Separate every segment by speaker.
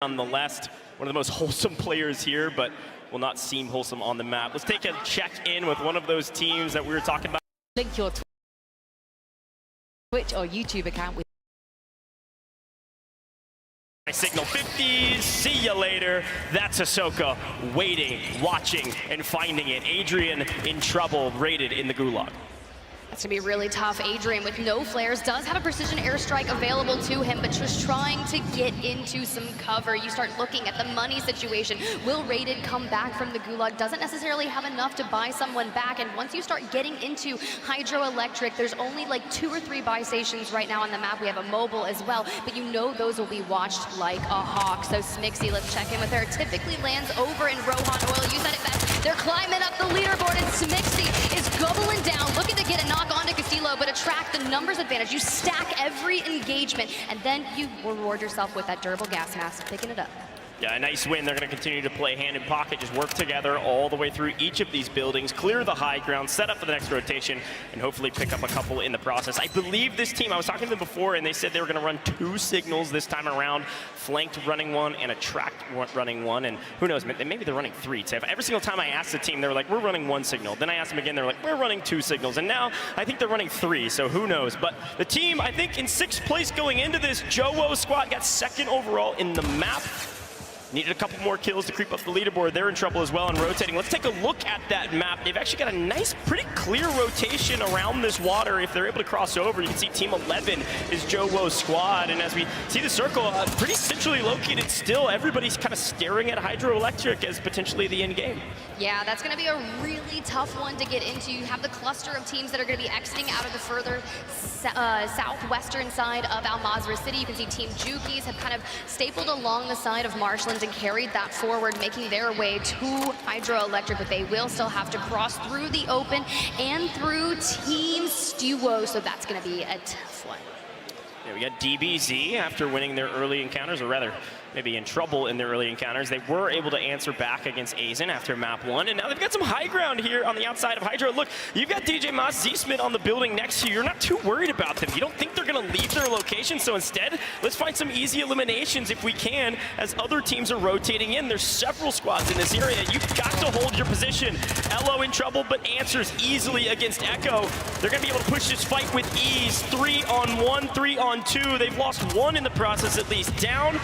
Speaker 1: Nonetheless, one of the most wholesome players here, but will not seem wholesome on the map. Let's take a check-in with one of those teams that we were talking about.
Speaker 2: Link your Twitch or YouTube account with
Speaker 1: Signal 50, see you later. That's Ahsoka waiting, watching, and finding it. Adrian in trouble, rated in the gulag.
Speaker 3: That's going to be really tough. Adrian, with no flares, does have a precision airstrike available to him, but just trying to get into some cover. You start looking at the money situation. Will Rated come back from the gulag? Doesn't necessarily have enough to buy someone back, and once you start getting into Hydroelectric, there's only like 2 or 3 buy stations right now on the map. We have a mobile as well, but you know those will be watched like a hawk. So Smixy, let's check in with her. Typically lands over in Rohan Oil. You said it best. They're climbing up the leaderboard, and Smixy is gobbling down, looking to get a knock onto Castillo, but attract the numbers advantage. You stack every engagement, and then you reward yourself with that durable gas mask, picking it up.
Speaker 1: Yeah, a nice win. They're going to continue to play hand in pocket, just work together all the way through each of these buildings, clear the high ground, set up for the next rotation, and hopefully pick up a couple in the process. I believe this team, I was talking to them before, and they said they were going to run 2 signals this time around, flanked running 1 and attract running 1, and who knows, maybe they're running 3. So every single time I asked the team, they were like, we're running 1 signal. Then I asked them again, they were like, we're running 2 signals. And now I think they're running 3, so who knows. But the team, I think in 6th place going into this, Jowo squad got 2nd overall in the map. Needed a couple more kills to creep up the leaderboard. They're in trouble as well and rotating. Let's take a look at that map. They've actually got a nice, pretty clear rotation around this water. If they're able to cross over, you can see Team 11 is Jowo's squad. And as we see the circle, pretty centrally located still. Everybody's kind of staring at Hydroelectric as potentially the end game.
Speaker 3: Yeah, that's going to be a really tough one to get into. You have the cluster of teams that are going to be exiting out of the further southwestern side of Al Mazrah City. You can see Team Jukies have kind of stapled along the side of Marshlands and carried that forward, making their way to Hydroelectric, but they will still have to cross through the open and through Team Stuwo, so that's going to be a tough one.
Speaker 1: Yeah, we got DBZ after winning their early encounters, or rather, maybe in trouble in their early encounters. They were able to answer back against Azen after map 1, and now they've got some high ground here on the outside of Hydro. Look, you've got DJ Moss, Z-Smith on the building next to you. You're not too worried about them. You don't think they're going to leave their location, so instead, let's find some easy eliminations if we can, as other teams are rotating in. There's several squads in this area. You've got to hold your position. Elo in trouble, but answers easily against Echo. They're going to be able to push this fight with ease. 3-on-1, 3-on-2. They've lost 1 in the process at least. Down.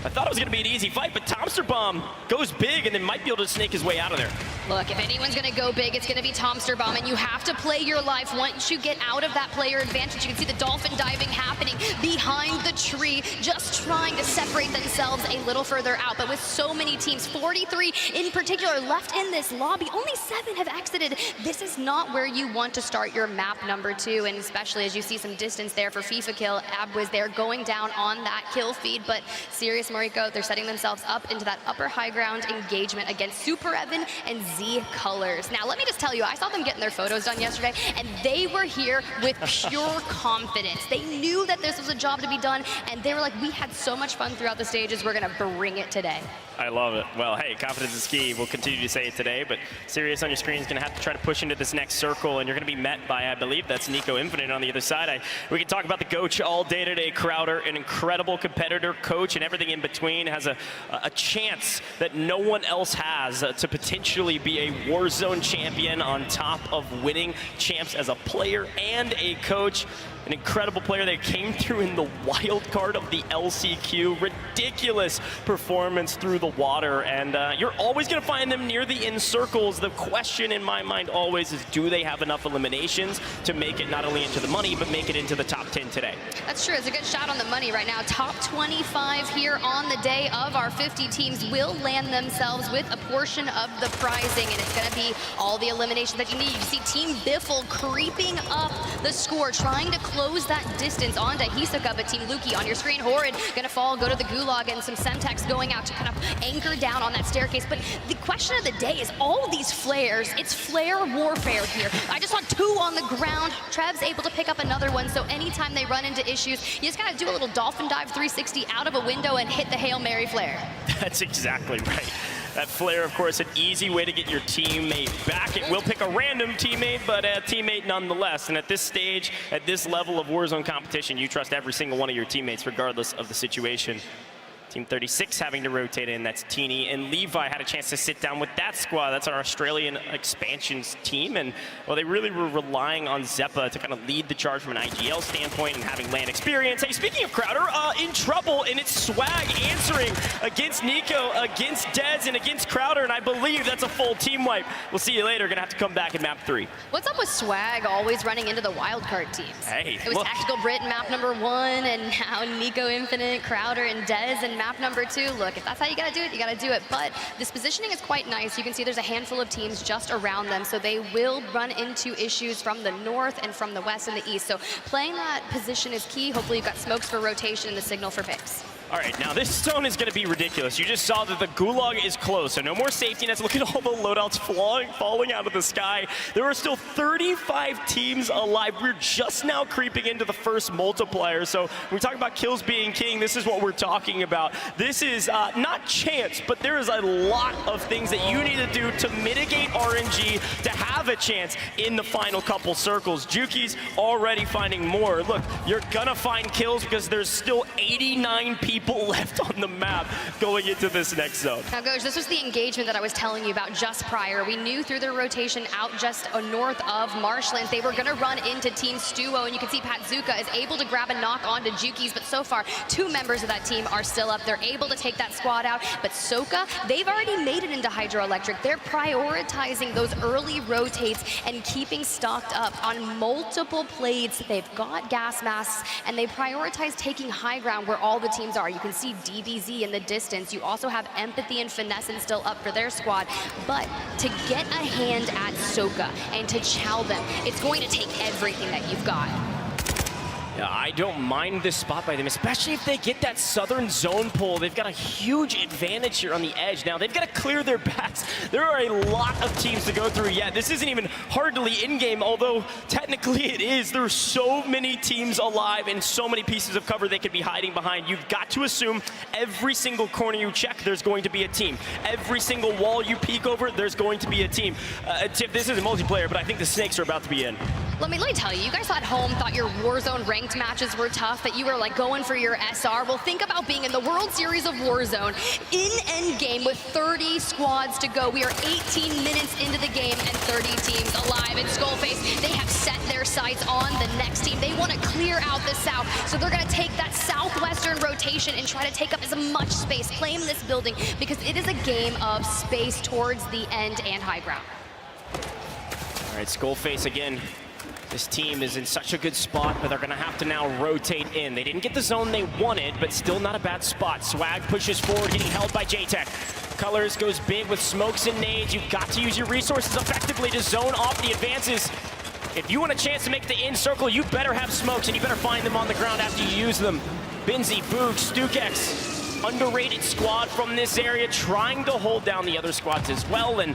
Speaker 1: I thought it was going to be an easy fight, but Tomsterbaum goes big and then might be able to snake his way out of there.
Speaker 3: Look, if anyone's going to go big, it's going to be Tomsterbaum, and you have to play your life. Once you get out of that player advantage, you can see the dolphin diving happening behind the tree, just trying to separate themselves a little further out. But with so many teams, 43 in particular, left in this lobby, only 7 have exited. This is not where you want to start your map number 2, and especially as you see some distance there for FIFA kill. Abwiz there going down on that kill feed, but Sirius Mariko, they're setting themselves up into that upper high ground engagement against Super Evan and Z Colors. Now, let me just tell you, I saw them getting their photos done yesterday, and they were here with pure confidence. They knew that this was a job to be done, and they were like, we had so much fun throughout the stages, we're gonna bring it today.
Speaker 1: I love it. Well, hey, confidence is key. We'll continue to say it today, but Sirius on your screen is going to have to try to push into this next circle, and you're going to be met by, I believe, that's Nico Infinite on the other side. We can talk about the coach all day today. Crowder, an incredible competitor, coach, and everything in between, has a chance that no one else has to potentially be a Warzone champion on top of winning champs as a player and a coach. An incredible player that came through in the wild card of the LCQ. Ridiculous performance through the water, and you're always going to find them near the in circles. The question in my mind always is, do they have enough eliminations to make it not only into the money, but make it into the top 10 today?
Speaker 3: That's true. It's a good shot on the money right now. Top 25 here on the day of our 50 teams will land themselves with a portion of the prizing, and it's going to be all the eliminations that you need. You see Team Biffle creeping up the score, trying to close that distance onto Hisoka, but Team Luki on your screen, Horrid gonna fall, go to the gulag, and some Semtex going out to kind of anchor down on that staircase. But the question of the day is all of these flares, it's flare warfare here. I just saw 2 on the ground. Trev's able to pick up another one, so anytime they run into issues, you just gotta do a little dolphin dive 360 out of a window and hit the Hail Mary flare.
Speaker 1: That's exactly right. That flare, of course, an easy way to get your teammate back. It will pick a random teammate, but a teammate nonetheless. And at this stage, at this level of Warzone competition, you trust every single one of your teammates, regardless of the situation. Team 36 having to rotate in. That's Teeny and Levi had a chance to sit down with that squad. That's our Australian expansions team. And, well, they really were relying on Zeppa to kind of lead the charge from an IGL standpoint and having LAN experience. Hey, speaking of Crowder, in trouble, and it's Swag answering against Nico, against Dez, and against Crowder, and I believe that's a full team wipe. We'll see you later. Gonna have to come back in map 3.
Speaker 3: What's up with Swag always running into the wildcard teams?
Speaker 1: Hey,
Speaker 3: it was
Speaker 1: look.
Speaker 3: Tactical Brit in map number 1, and now Nico Infinite, Crowder, and Dez in map number 2. Look, if that's how you gotta do it, you gotta do it. But this positioning is quite nice. You can see there's a handful of teams just around them, so they will run into issues from the north and from the west and the east. So playing that position is key. Hopefully you've got smokes for rotation and the signal for picks.
Speaker 1: All right, now this zone is going to be ridiculous. You just saw that the gulag is close, so no more safety nets. Look at all the loadouts falling out of the sky. There are still 35 teams alive. We're just now creeping into the first multiplier. So when we talk about kills being king, this is what we're talking about. This is not chance, but there is a lot of things that you need to do to mitigate RNG to have a chance in the final couple circles. Juki's already finding more. Look, you're going to find kills because there's still 89 people left on the map going into this next zone.
Speaker 3: Now, Goj, this was the engagement that I was telling you about just prior. We knew through their rotation out just north of Marshlands, they were going to run into Team Stuo, and you can see Patzuka is able to grab a knock onto Juki's, but so far, 2 members of that team are still up. They're able to take that squad out, but Soka, they've already made it into Hydroelectric. They're prioritizing those early rotates and keeping stocked up on multiple plates. They've got gas masks, and they prioritize taking high ground where all the teams are. You can see DBZ in the distance. You also have Empathy and Finesse still up for their squad. But to get a hand at Soka and to chow them, it's going to take everything that you've got.
Speaker 1: Yeah, I don't mind this spot by them, especially if they get that southern zone pull. They've got a huge advantage here on the edge. Now, they've got to clear their backs. There are a lot of teams to go through yet. This isn't even hardly in-game, although technically it is. There are so many teams alive and so many pieces of cover they could be hiding behind. You've got to assume every single corner you check, there's going to be a team. Every single wall you peek over, there's going to be a team. Tip, this isn't multiplayer, but I think the snakes are about to be in.
Speaker 3: Let me tell you, you guys at home thought your Warzone ranked matches were tough, that you were like going for your SR. Well, think about being in the World Series of Warzone in endgame with 30 squads to go. We are 18 minutes into the game and 30 teams alive. And Skullface, they have set their sights on the next team. They want to clear out the south, so they're going to take that southwestern rotation and try to take up as much space, claim this building, because it is a game of space towards the end and high ground.
Speaker 1: All right, Skullface again. This team is in such a good spot, but they're going to have to now rotate in. They didn't get the zone they wanted, but still not a bad spot. Swag pushes forward, getting held by J-Tech. Colors goes big with smokes and nades. You've got to use your resources effectively to zone off the advances. If you want a chance to make the in circle, you better have smokes, and you better find them on the ground after you use them. Binzy, Boog, Stukex, underrated squad from this area, trying to hold down the other squads as well, and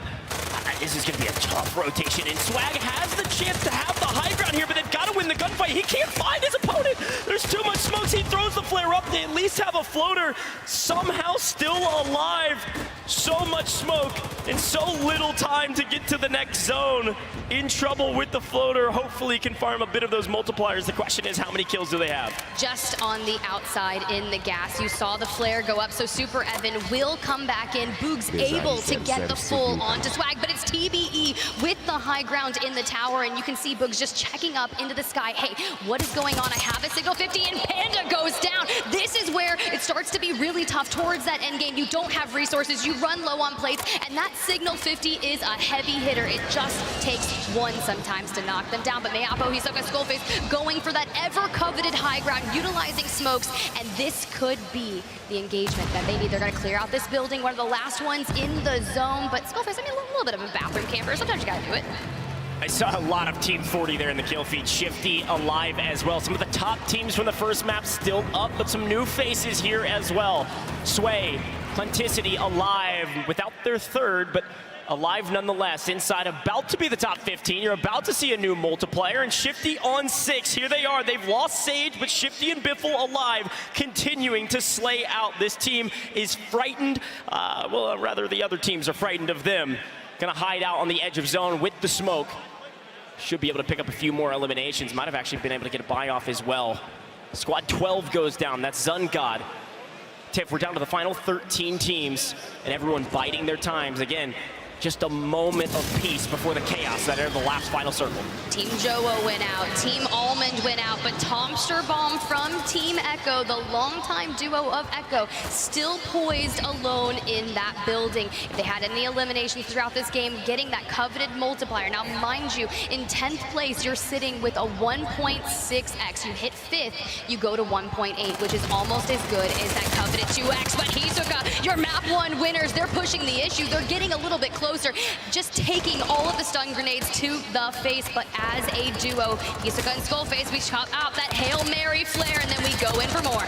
Speaker 1: this is going to be a tough rotation, and Swag has the chance to have the high ground here, but they've got to win the gunfight. He can't find his opponent. There's too much smokes. He throws the flare up. They at least have a floater somehow still alive. So much smoke and so little time to get to the next zone. In trouble with the floater. Hopefully can farm a bit of those multipliers. The question is, how many kills do they have?
Speaker 3: Just on the outside in the gas. You saw the flare go up, so Super Evan will come back in. Boog's able to get the full onto Swag, but it's TBE with the high ground in the tower, and you can see Boog's just checking up into the sky. Hey, what is going on? I have a signal 50, and Panda goes down. This is where it starts to be really tough towards that end game. You don't have resources, you run low on plates, and that signal 50 is a heavy hitter. It just takes one sometimes to knock them down, but Mayapo, he's like a Skullface, going for that ever-coveted high ground, utilizing smokes, and this could be the engagement that they need. They're going to clear out this building, one of the last ones in the zone, but Skullface, I mean, a little bit of a bathroom camper. Sometimes you got to do it.
Speaker 1: I saw a lot of Team 40 there in the kill feed. Shifty alive as well. Some of the top teams from the first map still up, but some new faces here as well. Sway, Planticity alive without their third, but alive nonetheless. Inside, about to be the top 15. You're about to see a new multiplier, and Shifty on 6. Here they are. They've lost Sage, but Shifty and Biffle alive, continuing to slay out. This team is frightened. Well, rather the other teams are frightened of them. Gonna hide out on the edge of zone with the smoke. Should be able to pick up a few more eliminations. Might have actually been able to get a buy off as well. Squad 12 goes down. That's Zungod. Tiff, we're down to the final 13 teams, and everyone biding their times. Again, just a moment of peace before the chaos that entered the last final circle.
Speaker 3: Team Jowo went out, Team Almond went out, but Tomsterbaum from Team Echo, the longtime duo of Echo, still poised alone in that building. If they had any eliminations throughout this game, getting that coveted multiplier. Now, mind you, in 10th place, you're sitting with a 1.6x. You hit 5th, you go to 1.8, which is almost as good as that coveted 2x. But Hisoka, your map 1 winners, they're pushing the issue. They're getting a little bit closer, just taking all of the stun grenades to the face. But as a duo, Hisoka and Skullface, we chop out that Hail Mary flare, and then we go in for more.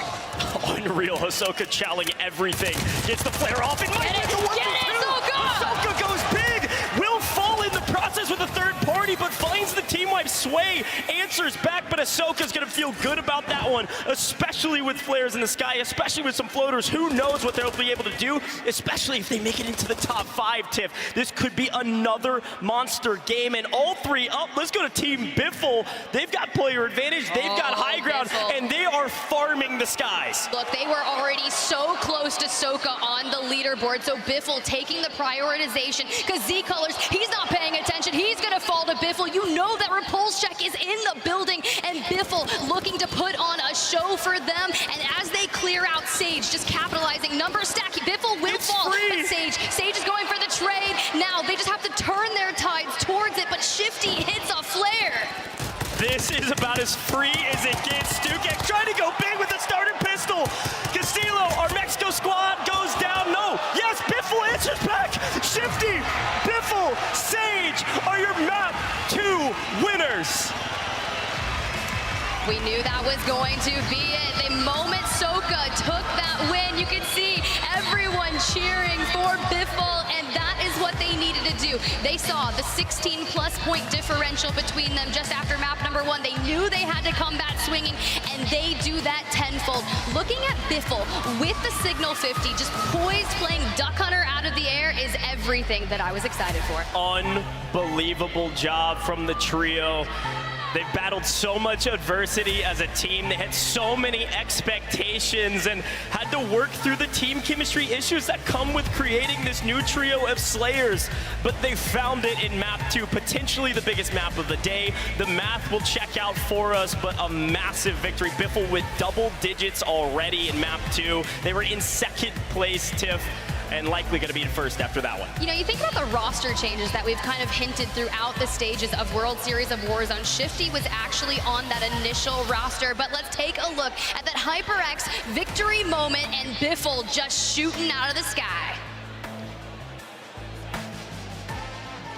Speaker 1: Unreal, Hisoka chowing everything. Gets the flare off, and
Speaker 3: Get it, Hisoka!
Speaker 1: Hisoka goes big, will fall in the process with a third party, but finds the team wipe sway, answers back, but Hisoka's gonna feel good about that one, especially with flares in the sky, especially with some floaters. Who knows what they'll be able to do, especially if they make it into the top 5, Tiff. This could be another monster game, and all three up. Let's go to Team Biffle. They've got player advantage, they've got high ground,
Speaker 3: Biffle.
Speaker 1: and they are farming the skies.
Speaker 3: Look, they were already so close to Soka on the leaderboard, so Biffle taking the prioritization, because Z-Colors, he's not paying attention, he's gonna fall to Biffle. You know that Repulse Check is in the building, and Biffle looking to put on a show for them, and as they clear out Sage, just capitalizing, number stack, Biffle will fall,
Speaker 1: free.
Speaker 3: but Sage is going for the trade. Now, they just have to turn their tides towards it, but Shifty hits a flare.
Speaker 1: This is about as free as it gets. Stukek trying to go big with the starter pistol. Castillo, our Mexico squad goes down. No, yes, Biffle answers back. Shifty, Biffle, Sage are your map 2 winners.
Speaker 3: We knew that was going to be it. The moment Soka took that win, you could see everyone cheering for Biffle, and that is what they needed to do. They saw the 16+ point differential between them just after map number 1. They knew they had to come back swinging, and they do that tenfold. Looking at Biffle with the Signal 50, just poised, playing Duck Hunter out of the air is everything that I was excited for.
Speaker 1: Unbelievable job from the trio. They've battled so much adversity as a team. They had so many expectations and had to work through the team chemistry issues that come with creating this new trio of Slayers. But they found it in map 2, potentially the biggest map of the day. The math will check out for us, but a massive victory. Biffle with double digits already in map 2. They were in 2nd place, Tiff, and likely going to be in 1st after that one.
Speaker 3: You know, you think about the roster changes that we've kind of hinted throughout the stages of World Series of Warzone. Shifty was actually on that initial roster, but let's take a look at that HyperX victory moment and Biffle just shooting out of the sky.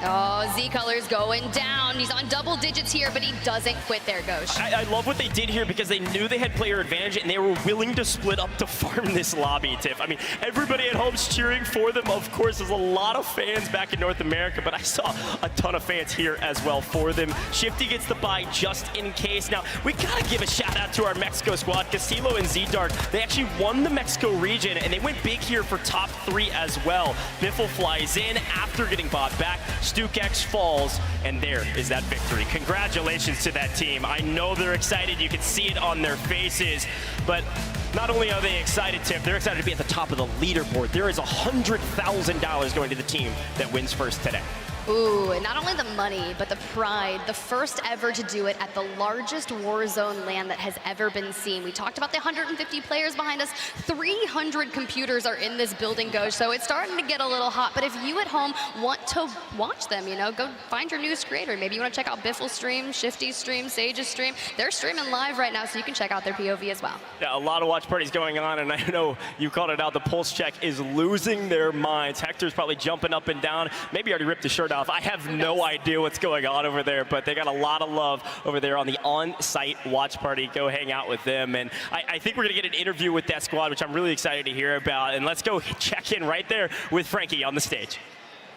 Speaker 3: Oh, Z-Colors going down. He's on double digits here, but he doesn't quit there, Ghosh.
Speaker 1: I love what they did here because they knew they had player advantage and they were willing to split up to farm this lobby, Tiff. I mean, everybody at home's cheering for them. Of course, there's a lot of fans back in North America, but I saw a ton of fans here as well for them. Shifty gets the buy just in case. Now, we gotta give a shout out to our Mexico squad. Castillo and Z-Dark, they actually won the Mexico region and they went big here for top 3 as well. Biffle flies in after getting bought back. StukX falls, and there is that victory. Congratulations to that team. I know they're excited. You can see it on their faces, but not only are they excited, Tiff, they're excited to be at the top of the leaderboard. There is $100,000 going to the team that wins first today.
Speaker 3: Ooh, and not only the money, but the pride. The first ever to do it at the largest Warzone LAN that has ever been seen. We talked about the 150 players behind us. 300 computers are in this building, Ghosh, so it's starting to get a little hot. But if you at home want to watch them, you know, go find your newest creator. Maybe you want to check out Biffle's stream, Shifty's stream, Sage's stream. They're streaming live right now, so you can check out their POV as well.
Speaker 1: Yeah, a lot of watch parties going on, and I know you called it out. The Pulse Check is losing their minds. Hector's probably jumping up and down. Maybe already ripped his shirt off. I have no idea what's going on over there, but they got a lot of love over there on the on-site watch party. Go hang out with them, and I think we're gonna get an interview with that squad, which I'm really excited to hear about. And let's go check in right there with Frankie on the stage.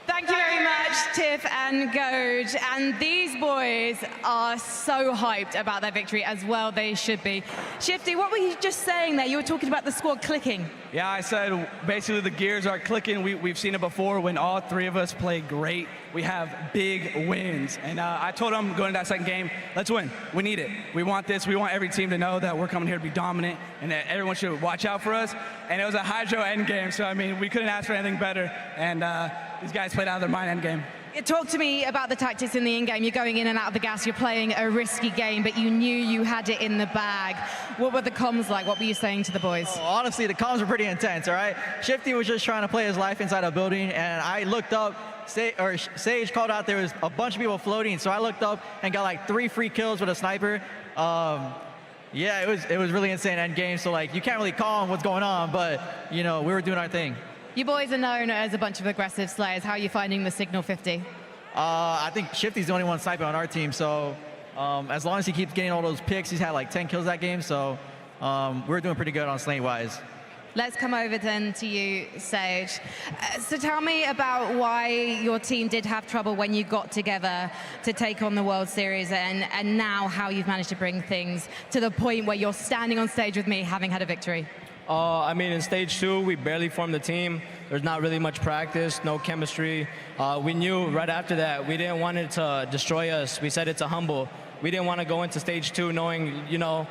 Speaker 2: Thank you very much, Tiff and Goj. And these boys are so hyped about their victory, as well they should be. Shifty, what were you just saying there? You were talking about the squad clicking.
Speaker 4: Yeah, I said basically the gears are clicking. We've seen it before when all 3 of us play great. we have big wins. And I told them going into that second game, let's win. We need it. We want this. We want every team to know that we're coming here to be dominant and that everyone should watch out for us. And it was a Hydro end game, so I mean, we couldn't ask for anything better. And these guys played out of their mind end game.
Speaker 2: Talk to me about the tactics in the in-game. You're going in and out of the gas. You're playing a risky game, but you knew you had it in the bag. What were the comms like? What were you saying to the boys?
Speaker 5: Oh, honestly, the comms were pretty intense, all right? Shifty was just trying to play his life inside a building, and I looked up, Sage called out there was a bunch of people floating, so I looked up and got like 3 free kills with a sniper. Yeah, it was really insane end game, so like you can't really call on what's going on, but you know, we were doing our thing.
Speaker 2: You boys are known as a bunch of aggressive slayers. How are you finding the Signal 50?
Speaker 5: I think Shifty's the only one sniping on our team, so as long as he keeps getting all those picks, he's had like 10 kills that game, so we're doing pretty good on slaying-wise.
Speaker 2: Let's come over then to you, Sage. So tell me about why your team did have trouble when you got together to take on the World Series, and now how you've managed to bring things to the point where you're standing on stage with me having had a victory.
Speaker 6: I mean, in stage 2, we barely formed the team. There's not really much practice, no chemistry. We knew right after that we didn't want it to destroy us. We said it's a humble. We didn't want to go into stage 2 knowing, you know,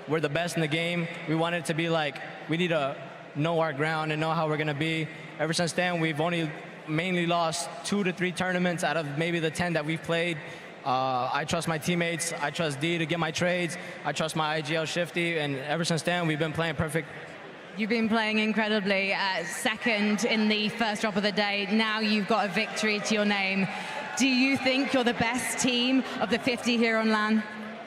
Speaker 6: we're the best in the game. We wanted it to be like, we need to know our ground and know how we're going to be. Ever since then, we've only mainly lost 2 to 3 tournaments out of maybe the 10 that we've played. I trust my teammates. I trust D to get my trades. I trust my IGL Shifty, and ever since then, we've been playing perfect.
Speaker 2: You've been playing incredibly, second in the first drop of the day. Now you've got a victory to your name. Do you think you're the best team of the 50 here on LAN?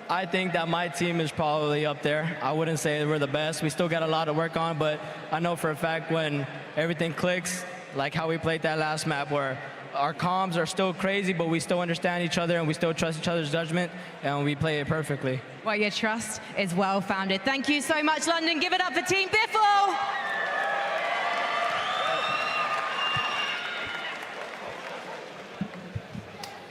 Speaker 6: I think that my team is probably up there. I wouldn't say we're the best. We still got a lot to work on, but I know for a fact when everything clicks, like how we played that last map where our comms are still crazy, but we still understand each other and we still trust each other's judgment, and we play it perfectly.
Speaker 2: Well, your trust is well-founded. Thank you so much, London. Give it up for Team Biffle.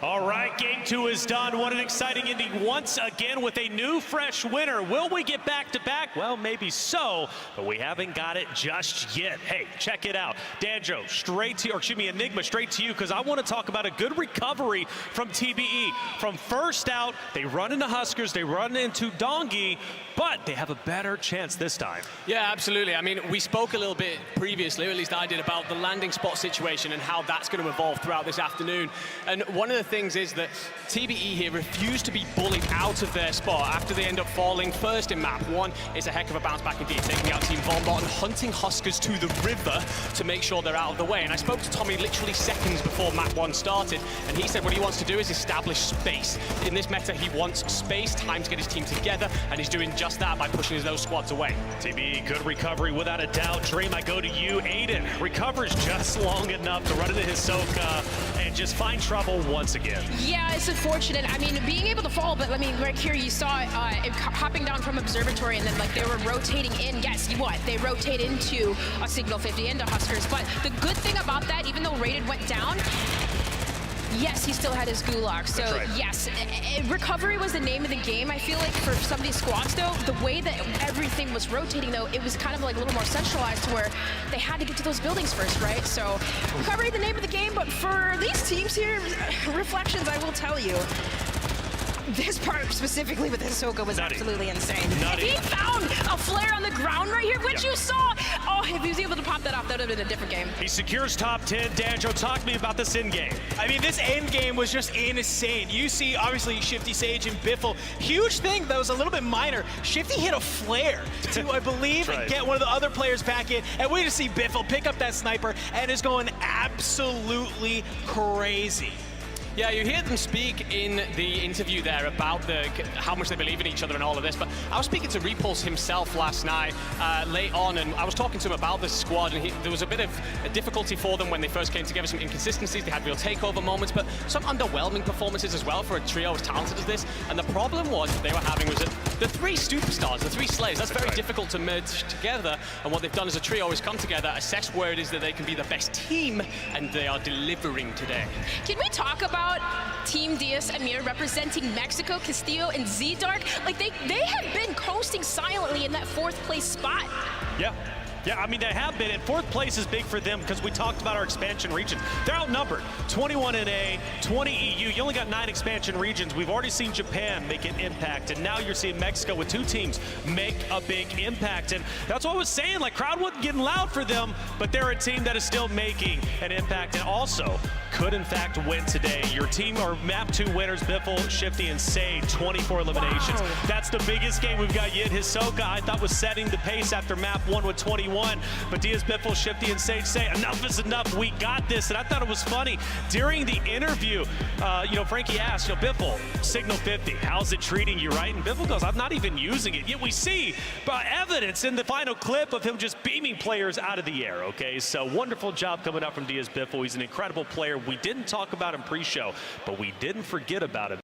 Speaker 7: All right, game 2 is done. What an exciting ending once again with a new fresh winner. Will we get back-to-back? Well, maybe so, but we haven't got it just yet. Hey, check it out. Danjo, Enigma, straight to you, because I want to talk about a good recovery from TBE. From first out, they run into Huskers, they run into Dongi, but they have a better chance this time.
Speaker 8: Yeah, absolutely. I mean, we spoke a little bit previously, or at least I did, about the landing spot situation and how that's going to evolve throughout this afternoon. And one of the things is that TBE here refused to be bullied out of their spot after they end up falling first in map 1. It's a heck of a bounce back indeed, taking out Team Vombot and hunting Huskers to the river to make sure they're out of the way. And I spoke to Tommy literally seconds before map 1 started, and he said what he wants to do is establish space. In this meta, he wants space, time to get his team together, and he's doing just that by pushing those squads away.
Speaker 7: TBE, good recovery without a doubt. Dream, I go to you. Aiden recovers just long enough to run into Hisoka and just find trouble once again.
Speaker 9: Yeah, it's unfortunate. I mean, being able to fall, but I mean, right here you saw it hopping down from Observatory, and then like they were rotating in. Guess what? They rotate into a Signal 50 into Huskers. But the good thing about that, even though Rated went down, yes, he still had his gulag. So
Speaker 7: right.
Speaker 9: Yes, recovery was the name of the game. I feel like for some of these squads though, the way that everything was rotating though, it was kind of like a little more centralized to where they had to get to those buildings first, right? So recovery the name of the game, but for these teams here, reflections, I will tell you, this part specifically with Hisoka was absolutely insane.
Speaker 7: Nutty.
Speaker 9: If he found a flare on the ground right here, which you saw, oh, if he was able to pop that off, that would have been a different game.
Speaker 7: He secures top 10. Danjo, talk to me about this end game.
Speaker 10: I mean, this end game was just insane. You see, obviously, Shifty, Sage, and Biffle. Huge thing that was a little bit minor. Shifty hit a flare to, I believe, get one of the other players back in. And we just see Biffle pick up that sniper and is going absolutely crazy.
Speaker 8: Yeah, you hear them speak in the interview there about how much they believe in each other and all of this, but I was speaking to Repulse himself last night, late on, and I was talking to him about this squad, and there was a bit of a difficulty for them when they first came together, some inconsistencies, they had real takeover moments, but some underwhelming performances as well for a trio as talented as this, and the problem was that they were having was that the 3 superstars, the 3 slayers, that's very difficult to merge together, and what they've done as a trio is come together, assess where it is that they can be the best team, and they are delivering today.
Speaker 9: Can we talk about Team Diaz Amir representing Mexico, Castillo, and Z-Dark? Like, they have been coasting silently in that 4th place spot.
Speaker 7: Yeah. Yeah, I mean, they have been, and fourth place is big for them because we talked about our expansion regions. They're outnumbered, 21 in A, 20 EU. You only got 9 expansion regions. We've already seen Japan make an impact, and now you're seeing Mexico with 2 teams make a big impact. And that's what I was saying, like, crowd wasn't getting loud for them, but they're a team that is still making an impact and also could, in fact, win today. Your team are map 2 winners, Biffle, Shifty, and Sage, 24 eliminations. Wow. That's the biggest game we've got yet. Hisoka, I thought, was setting the pace after map 1 with 21. But Diaz, Biffle, Shifty, and Sage say, enough is enough, we got this. And I thought it was funny. During the interview, Frankie asked, Biffle, Signal 50, how's it treating you, right? And Biffle goes, I'm not even using it. Yet we see evidence in the final clip of him just beaming players out of the air, okay? So wonderful job coming up from Diaz Biffle. He's an incredible player. We didn't talk about him pre-show, but we didn't forget about him.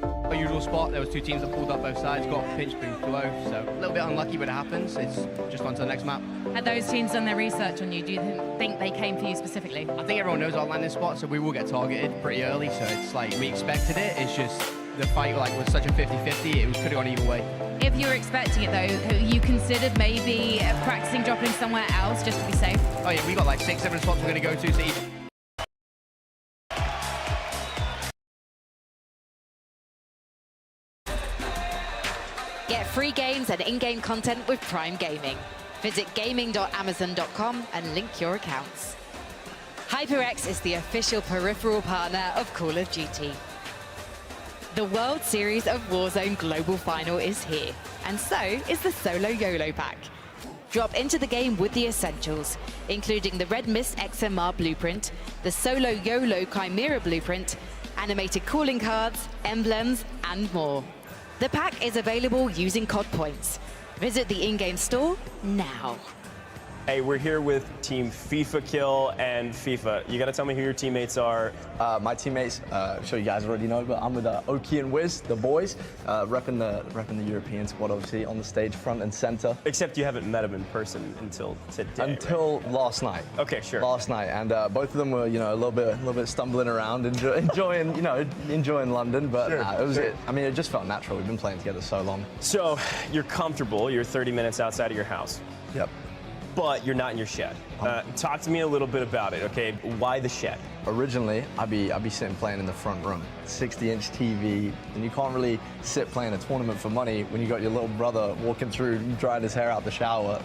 Speaker 6: Our usual spot, there was 2 teams that pulled up both sides, got pitched pretty low, so a little bit unlucky, but it happens. It's just on to the next map.
Speaker 2: Had those teams done their research on you? Do you think they came for you specifically?
Speaker 6: I think everyone knows our landing spot, so we will get targeted pretty early, so it's like we expected it. It's just the fight was such a 50-50, it could have gone either way.
Speaker 2: If you were expecting it though, you considered maybe practicing dropping somewhere else just to be safe?
Speaker 6: Oh yeah, we got like 6-7 spots we're going to go to each.
Speaker 11: Get free games and in-game content with Prime Gaming. Visit gaming.amazon.com and link your accounts. HyperX is the official peripheral partner of Call of Duty. The World Series of Warzone Global Final is here, and so is the Solo YOLO pack. Drop into the game with the essentials, including the Red Mist XMR blueprint, the Solo YOLO Chimera blueprint, animated calling cards, emblems, and more. The pack is available using COD points. Visit the in-game store now.
Speaker 1: Hey, we're here with Team FIFA Kill and FIFA. You gotta tell me who your teammates are.
Speaker 12: My teammates, I'm sure you guys already know, but I'm with Oki and Wiz, the boys, repping the European squad, obviously, on the stage, front and center.
Speaker 1: Except you haven't met them in person until today.
Speaker 12: Until
Speaker 1: right?
Speaker 12: last night.
Speaker 1: Okay, sure.
Speaker 12: Last night, and both of them were, a little bit stumbling around, enjoying London, but
Speaker 1: sure,
Speaker 12: it just felt natural. We've been playing together so long.
Speaker 1: So you're comfortable. You're 30 minutes outside of your house.
Speaker 12: Yep.
Speaker 1: But you're not in your shed. Talk to me a little bit about it, okay? Why the shed?
Speaker 12: Originally, I'd be sitting playing in the front room, 60-inch TV, and you can't really sit playing a tournament for money when you got your little brother walking through, drying his hair out the shower.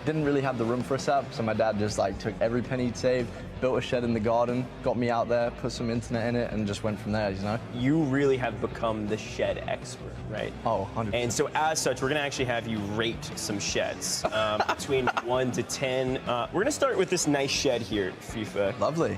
Speaker 12: Didn't really have the room for a setup, so my dad just took every penny he'd saved, built a shed in the garden, got me out there, put some internet in it, and just went from there,
Speaker 1: You really have become the shed expert, right?
Speaker 12: Oh, 100%.
Speaker 1: And so as such, we're gonna actually have you rate some sheds between 1 to 10. We're gonna start with this nice shed here, FIFA.
Speaker 12: Lovely.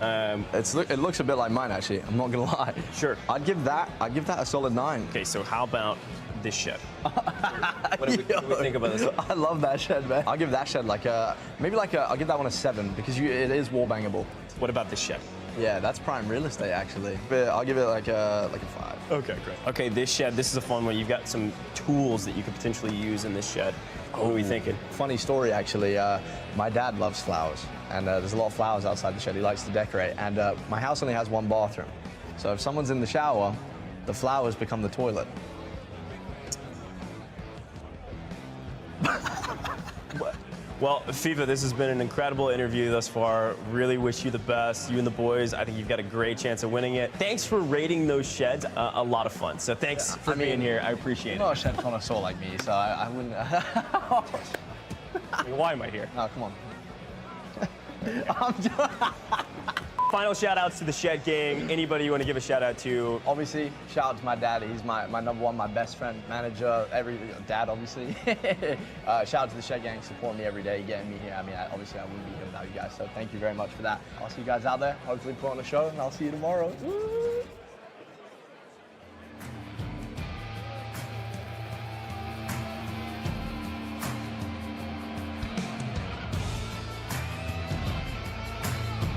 Speaker 12: It looks a bit like mine, actually. I'm not gonna lie.
Speaker 1: Sure.
Speaker 12: I'd give that a solid 9.
Speaker 1: Okay, so how about this shed? What do we think about this?
Speaker 12: I love that shed, man. I'll give that shed I'll give that one a 7 because it is wall bangable.
Speaker 1: What about this shed?
Speaker 12: Yeah, that's prime real estate, actually. But I'll give it like a 5.
Speaker 1: Okay, great. Okay, this shed, this is a fun one. You've got some tools that you could potentially use in this shed. What are we thinking?
Speaker 12: Funny story, actually. My dad loves flowers, and there's a lot of flowers outside the shed. He likes to decorate, and my house only has 1 bathroom. So if someone's in the shower, the flowers become the toilet.
Speaker 1: Well, FIFA, this has been an incredible interview thus far. Really wish you the best. You and the boys, I think you've got a great chance of winning it. Thanks for rating those sheds. A lot of fun. So thanks for being here. I appreciate it.
Speaker 12: You're not a shed connoisseur like me, so I wouldn't...
Speaker 1: I mean, why am I here?
Speaker 12: No, come on.
Speaker 1: Final shout outs to the Shed Gang. Anybody you want to give a shout out to?
Speaker 12: Obviously, shout out to my dad. He's my number one, my best friend, manager, dad, obviously. Shout out to the Shed Gang, supporting me every day, getting me here. Obviously, I wouldn't be here without you guys, so thank you very much for that. I'll see you guys out there, hopefully put on a show, and I'll see you tomorrow. Woo!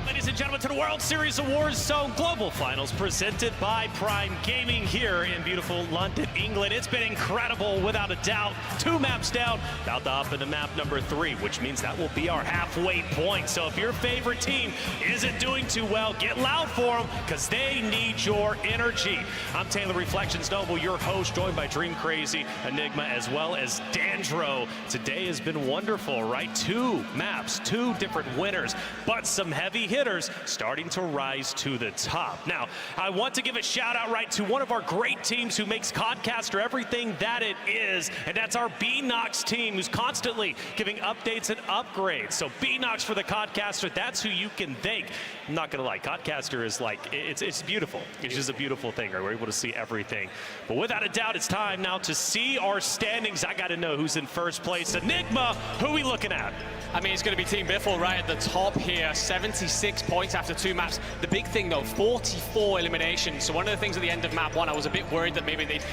Speaker 7: Ladies and gentlemen, to the World Series of Warzone Global Finals presented by Prime Gaming here in beautiful London, England. It's been incredible, without a doubt. 2 maps down, about to hop into map number 3, which means that will be our halfway point. So if your favorite team isn't doing too well, get loud for them, because they need your energy. I'm Taylor Reflections Noble, your host, joined by Dream Crazy, Enigma, as well as Dandro. Today has been wonderful, right? 2 maps, 2 different winners, but some heavy hitters starting to rise to the top. Now, I want to give a shout out right to one of our great teams who makes Codcaster everything that it is, and that's our B-Nox team, who's constantly giving updates and upgrades. So B-Nox for the Codcaster, that's who you can thank. I'm not gonna lie, Codcaster is like, it's beautiful. It's just a beautiful thing, right? We're able to see everything. But without a doubt, it's time now to see our standings. I gotta know who's in first place. Enigma, who are we looking at?
Speaker 8: I mean, it's going to be Team Biffle right at the top here. 76 points after 2 maps. The big thing, though, 44 eliminations. So one of the things at the end of map 1, I was a bit worried that maybe they'd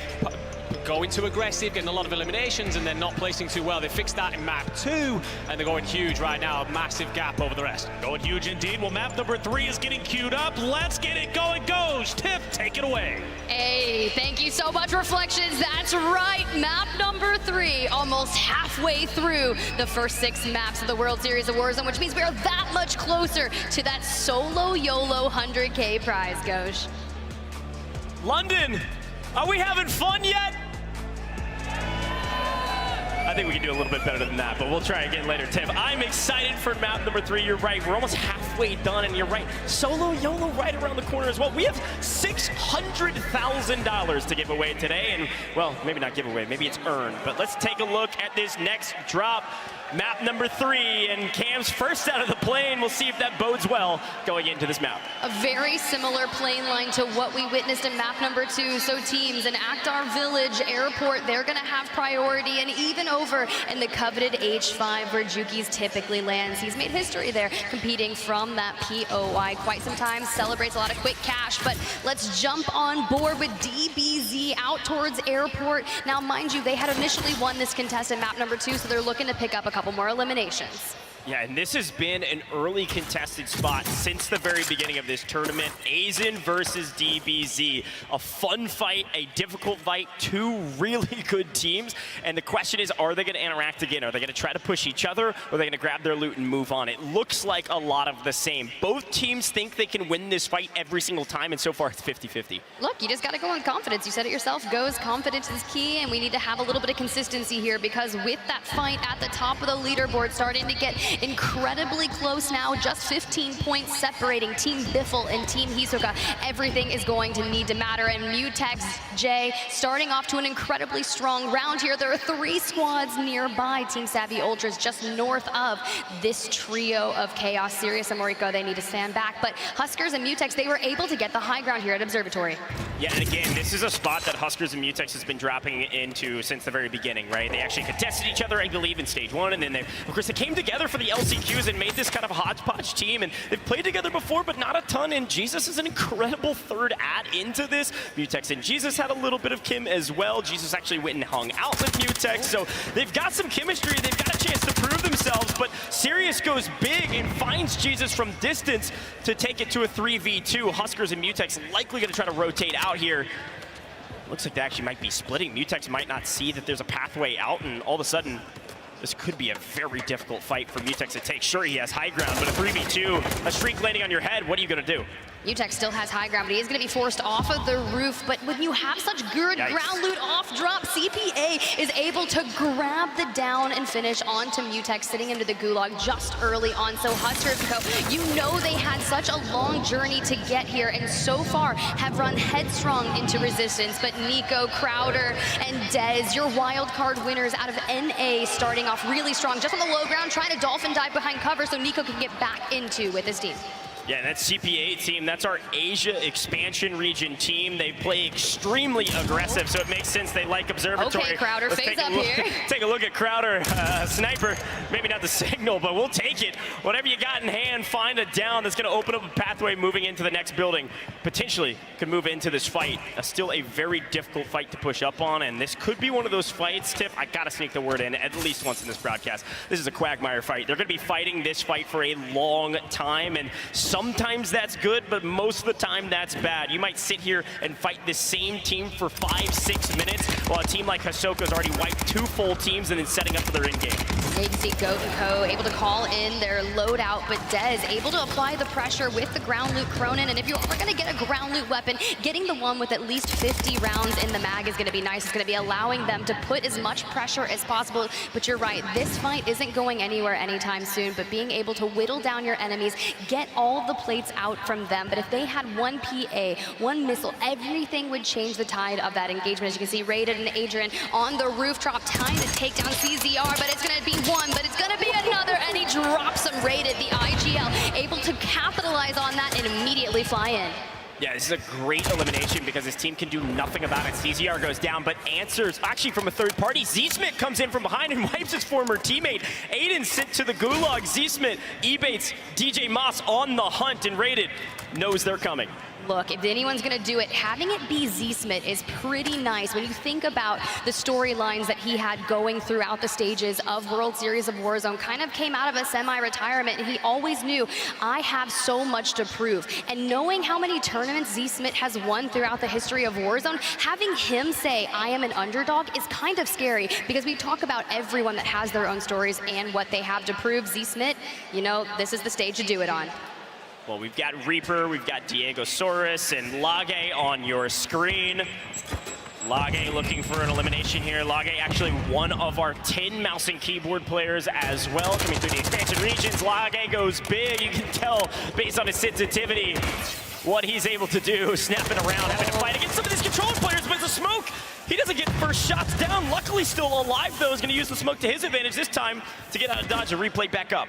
Speaker 8: going too aggressive, getting a lot of eliminations, and then not placing too well. They fixed that in map 2, and they're going huge right now. A massive gap over the rest.
Speaker 7: Going huge indeed. Well, map number 3 is getting queued up. Let's get it going. Goes. Tiff, take it away.
Speaker 3: Hey, thank you so much, Reflections. That's right, map number 3, almost halfway through the first 6 maps of the World Series of Warzone, which means we are that much closer to that solo YOLO 100K prize, Gosh.
Speaker 1: London, are we having fun yet? I think we can do a little bit better than that, but we'll try again later, Tim. I'm excited for map number 3. You're right. We're almost halfway done, and you're right. Solo YOLO right around the corner as well. We have $600,000 to give away today, and, well, maybe not give away. Maybe it's earned, but let's take a look at this next drop. Map number 3, and Cam's first out of the plane. We'll see if that bodes well going into this map.
Speaker 3: A very similar plane line to what we witnessed in map number 2. So teams in Akhtar Village Airport, they're going to have priority, and even over in the coveted H5 where Juki's typically lands. He's made history there, competing from that POI quite some time, celebrates a lot of quick cash, but let's jump on board with DBZ out towards Airport. Now, mind you, they had initially won this contest in map number 2, so they're looking to pick up a couple more eliminations.
Speaker 1: Yeah, and this has been an early contested spot since the very beginning of this tournament. Aizen versus DBZ. A fun fight, a difficult fight, 2 really good teams. And the question is, are they going to interact again? Are they going to try to push each other, or are they going to grab their loot and move on? It looks like a lot of the same. Both teams think they can win this fight every single time, and so far it's 50-50.
Speaker 3: Look, you just got to go on confidence. You said it yourself, Goes. Confidence is key, and we need to have a little bit of consistency here, because with that fight at the top of the leaderboard starting to get incredibly close now, just 15 points separating Team Biffle and Team Hisoka. Everything is going to need to matter, and Mutex, Jay, starting off to an incredibly strong round here. There are 3 squads nearby. Team Savvy Ultras just north of this trio of Chaos. Sirius and Moriko, they need to stand back, but Huskers and Mutex, they were able to get the high ground here at Observatory.
Speaker 1: Yeah, and again, this is a spot that Huskers and Mutex has been dropping into since the very beginning, right? They actually contested each other, I believe, in stage 1, and then of course, they came together for the LCQs and made this kind of a hodgepodge team, and they've played together before, but not a ton, and Jesus is an incredible third add into this. Mutex and Jesus had a little bit of Kim as well. Jesus actually went and hung out with Mutex, so they've got some chemistry, they've got a chance to prove themselves, but Sirius goes big and finds Jesus from distance to take it to a 3v2. Huskers and Mutex likely going to try to rotate out here. Looks like they actually might be splitting. Mutex might not see that there's a pathway out, and all of a sudden, this could be a very difficult fight for Mutex to take. Sure, he has high ground, but a 3v2, a streak landing on your head, what are you going to do?
Speaker 3: Mutex still has high ground, but he is going to be forced off of the roof. But when you have such good ground loot off drop, CPA is able to grab the down and finish onto Mutex, sitting into the gulag just early on. So Huskers Co, you know they had such a long journey to get here, and so far have run headstrong into resistance. But Nico, Crowder, and Dez, your wild card winners out of NA, starting off really strong, just on the low ground, trying to dolphin dive behind cover so Nico can get back into with his team.
Speaker 1: Yeah, that CPA team, that's our Asia expansion region team. They play extremely aggressive, so it makes sense they like Observatory.
Speaker 3: Okay, Crowder, phase up here.
Speaker 1: Take a look at Crowder, sniper. Maybe not the signal, but we'll take it. Whatever you got in hand, find a down that's going to open up a pathway moving into the next building. Potentially could move into this fight. Still a very difficult fight to push up on, and this could be one of those fights, Tiff, I got to sneak the word in at least once in this broadcast. This is a quagmire fight. They're going to be fighting this fight for a long time, and Sometimes that's good, but most of the time that's bad. You might sit here and fight the same team for 5-6 minutes, while a team like Hisoka's already wiped 2 full teams and then setting up for their in-game.
Speaker 3: You can see Goat and Co. able to call in their loadout, but Dez able to apply the pressure with the ground loot Cronin. And if you're ever going to get a ground loot weapon, getting the one with at least 50 rounds in the mag is going to be nice. It's going to be allowing them to put as much pressure as possible. But you're right, this fight isn't going anywhere anytime soon, but being able to whittle down your enemies, get all of the plates out from them. But if they had one PA, one missile, everything would change the tide of that engagement. As you can see, Rated and Adrian on the rooftop, time to take down CZR, but it's going to be one, but it's going to be another, and he drops him. Rated, the IGL, able to capitalize on that and immediately fly in.
Speaker 1: Yeah, this is a great elimination because his team can do nothing about it. CZR goes down, but answers actually from a third party. Z-Smith comes in from behind and wipes his former teammate. Aiden sent to the gulag. Z-Smith, Ebates, DJ Moss on the hunt, and Rated knows they're coming.
Speaker 3: Look, if anyone's going to do it, having it be Z-Smith is pretty nice. When you think about the storylines that he had going throughout the stages of World Series of Warzone, kind of came out of a semi-retirement, and he always knew, I have so much to prove. And knowing how many tournaments Z-Smith has won throughout the history of Warzone, having him say, I am an underdog, is kind of scary, because we talk about everyone that has their own stories and what they have to prove. Z-Smith, you know, this is the stage to do it on.
Speaker 1: Well, we've got Reaper, we've got Diego Soros and Lage on your screen. Lage looking for an elimination here. Lage actually one of our 10 mouse and keyboard players as well, coming through the expansion regions. Lage goes big. You can tell based on his sensitivity what he's able to do, snapping around, having to fight against some of these controller players, but it's a smoke. He doesn't get first shots down. Luckily still alive though, is gonna use the smoke to his advantage this time to get out of dodge and replay back up.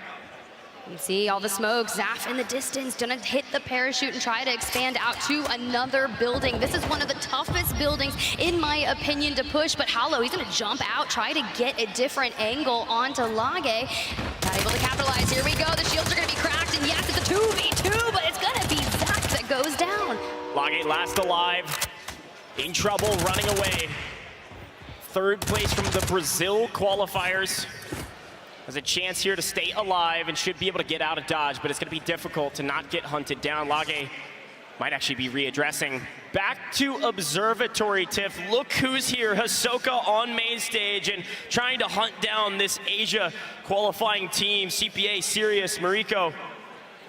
Speaker 3: You see all the smoke, Zaf in the distance, gonna hit the parachute and try to expand out to another building. This is one of the toughest buildings, in my opinion, to push, but Hollow, he's gonna jump out, try to get a different angle onto Lage. Not able to capitalize, here we go, the shields are gonna be cracked, and yes, it's a 2v2, but it's gonna be Zaf that goes down.
Speaker 1: Lage last alive, in trouble, running away. Third place from the Brazil qualifiers. Has a chance here to stay alive and should be able to get out of dodge, but it's going to be difficult to not get hunted down. Lage might actually be readdressing. Back to Observatory, Tiff. Look who's here. Hisoka on main stage and trying to hunt down this Asia qualifying team. CPA, Sirius, Mariko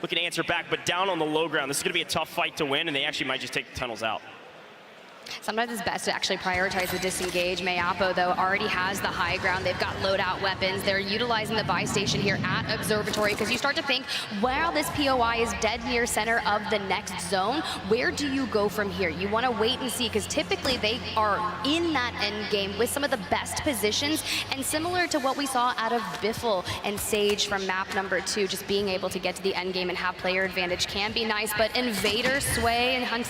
Speaker 1: looking to answer back, but down on the low ground. This is going to be a tough fight to win, and they actually might just take the tunnels out.
Speaker 3: Sometimes it's best to actually prioritize the disengage. Mayapo, though, already has the high ground. They've got loadout weapons. They're utilizing the buy station here at Observatory, because you start to think, while this POI is dead near center of the next zone, where do you go from here? You want to wait and see, because typically they are in that end game with some of the best positions, and similar to what we saw out of Biffle and Sage from map number 2, just being able to get to the end game and have player advantage can be nice, but Invader, Sway, and Hunt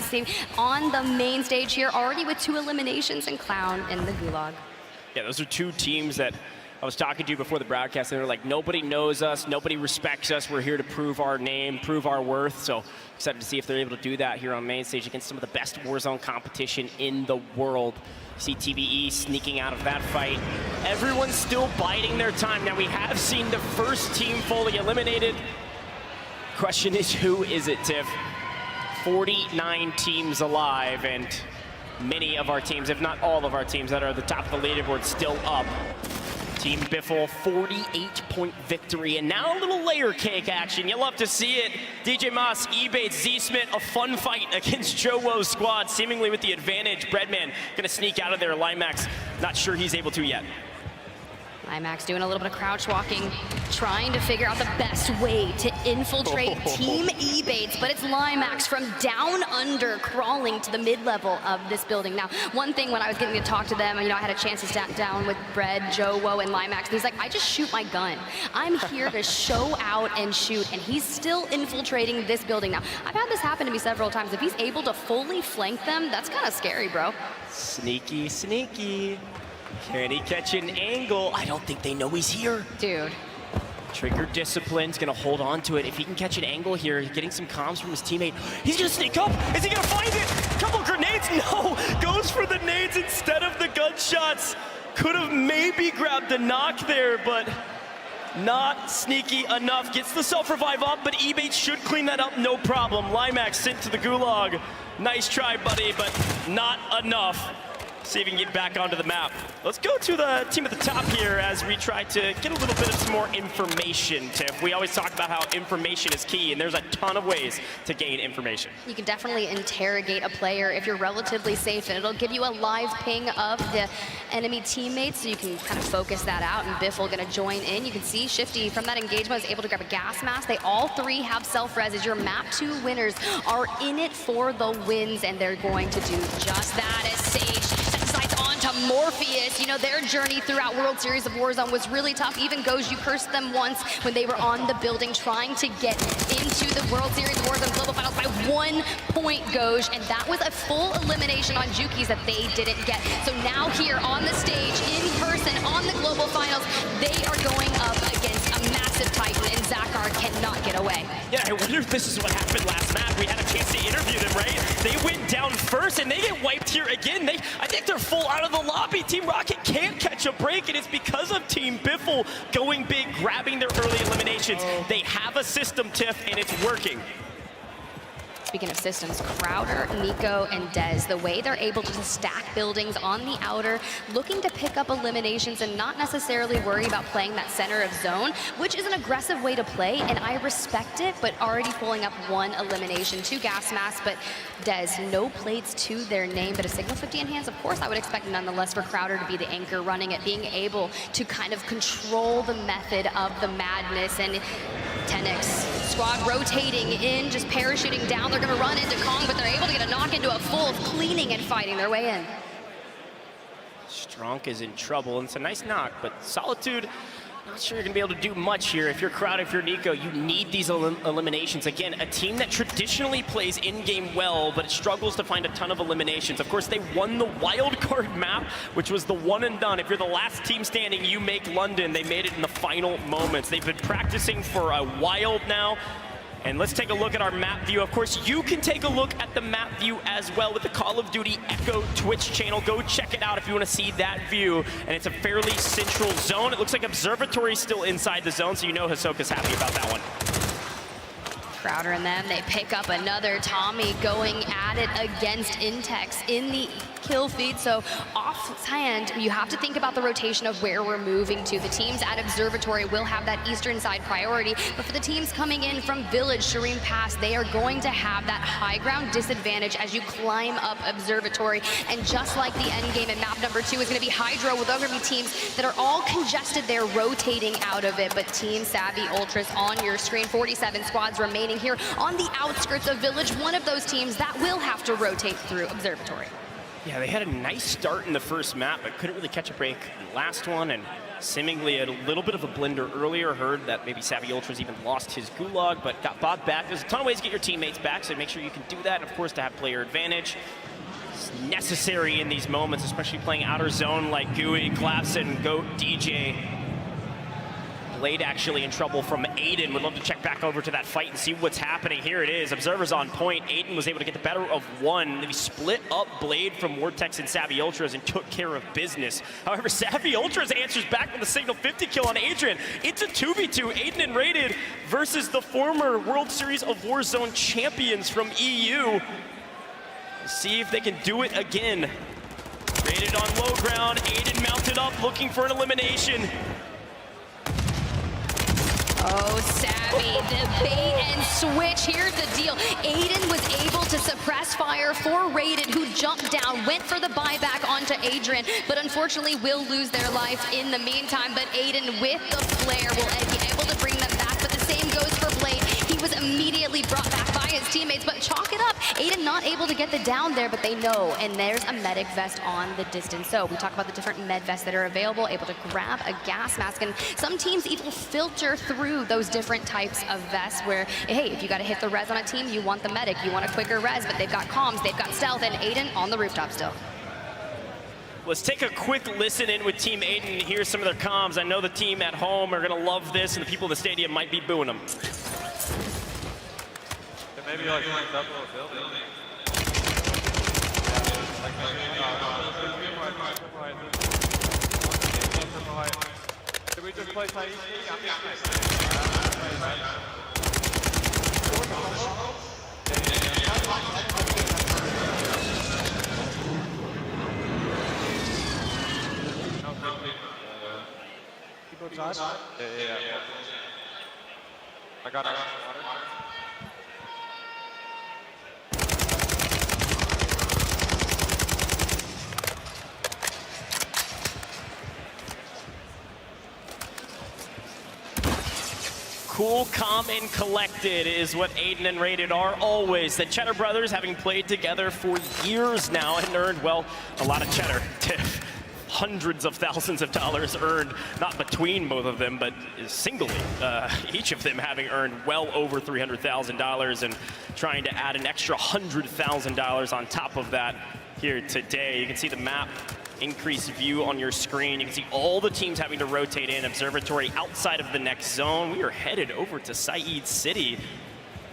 Speaker 3: on the main stage here, already with 2 eliminations, and Clown in the gulag.
Speaker 1: Yeah, those are 2 teams that I was talking to before the broadcast. They were like, nobody knows us, nobody respects us. We're here to prove our name, prove our worth. So excited to see if they're able to do that here on main stage against some of the best Warzone competition in the world. See TBE sneaking out of that fight. Everyone's still biding their time. Now, we have seen the first team fully eliminated. Question is, who is it, Tiff? 49 teams alive, and many of our teams, if not all of our teams that are at the top of the leaderboard, still up. Team Biffle, 48-point victory, and now a little layer cake action. You'll love to see it. DJ Moss, Ebates, Z-Smith, a fun fight against Joe Woe's squad, seemingly with the advantage. Breadman gonna sneak out of there. Limax, not sure he's able to yet.
Speaker 3: Limax doing a little bit of crouch walking, trying to figure out the best way to infiltrate Team Ebates, but it's Limax from down under crawling to the mid-level of this building. Now, one thing when I was getting to talk to them, you know, I had a chance to sit down with Bread, Joe, Woe, and Limax, and he's like, I just shoot my gun. I'm here to show out and shoot, and he's still infiltrating this building. Now, I've had this happen to me several times. If he's able to fully flank them, that's kind of scary, bro.
Speaker 1: Sneaky, sneaky. Can he catch an angle? I don't think they know he's here.
Speaker 3: Dude.
Speaker 1: Trigger Discipline's gonna hold on to it. If he can catch an angle here, getting some comms from his teammate, he's gonna sneak up. Is he gonna find it? Couple grenades, no! Goes for the nades instead of the gunshots. Could have maybe grabbed the knock there, but Not sneaky enough. Gets the self-revive up, but eBait should clean that up, no problem. Limax sent to the gulag. Nice try, buddy, but not enough. See if we can get back onto the map. Let's go to the team at the top here as we try to get a little bit of some more information, Tiff. We always talk about how information is key, and there's a ton of ways to gain information.
Speaker 3: You can definitely interrogate a player if you're relatively safe, and it'll give you a live ping of the enemy teammates, so you can kind of focus that out, and Biffle gonna join in. You can see Shifty from that engagement was able to grab a gas mask. They all three have self-res as your map 2 winners are in it for the wins, and they're going to do just that as Sage decides on to Morpheus. You know, their journey throughout World Series of Warzone was really tough. Even Goes, you cursed them once when they were on the building trying to get into the World Series of Warzone Global Finals by 1 point, Goes, and that was a full elimination on Jukies that they didn't get. So now here on the stage, in person, on the Global Finals, they are going up against a massive Titan, and Zakar cannot get away.
Speaker 1: Yeah, I wonder if this is what happened last map. We had a chance to interview them, right? They went down first, and they get wiped here again. I think they're full out of the lobby. Team Rocket can't catch a break, and it's because of Team Biffle going big, grabbing their early eliminations. They have a system, Tiff, and it's working.
Speaker 3: Speaking of systems, Crowder, Nico, and Dez, the way they're able to stack buildings on the outer, looking to pick up eliminations and not necessarily worry about playing that center of zone, which is an aggressive way to play, and I respect it, but already pulling up 1 elimination, 2 gas masks, but Dez, no plates to their name, but a Signal 50 in hands, of course, I would expect nonetheless for Crowder to be the anchor running it, being able to kind of control the method of the madness, and 10x squad rotating in, just parachuting down. They're going to run into Kong, but they're able to get a knock into a full, cleaning and fighting their way in.
Speaker 1: Strong is in trouble, and it's a nice knock, but Solitude, not sure you're going to be able to do much here. If you're Crowd, if you're Nico, you need these eliminations. Again, a team that traditionally plays in-game well, but it struggles to find a ton of eliminations. Of course, they won the wildcard map, which was the one and done. If you're the last team standing, you make London. They made it in the final moments. They've been practicing for a while now. And let's take a look at our map view. Of course, you can take a look at the map view as well with the Call of Duty Echo Twitch channel. Go check it out if you want to see that view. And it's a fairly central zone. It looks like Observatory is still inside the zone, so you know Hisoka's happy about that one.
Speaker 3: Crowder and them, they pick up another Tommy going at it against Intex in the kill feed. So offhand, you have to think about the rotation of where we're moving to. The teams at Observatory will have that eastern side priority, but for the teams coming in from Village, Shireen Pass, they are going to have that high ground disadvantage as you climb up Observatory. And just like the end game in map number 2 is going to be Hydro, with other teams that are all congested, they're rotating out of it. But Team Savvy Ultras on your screen, 47 squads remaining here on the outskirts of Village, one of those teams that will have to rotate through Observatory.
Speaker 1: Yeah, they had a nice start in the first map, but couldn't really catch a break in the last one, and seemingly a little bit of a blender earlier. Heard that maybe Savvy Ultras even lost his gulag, but got bought back. There's a ton of ways to get your teammates back, so make sure you can do that, and of course to have player advantage. It's necessary in these moments, especially playing outer zone like Gooey, Glapson, Goat, DJ. Blade actually in trouble from Aiden. Would love to check back over to that fight and see what's happening. Here it is. Observer's on point. Aiden was able to get the better of one. He split up Blade from Vortex and Savvy Ultras and took care of business. However, Savvy Ultras answers back with a Signal 50 kill on Adrian. It's a 2v2. Aiden and Rated versus the former World Series of Warzone champions from EU. See if they can do it again. Rated on low ground. Aiden mounted up, looking for an elimination.
Speaker 3: Oh, Savvy, the bait and switch. Here's the deal. Aiden was able to suppress fire for Rated, who jumped down, went for the buyback onto Adrian, but unfortunately will lose their life in the meantime. But Aiden with the flare will be able to bring them back, but the same goes for Blade. He was immediately brought back by his teammates, but chalk it up. Aiden not able to get the down there, but they know, and there's a medic vest on the distance. So we talk about the different med vests that are available, able to grab a gas mask, and some teams even filter through those different types of vests where, hey, if you got to hit the res on a team, you want the medic, you want a quicker res, but they've got comms, they've got stealth, and Aiden on the rooftop still.
Speaker 1: Let's take a quick listen in with Team Aiden and hear some of their comms. I know the team at home are going to love this, and the people in the stadium might be booing them.
Speaker 13: Maybe like linked up a little building. Did we just play Saeed?
Speaker 10: Keep outside.
Speaker 13: Yeah. I got it.
Speaker 1: Cool, calm, and collected is what Aiden and Rated are always. The Cheddar brothers, having played together for years now and earned, well, a lot of cheddar. Hundreds of thousands of dollars earned, not between both of them, but singly. Each of them having earned well over $300,000 and trying to add an extra $100,000 on top of that here today. You can see the map. Increased view on your screen. You can see all the teams having to rotate in. Observatory outside of the next zone. We are headed over to Saeed City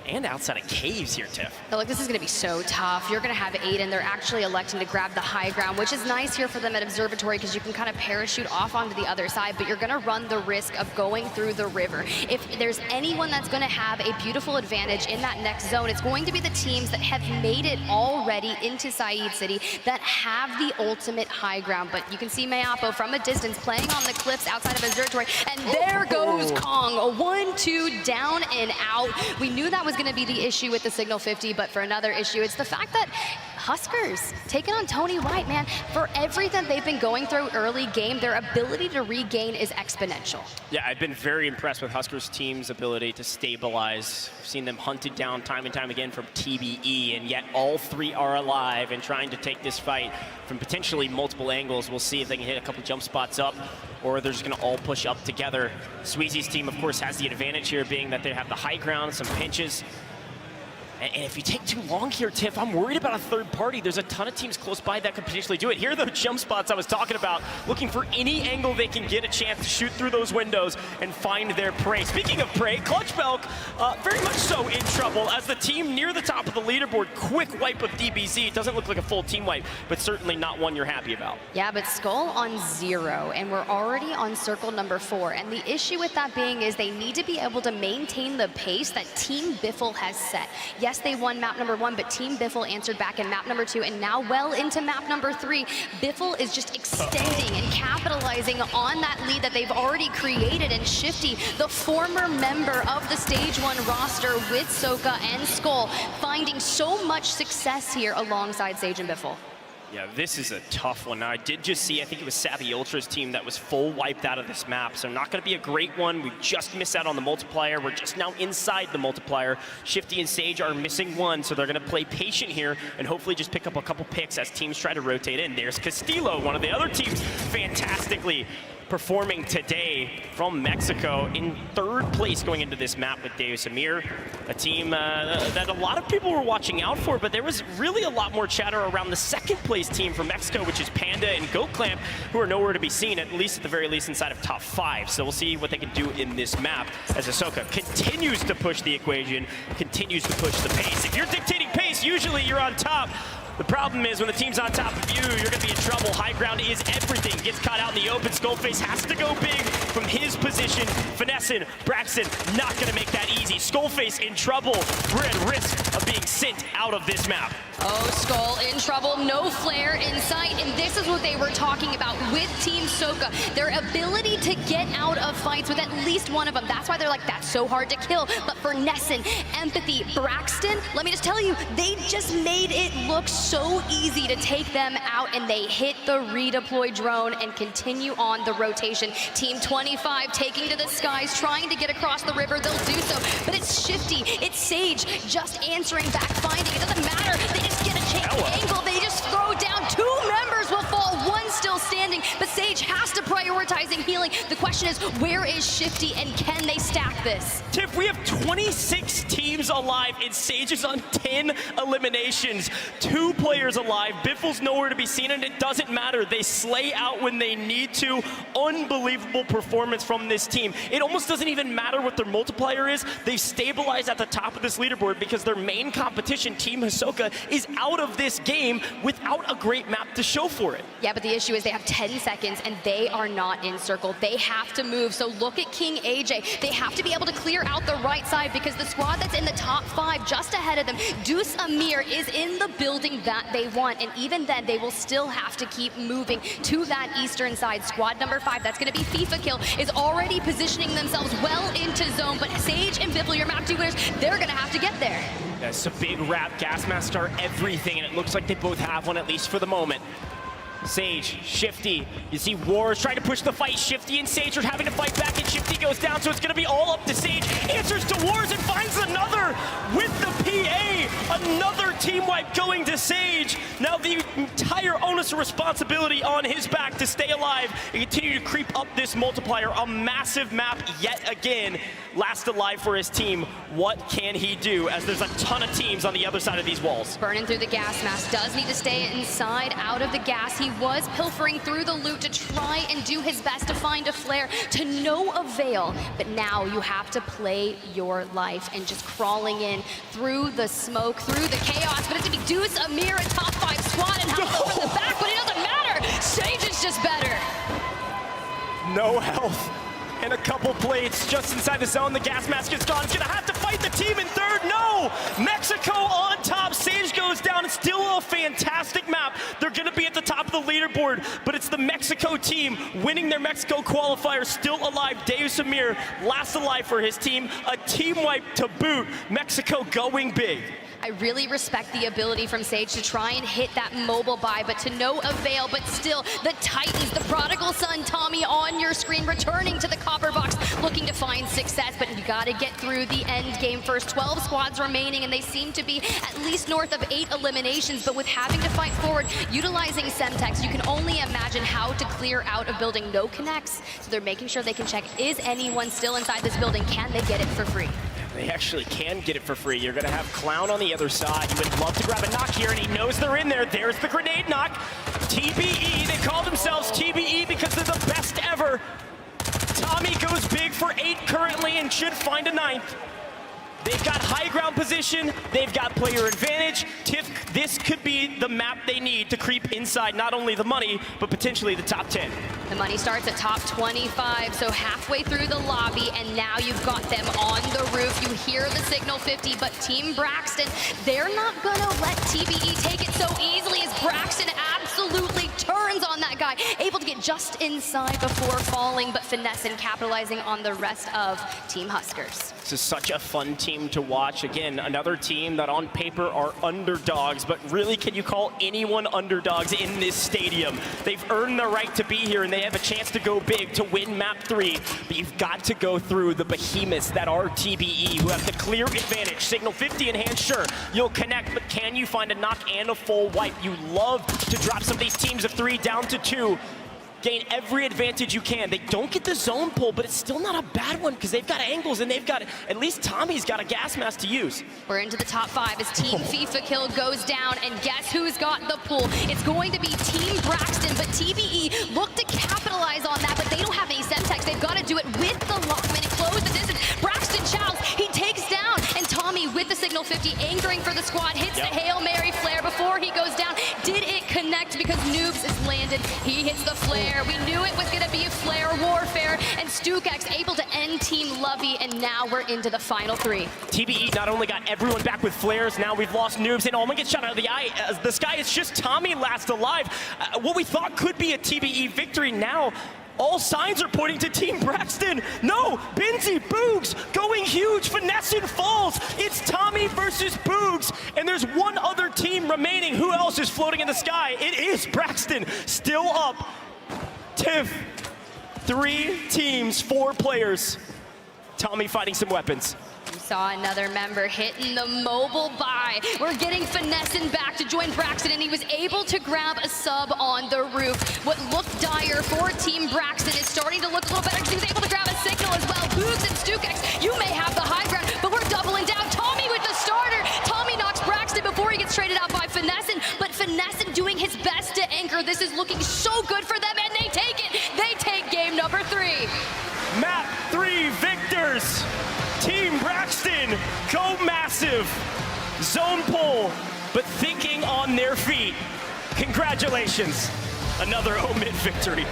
Speaker 1: and outside of caves here, Tiff.
Speaker 3: Oh, look, this is going to be so tough. You're going to have Aiden. They're actually electing to grab the high ground, which is nice here for them at Observatory because you can kind of parachute off onto the other side, but you're going to run the risk of going through the river. If there's anyone that's going to have a beautiful advantage in that next zone, it's going to be the teams that have made it already into Saeed City that have the ultimate high ground. But you can see Mayapo from a distance playing on the cliffs outside of Observatory, and there goes Kong. A 1-2 down and out. We knew that was going to be the issue with the Signal 50, but for another issue, it's the fact that Huskers taking on Tony White, man, for everything they've been going through early game, their ability to regain is exponential.
Speaker 1: Yeah, I've been very impressed with Huskers' team's ability to stabilize. I've seen them hunted down time and time again from TBE, and yet all three are alive and trying to take this fight from potentially multiple angles. We'll see if they can hit a couple jump spots up, or they're just going to all push up together. Sweezy's team, of course, has the advantage here, being that they have the high ground, some pinches. And if you take too long here, Tiff, I'm worried about a third party. There's a ton of teams close by that could potentially do it. Here are those jump spots I was talking about, looking for any angle they can get a chance to shoot through those windows and find their prey. Speaking of prey, Clutch Belk very much so in trouble as the team near the top of the leaderboard. Quick wipe of DBZ. It doesn't look like a full team wipe, but certainly not one you're happy about.
Speaker 3: Yeah, but Skull on 0, and we're already on circle number 4. And the issue with that being is they need to be able to maintain the pace that Team Biffle has set. Yes, they won map number 1, but Team Biffle answered back in map number 2, and now well into map number 3. Biffle is just extending and capitalizing on that lead that they've already created, and Shifty, the former member of the Stage 1 roster with Soka and Skull, finding so much success here alongside Sage and Biffle.
Speaker 1: Yeah, this is a tough one. Now, I did just see, I think it was Savvy Ultra's team that was full wiped out of this map, so not going to be a great one. We just missed out on the multiplier. We're just now inside the multiplier. Shifty and Sage are missing one, so they're going to play patient here and hopefully just pick up a couple picks as teams try to rotate in. There's Castillo, one of the other teams, fantastically performing today from Mexico in 3rd place going into this map with Deus Amir, a team that a lot of people were watching out for, but there was really a lot more chatter around the 2nd place team from Mexico, which is Panda and Goat Clamp, who are nowhere to be seen, at the very least inside of top 5. So we'll see what they can do in this map as Ahsoka continues to push the equation, continues to push the pace. If you're dictating pace, usually you're on top. The problem is when the team's on top of you, you're going to be in trouble. High ground is everything. Gets caught out in the open. Skullface has to go big from his position. Finessing, Braxton not going to make that easy. Skullface in trouble. We're at risk of being sent out of this map.
Speaker 3: Oh, Skull in trouble, no flare in sight, and this is what they were talking about with Team Soka. Their ability to get out of fights with at least one of them. That's why they're like, that's so hard to kill. But for Nesson, Empathy, Braxton, let me just tell you, they just made it look so easy to take them out, and they hit the redeploy drone and continue on the rotation. Team 25 taking to the skies, trying to get across the river. They'll do so, but it's Shifty, it's Sage just answering back, finding. It doesn't matter. They just get a change angle. They just throw down. 2 members will fall, 1 still standing, but Sage has to prioritizing healing. The question is, where is Shifty, and can they stack this?
Speaker 1: Tiff, we have 26 teams alive, and Sage is on 10 eliminations. 2 players alive. Biffle's nowhere to be seen, and it doesn't matter. They slay out when they need to. Unbelievable performance from this team. It almost doesn't even matter what their multiplier is. They've stabilized at the top of this leaderboard because their main competition, Team Hisoka, is out of this game without a great map to show for it.
Speaker 3: Yeah, but the issue is they have 10 10 seconds, and they are not in circle. They have to move. So look at King AJ. They have to be able to clear out the right side because the squad that's in the top 5 just ahead of them, Deuce Amir, is in the building that they want. And even then, they will still have to keep moving to that eastern side. Squad number 5, that's going to be FIFA Kill, is already positioning themselves well into zone. But Sage and Biffle, your map 2 winners, they're going to have to get there.
Speaker 1: That's a big wrap. Gas mask are everything, and it looks like they both have one, at least for the moment. Sage, Shifty, you see Wars trying to push the fight. Shifty and Sage are having to fight back, and Shifty goes down, so it's going to be all up to Sage. Answers to Wars and finds another with the PA. Another team wipe going to Sage. Now the entire onus of responsibility on his back to stay alive and continue to creep up this multiplier. A massive map yet again. Last alive for his team. What can he do, as there's a ton of teams on the other side of these walls?
Speaker 3: Burning through the gas mask, does need to stay inside, out of the gas. He was pilfering through the loot to try and do his best to find a flare, to no avail. But now you have to play your life, and just crawling in through the smoke, through the chaos. But it's gonna be Deuce Amir, a top 5 squad, and help over the back, but it doesn't matter. Sage is just better.
Speaker 1: No health and a couple plates just inside the zone. The gas mask is gone. He's gonna have to fight the team in third. No! Mexico on top. Sage goes down. It's still a fantastic map. They're gonna be at the top of the leaderboard, but it's the Mexico team winning their Mexico qualifier, still alive. Deus Amir, last alive for his team. A team wipe to boot. Mexico going big.
Speaker 3: I really respect the ability from Sage to try and hit that mobile buy, but to no avail. But still, the Titans, the prodigal son, Tommy, on your screen, returning to the copper box, looking to find success. But you got to get through the end game first. 12 squads remaining, and they seem to be at least north of 8 eliminations. But with having to fight forward, utilizing Semtex, you can only imagine how to clear out a building. No connects, so they're making sure they can check, is anyone still inside this building? Can they get it for free?
Speaker 1: They actually can get it for free. You're going to have Clown on the other side. He would love to grab a knock here, and he knows they're in there. There's the grenade knock. TBE, they call themselves TBE because they're the best ever. Tommy goes big for 8 currently and should find a 9th. They've got high ground position. They've got player advantage. Tiff, this could be the map they need to creep inside not only the money, but potentially the top 10.
Speaker 3: The money starts at top 25, so halfway through the lobby, and now you've got them on the roof. You hear the signal 50, but Team Braxton, they're not gonna let TBE take it so easily, as Braxton absolutely turns on that guy, able to get just inside before falling, but finesse and capitalizing on the rest of Team Huskers.
Speaker 1: This is such a fun team to watch. Again, another team that on paper are underdogs, but really, can you call anyone underdogs in this stadium? They've earned the right to be here, and they have a chance to go big to win map 3, but you've got to go through the behemoths that are TBE, who have the clear advantage. Signal 50 in hand, sure, you'll connect, but can you find a knock and a full wipe? You love to drop some of these teams of 3 down to 2. Gain every advantage you can. They don't get the zone pull, but it's still not a bad one because they've got angles, and they've got, at least Tommy's got a gas mask to use.
Speaker 3: We're into the top 5 as Team FIFA Kill goes down, and guess who's got the pull? It's going to be Team Braxton, but TBE look to capitalize on that, but they don't have any Semtex. They've got to do it with the Lockman and close the distance. Braxton chows, he takes down, and Tommy with the signal 50, anchoring for the squad, hits the Hail Mary flare before he goes down. Did it connect? Because Noobs is landed. He hits the flare. We knew it was going to be flare warfare, and StuKX able to end Team Lovey, and now we're into the final 3.
Speaker 1: TBE not only got everyone back with flares, now we've lost Noobs, and Alma gets shot out of the eye. The sky is just Tommy last alive. What we thought could be a TBE victory, now all signs are pointing to Team Braxton. No, Benzie, Boogs, going huge, finessing falls. It's Tommy versus Boogs, and there's one other team remaining. Who else is floating in the sky? It is Braxton, still up. Tiff, 3 teams, 4 players. Tommy fighting some weapons.
Speaker 3: We saw another member hitting the mobile buy. We're getting finessing back to join Braxton, and he was able to grab a sub on the roof. What looked dire for Team Braxton is starting to look a little better because he was able to grab a signal as well. Boogs and StuKX, you may have the high ground, but we're doubling down. Tommy with the starter. Tommy knocks Braxton before he gets traded out by Finessin, but Finessin doing his best to anchor. This is looking so good for them, and they take it. They take game number 3.
Speaker 1: Map 3 victors. Team Braxton, go massive. Zone pull, but thinking on their feet. Congratulations. Another omit victory.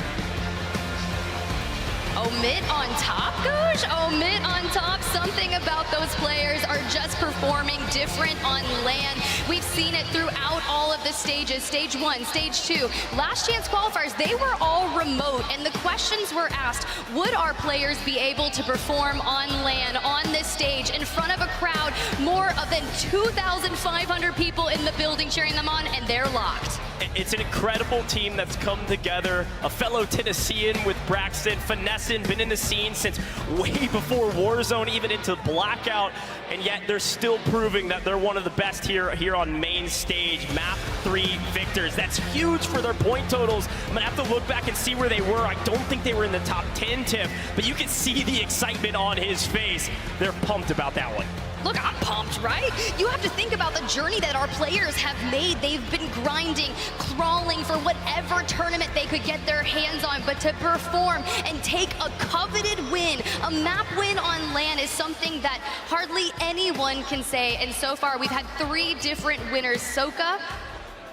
Speaker 3: Omit on top, Goj? Omit on top. Something about those players are just performing different on land. We've seen it throughout all of the stages. Stage 1, Stage 2. Last chance qualifiers, they were all remote, and the questions were asked, would our players be able to perform on land, on this stage, in front of a crowd, more than 2,500 people in the building cheering them on, and they're locked.
Speaker 1: It's an incredible team that's come together. A fellow Tennessean with Braxton, Finessing, been in the scene since way before Warzone, even into Blackout, and yet they're still proving that they're one of the best here on main stage. Map 3 victors. That's huge for their point totals. I'm gonna have to look back and see where they were. I don't think they were in the top 10, Tiff, but you can see the excitement on his face. They're pumped about that one.
Speaker 3: Look, I'm pumped, right? You have to think about the journey that our players have made. They've been grinding, crawling for whatever tournament they could get their hands on, but to perform and take a coveted win, a map win on LAN is something that hardly anyone can say. And so far, we've had 3 different winners. Soka,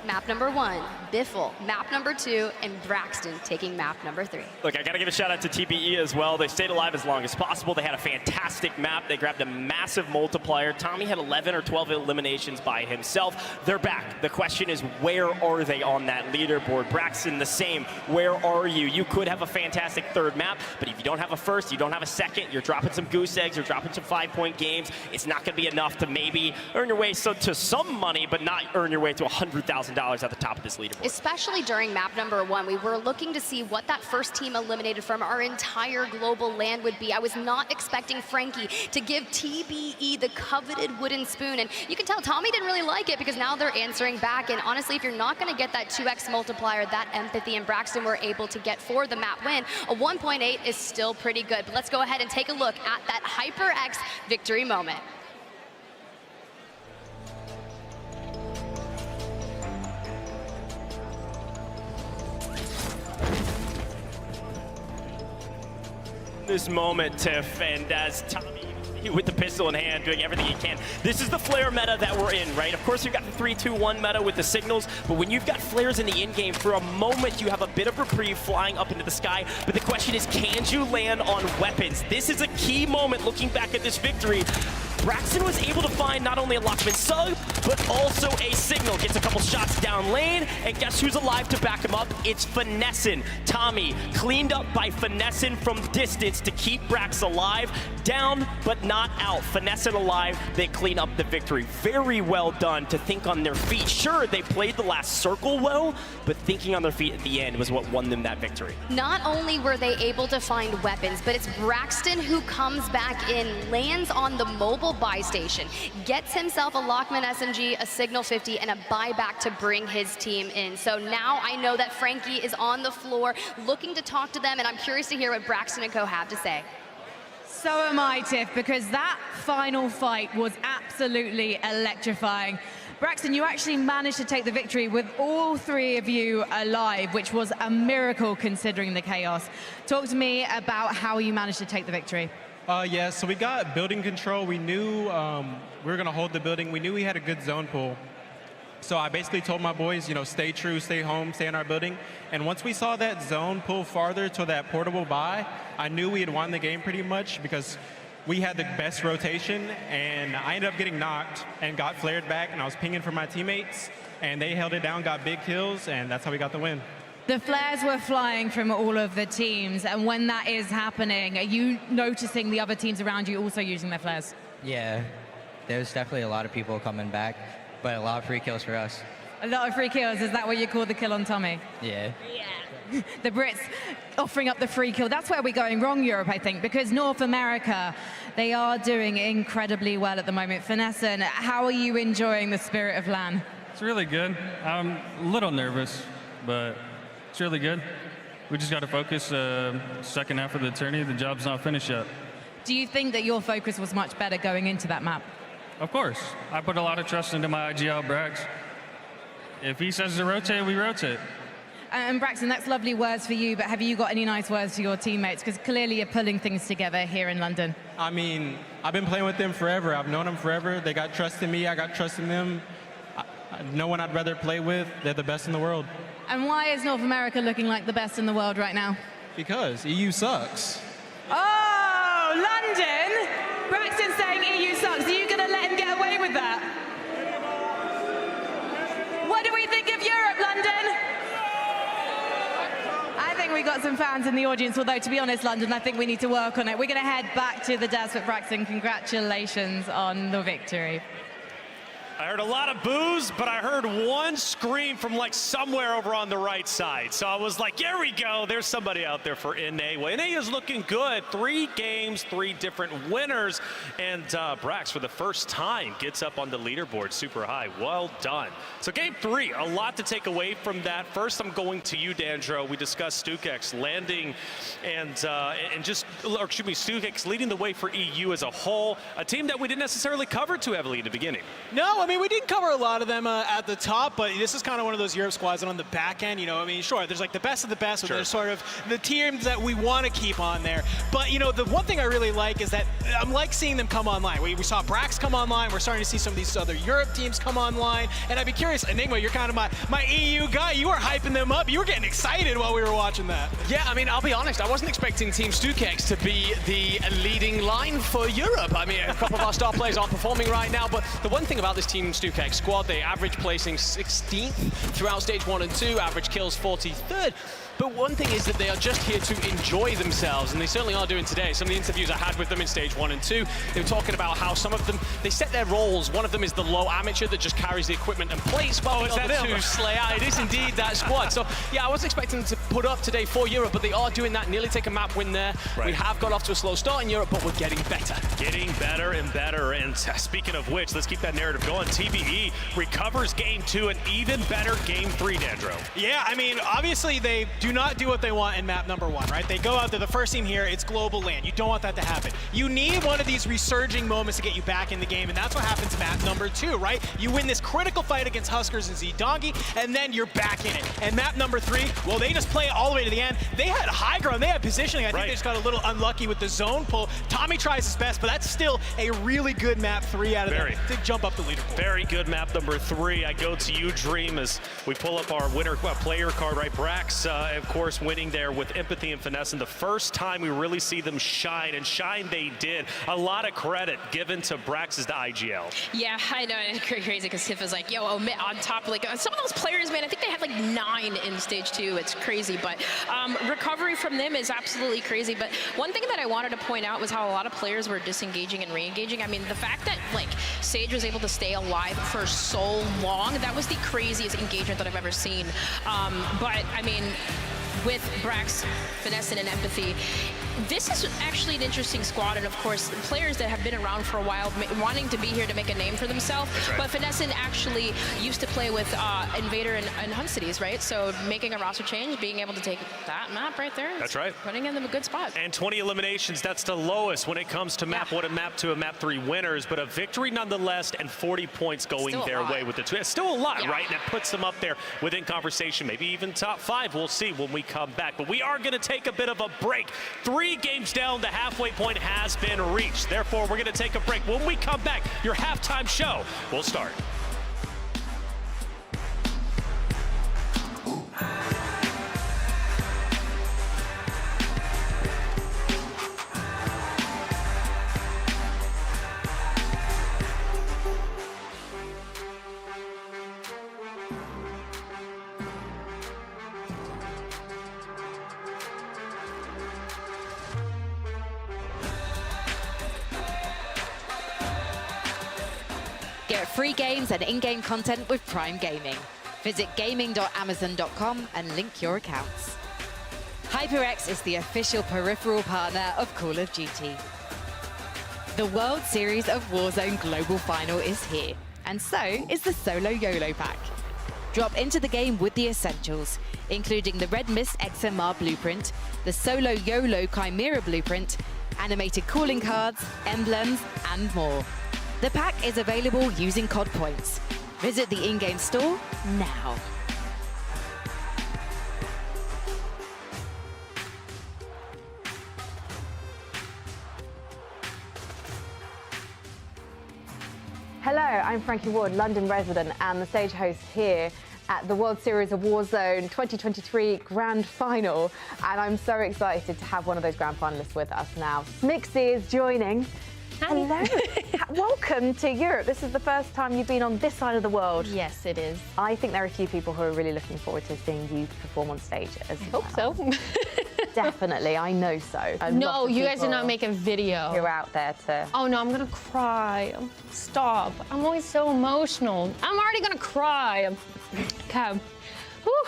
Speaker 3: map number 1, Biffle, map number 2, and Braxton taking map number 3.
Speaker 1: Look, I gotta give a shout out to TBE as well. They stayed alive as long as possible. They had a fantastic map. They grabbed a massive multiplier. Tommy had 11 or 12 eliminations by himself. They're back. The question is, where are they on that leaderboard? Braxton, the same. Where are you? You could have a fantastic third map, but if you don't have a first, you don't have a second, you're dropping some goose eggs, you're dropping some 5-point games. It's not gonna be enough to maybe earn your way to some money, but not earn your way to $100,000 at the top of this leaderboard.
Speaker 3: Especially during map number 1, we were looking to see what that first team eliminated from our entire global land would be. I was not expecting Frankie to give TBE the coveted wooden spoon, and you can tell Tommy didn't really like it because now they're answering back, and honestly, if you're not going to get that 2x multiplier, that empathy and Braxton were able to get for the map win, a 1.8 is still pretty good. But let's go ahead and take a look at that HyperX victory moment.
Speaker 1: This moment, Tiff, and as Tommy with the pistol in hand, doing everything he can. This is the flare meta that we're in, right? Of course, you've got the 3-2-1 meta with the signals, but when you've got flares in the in-game, for a moment, you have a bit of reprieve flying up into the sky, but the question is, can you land on weapons? This is a key moment looking back at this victory. Braxton was able to find not only a Lockman sub, but also a signal. Gets a couple shots down lane, and guess who's alive to back him up? It's Finessing. Tommy cleaned up by Finessing from distance to keep Brax alive. Down, but not out. Finessing alive, they clean up the victory. Very well done to think on their feet. Sure, they played the last circle well, but thinking on their feet at the end was what won them that victory.
Speaker 3: Not only were they able to find weapons, but it's Braxton who comes back in, lands on the mobile buy station, gets himself a Lockman SMG, a Signal 50, and a buyback to bring his team in. So now I know that Frankie is on the floor looking to talk to them, and I'm curious to hear what Braxton and co have to say.
Speaker 2: So am I, Tiff, because that final fight was absolutely electrifying. Braxton, you actually managed to take the victory with all 3 of you alive, which was a miracle considering the chaos. Talk to me about how you managed to take the victory.
Speaker 14: Yeah, so we got building control. We knew we were going to hold the building. We knew we had a good zone pool. So I basically told my boys, you know, stay true, stay home, stay in our building. And once we saw that zone pull farther to that portable buy, I knew we had won the game pretty much because we had the best rotation. And I ended up getting knocked and got flared back, and I was pinging for my teammates. And they held it down, got big kills, and that's how we got the win.
Speaker 2: The flares were flying from all of the teams, and when that is happening, are you noticing the other teams around you also using their flares?
Speaker 15: Yeah, there's definitely a lot of people coming back, but a lot of free kills for us.
Speaker 2: A lot of free kills, is that what you call the kill on Tommy?
Speaker 15: Yeah.
Speaker 2: Yeah. The Brits offering up the free kill. That's where we're going wrong, Europe, I think, because North America, they are doing incredibly well at the moment. Finessing, how are you enjoying the spirit of LAN?
Speaker 16: It's really good. I'm a little nervous, but it's really good. We just got to focus. Second half of the tourney, the job's not finished yet.
Speaker 2: Do you think that your focus was much better going into that map?
Speaker 16: Of course. I put a lot of trust into my IGL Brax. If he says to rotate, we rotate.
Speaker 2: And Braxton, that's lovely words for you, but have you got any nice words for your teammates? Because clearly you're pulling things together here in London.
Speaker 14: I mean, I've been playing with them forever. I've known them forever. They got trust in me. I got trust in them. No one I'd rather play with. They're the best in the world.
Speaker 2: And why is North America looking like the best in the world right now?
Speaker 10: Because EU sucks.
Speaker 2: Oh, London! Braxton saying EU sucks. Are you going to let him get away with that? What do we think of Europe, London? I think we got some fans in the audience, although to be honest, London, I think we need to work on it. We're going to head back to the desk with Braxton. Congratulations on the victory.
Speaker 7: I heard a lot of boos, but I heard one scream from like somewhere over on the right side. So I was like, here we go. There's somebody out there for NA. Well, NA is looking good. 3 games, 3 different winners. And Brax, for the first time, gets up on the leaderboard super high. Well done. So game 3, a lot to take away from that. First, I'm going to you, Dandro. We discussed StuKX landing and StuKX leading the way for EU as a whole. A team that we didn't necessarily cover too heavily in the beginning.
Speaker 10: No, I mean, we didn't cover a lot of them at the top, but this is kind of one of those Europe squads that on the back end, you know, I mean, sure, there's like the best of the best, but there's sort of the teams that we want to keep on there. But, you know, the one thing I really like is that I'm like seeing them come online. We saw Brax come online. We're starting to see some of these other Europe teams come online. And I'd be curious, Enigma, you're kind of my EU guy. You were hyping them up. You were getting excited while we were watching that.
Speaker 8: Yeah, I mean, I'll be honest, I wasn't expecting Team StuKX to be the leading line for Europe. I mean, a couple of our star players aren't performing right now, but the one thing about this Team StuKX squad, they average placing 16th throughout stage 1 and 2, average kills 43rd. But one thing is that they are just here to enjoy themselves, and they certainly are doing today. Some of the interviews I had with them in stage 1 and 2, they were talking about how some of them, they set their roles. One of them is the low amateur that just carries the equipment and plays, while the other two slay out. It is indeed that squad. So yeah, I wasn't expecting them to put up today for Europe, but they are doing that, nearly take a map win there. Right. We have got off to a slow start in Europe, but we're getting better.
Speaker 7: Getting better and better. And speaking of which, let's keep that narrative going. TBE recovers game 2, an even better game 3, Dandro.
Speaker 10: Yeah, I mean, obviously they do not do what they want in map number 1, right? They go out there, the first team here, it's global land. You don't want that to happen. You need one of these resurging moments to get you back in the game, and that's what happens in map number 2, right? You win this critical fight against Huskers and Z-Dongi, and then you're back in it. And map number 3, well, they just play it all the way to the end. They had high ground, they had positioning. I think they just got a little unlucky with the zone pull. Tommy tries his best, but that's still a really good map 3 out of there to jump up the leaderboard.
Speaker 7: Very good map number 3. I go to you, Dream, as we pull up our winner player card, right? Brax, of course, winning there with empathy and finesse, and the first time we really see them shine, and shine they did. A lot of credit given to Brax as the IGL.
Speaker 9: Yeah, I know, it's crazy because Tiff is like, yo, on top, like some of those players, man, I think they had like 9 in stage 2. It's crazy, but recovery from them is absolutely crazy. But one thing that I wanted to point out was how a lot of players were disengaging and re-engaging. I mean, the fact that like Sage was able to stay alive for so long, that was the craziest engagement that I've ever seen. But I mean, with Brax, finesse, and empathy, this is actually an interesting squad, and of course, players that have been around for a while, wanting to be here to make a name for themselves. Right. But Finessen actually used to play with Invader and Hunt Cities, right? So making a roster change, being able to take that map right there.
Speaker 7: That's right.
Speaker 9: Putting in them a good spot.
Speaker 7: And 20 eliminations, that's the lowest when it comes to map 1 and map 2 and map 3 winners, but a victory nonetheless, and 40 points going their way with the 2. It's still a lot, right? And that puts them up there within conversation, maybe even top 5. We'll see when we come back. But we are going to take a bit of a break. 3 games down, the halfway point has been reached. Therefore, we're going to take a break. When we come back, your halftime show will start.
Speaker 11: Get free games and in-game content with Prime Gaming. Visit gaming.amazon.com and link your accounts. HyperX is the official peripheral partner of Call of Duty. The World Series of Warzone Global Final is here, and so is the Solo YOLO Pack. Drop into the game with the essentials, including the Red Mist XMR Blueprint, the Solo YOLO Chimera Blueprint, animated calling cards, emblems, and more. The pack is available using COD points. Visit the in-game store now.
Speaker 17: Hello, I'm Frankie Ward, London resident and the stage host here. at the World Series of Warzone 2023 Grand Final. And I'm so excited to have one of those Grand Finalists with us now. Smixy is joining. Hello. Welcome to Europe. This is the first time you've been on this side of the world.
Speaker 18: Yes, it is.
Speaker 17: I think there are a few people who are really looking forward to seeing you perform on stage as well.
Speaker 18: Hope so.
Speaker 17: Definitely, I know so.
Speaker 18: No, you guys did not make a video.
Speaker 17: You're out there to...
Speaker 18: Oh no, I'm gonna cry. Stop. I'm always so emotional. I'm already gonna cry. Okay. Whew.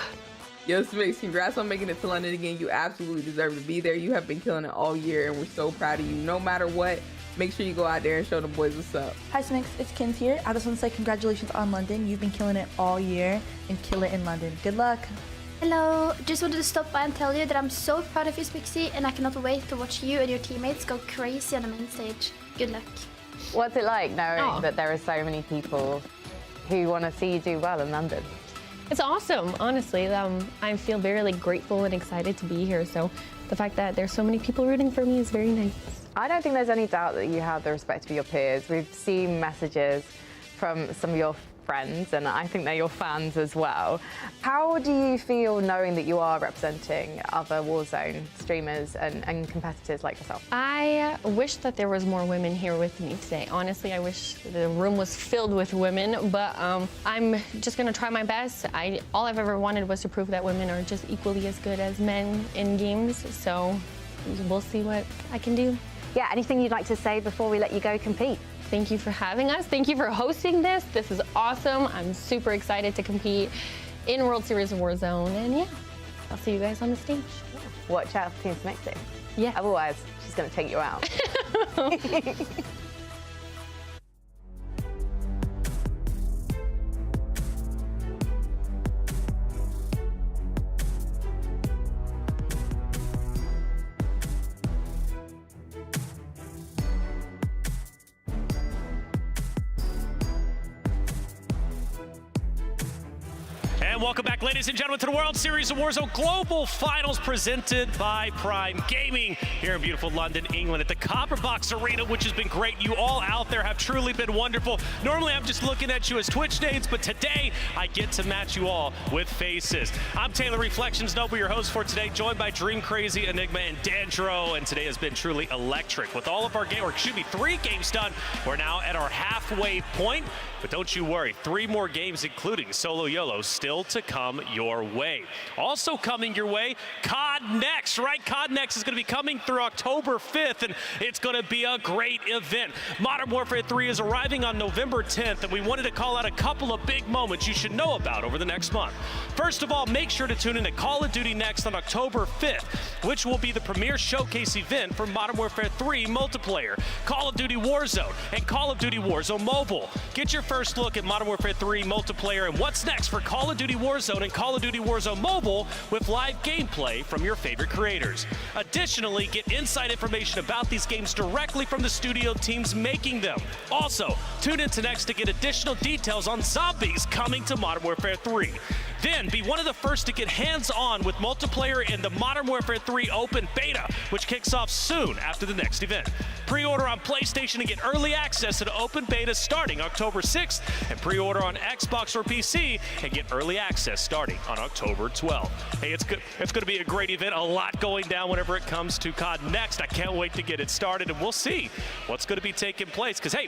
Speaker 19: Yo, Smix, congrats on making it to London again. You absolutely deserve to be there. You have been killing it all year, and we're so proud of you. No matter what, make sure you go out there and show the boys what's up.
Speaker 20: Hi Smix, it's Kins here. I just want to say congratulations on London. You've been killing it all year and kill it in London. Good luck.
Speaker 21: Hello, just wanted to stop by and tell you that I'm so proud of you, Smixy, and I cannot wait to watch you and your teammates go crazy on the main stage. Good luck.
Speaker 17: What's it like knowing that there are so many people who want to see you do well in London?
Speaker 18: It's awesome, honestly. I feel very grateful and excited to be here. So the fact that there's so many people rooting for me is very nice.
Speaker 17: I don't think there's any doubt that you have the respect of your peers. We've seen messages from some of your friends, and I think they're your fans as well. How do you feel knowing that you are representing other Warzone streamers and competitors like yourself?
Speaker 18: I wish that there was more women here with me today. Honestly, I wish the room was filled with women, but I'm just gonna try my best. All I've ever wanted was to prove that women are just equally as good as men in games, so we'll see what I can do.
Speaker 17: Yeah, anything you'd like to say before we let you go compete?
Speaker 18: Thank you for having us. Thank you for hosting this. This is awesome. I'm super excited to compete in World Series of Warzone. And yeah, I'll see you guys on the stage.
Speaker 17: Watch out for Team Smixy.
Speaker 18: Yeah.
Speaker 17: Otherwise, she's going to take you out.
Speaker 7: And welcome back, ladies and gentlemen, to the World Series of Warzone Global Finals presented by Prime Gaming here in beautiful London, England at the Copper Box Arena, which has been great. You all out there have truly been wonderful. Normally, I'm just looking at you as Twitch names, but today I get to match you all with faces. I'm Taylor Reflections Noble, your host for today, joined by Dream Crazy, Enigma, and Dandro, and today has been truly electric. With all of our game, or excuse me, 3 games done, we're now at our halfway point. But don't you worry, 3 more games, including Solo YOLO, still to come your way. Also coming your way, COD Next, right? COD Next is going to be coming through October 5th, and it's going to be a great event. Modern Warfare 3 is arriving on November 10th, and we wanted to call out a couple of big moments you should know about over the next month. First of all, make sure to tune in to Call of Duty Next on October 5th, which will be the premier showcase event for Modern Warfare 3 multiplayer, Call of Duty Warzone, and Call of Duty Warzone Mobile. Get your first look at Modern Warfare 3 multiplayer and what's next for Call of Duty Warzone and Call of Duty Warzone Mobile with live gameplay from your favorite creators. Additionally, get inside information about these games directly from the studio teams making them. Also, tune in to Next to get additional details on zombies coming to Modern Warfare 3. Then, be one of the first to get hands-on with multiplayer in the Modern Warfare 3 Open Beta, which kicks off soon after the next event. Pre-order on PlayStation and get early access to the Open Beta starting October 6th, and pre-order on Xbox or PC and get early access starting on October 12th. Hey, it's going to be a great event, a lot going down whenever it comes to COD Next. I can't wait to get it started, and we'll see what's going to be taking place, because, hey,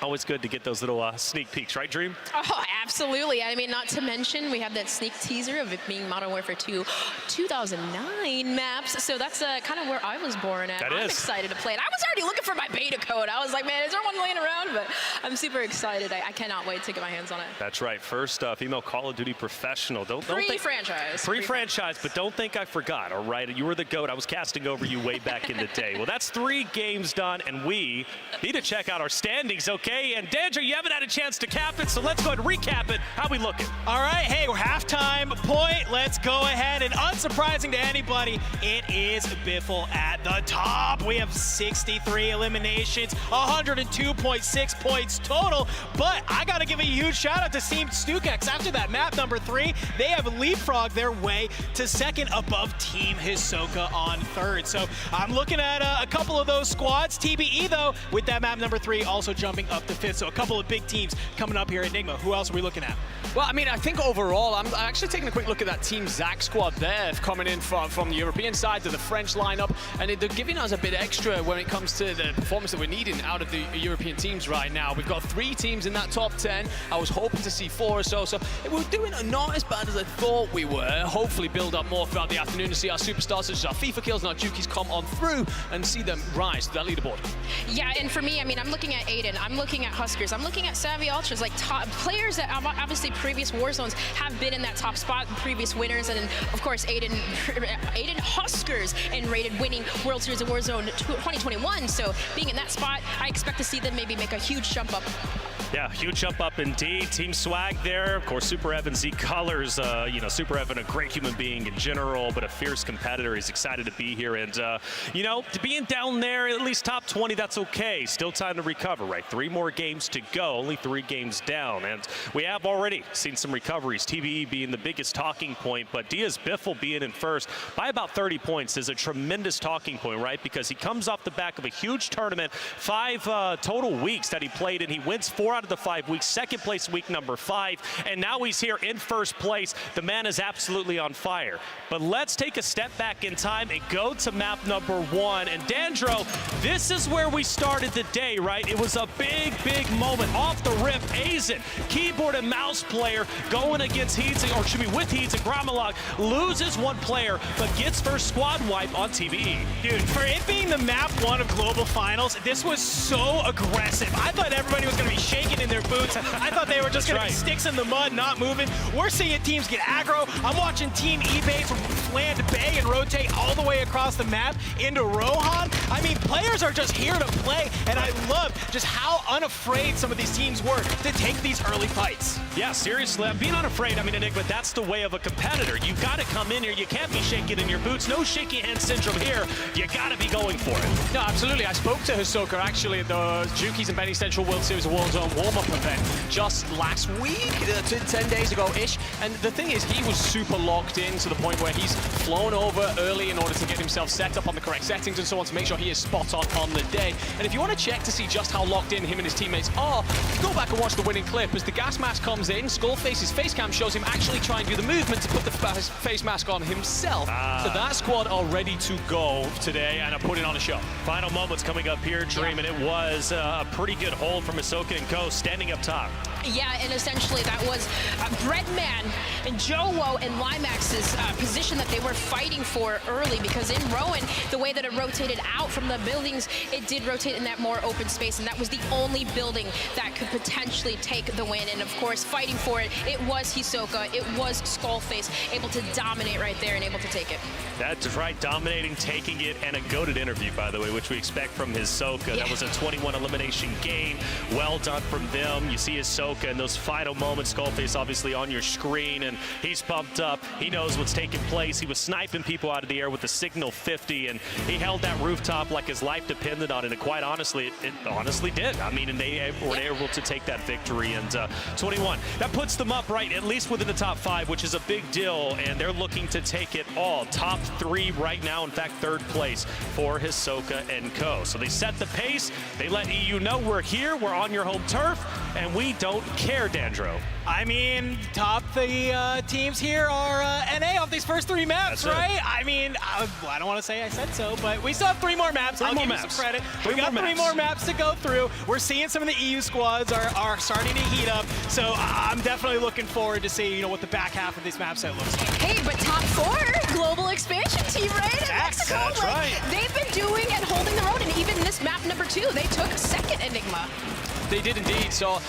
Speaker 7: always good to get those little sneak peeks, right, Dream?
Speaker 9: Oh, absolutely. I mean, not to mention, we have that sneak teaser of it being Modern Warfare 2 2009 maps. So that's kind of where I was born at. I'm excited to play it. I was already looking for my beta code. I was like, man, is there one laying around? But I'm super excited. I cannot wait to get my hands on it.
Speaker 7: That's right. First female Call of Duty professional. Don't think
Speaker 9: franchise.
Speaker 7: Franchise, but don't think I forgot, all right? You were the GOAT. I was casting over you way back in the day. Well, that's 3 games done, and we need to check out our standings, okay? And Dandro, you haven't had a chance to cap it, so let's go ahead and recap it. How we looking?
Speaker 10: All right, hey, we're halftime point. Let's go ahead, and unsurprising to anybody, it is Biffle at the top. We have 63 eliminations, 102.6 points total, but I gotta give a huge shout out to Team StuKex. After that map number 3, they have leapfrogged their way to second above Team Hisoka on 3rd. So I'm looking at a couple of those squads. TBE, though, with that map number 3, also jumping up up the 5th. So a couple of big teams coming up here at Enigma. Who else are we looking at?
Speaker 8: Well, I mean, I think overall, I'm actually taking a quick look at that Team Zach squad there, coming in from the European side to the French lineup, and they're giving us a bit extra when it comes to the performance that we're needing out of the European teams right now. We've got 3 teams in that top 10. I was hoping to see 4 or so, so we're doing not as bad as I thought we were. Hopefully build up more throughout the afternoon to see our superstars such as our FIFA kills and our Jukis come on through and see them rise to that leaderboard.
Speaker 9: Yeah, and for me, I mean, I'm looking at Aiden, I'm looking at Huskers, I'm looking at Savvy Ultras, like top players that obviously previous Warzones have been in that top spot, previous winners, and then, of course, Aiden Huskers and rated winning World Series of Warzone 2021. So being in that spot, I expect to see them maybe make a huge jump up.
Speaker 7: Yeah, huge jump up indeed. Team Swag there. Of course, Super Evan Z Colors. Super Evan, a great human being in general, but a fierce competitor. He's excited to be here. And, to being down there, at least top 20, that's okay. Still time to recover, right? 3 more games to go, only 3 games down. And we have already seen some recoveries, TBE being the biggest talking point, but Diaz Biffle being in first by about 30 points is a tremendous talking point, right? Because he comes off the back of a huge tournament, 5 total weeks that he played in. He wins 4 out of the 5 weeks, second place week number 5, and now he's here in first place. The man is absolutely on fire. But let's take a step back in time and go to map number 1. And Dandro, this is where we started the day, right? It was a big, big moment off the rip. Aizen, keyboard and mouse player, going against Heeds, or should be with Heeds and Gromalog, loses 1 player, but gets first squad wipe on TBE.
Speaker 10: Dude, for it being the map 1 of Global Finals, this was so aggressive. I thought everybody was going to be shaking in their boots. I thought they were just going to be sticks in the mud, not moving. We're seeing teams get aggro. I'm watching Team eBay from land bay and rotate all the way across the map into Rohan. I mean, players are just here to play, and I love just how unafraid some of these teams were to take these early fights.
Speaker 7: Yeah, seriously, I'm being unafraid. I mean, Enigma, that's the way of a competitor. You've got to come in here. You can't be shaking in your boots. No shaky hand syndrome here. You got to be going for it.
Speaker 8: No, absolutely. I spoke to Hisoka actually at the Jukis and Benny Central World Series of Warzone warm-up event just last week, 10 days ago-ish. And the thing is, he was super locked in to the point where he's flown over early in order to get himself set up on the correct settings and so on to make sure he is spot on the day. And if you want to check to see just how locked in him and his teammates are, go back and watch the winning clip. As the gas mask comes in, Skullface's face cam shows him actually trying to do the movement to put the face mask on himself. So that squad are ready to go today and are putting on a show.
Speaker 7: Final moments coming up here, Dream, and it was a pretty good hold from Hisoka and Co. standing up top.
Speaker 9: Yeah, and essentially that was Breadman and Jowo and Limax's position that they were fighting for early, because in Rowan, the way that it rotated out from the buildings, it did rotate in that more open space, and that was the only building that could potentially take the win. And of course, fighting for it, it was Hisoka, it was Skullface, able to dominate right there and able to take it.
Speaker 7: That's right, dominating, taking it, and a goated interview, by the way, which we expect from Hisoka. Yeah. That was a 21 elimination game. Well done from them. You see Hisoka in those final moments. Skullface obviously on your screen, and he's pumped up. He knows what's taking place. He was sniping people out of the air with the Signal 50, and he held that rooftop like his life depended on it. And quite honestly, it honestly did. I mean, and they were able to take that victory. And 21, that puts them up right at least within the top 5, which is a big deal. And they're looking to take it all. Top 3 right now. In fact, 3rd place for Hisoka and Co. So they set the pace. They let EU know we're here. We're on your home turf, and we don't care, Dandro.
Speaker 10: I mean, top the teams here are NA off these first 3 maps, right? I mean, I don't want to say I said so, but we still have 3 more maps. I'll give you some credit. We got 3 more maps to go through. We're seeing some of the EU squads are starting to heat up, so I'm definitely looking forward to see what the back half of this map set looks like.
Speaker 9: Hey, but top 4 global expansion team, right? In Mexico,
Speaker 7: that's right.
Speaker 9: They've been doing and holding their own, and even this map number 2, they took 2nd Enigma.
Speaker 8: They did indeed. So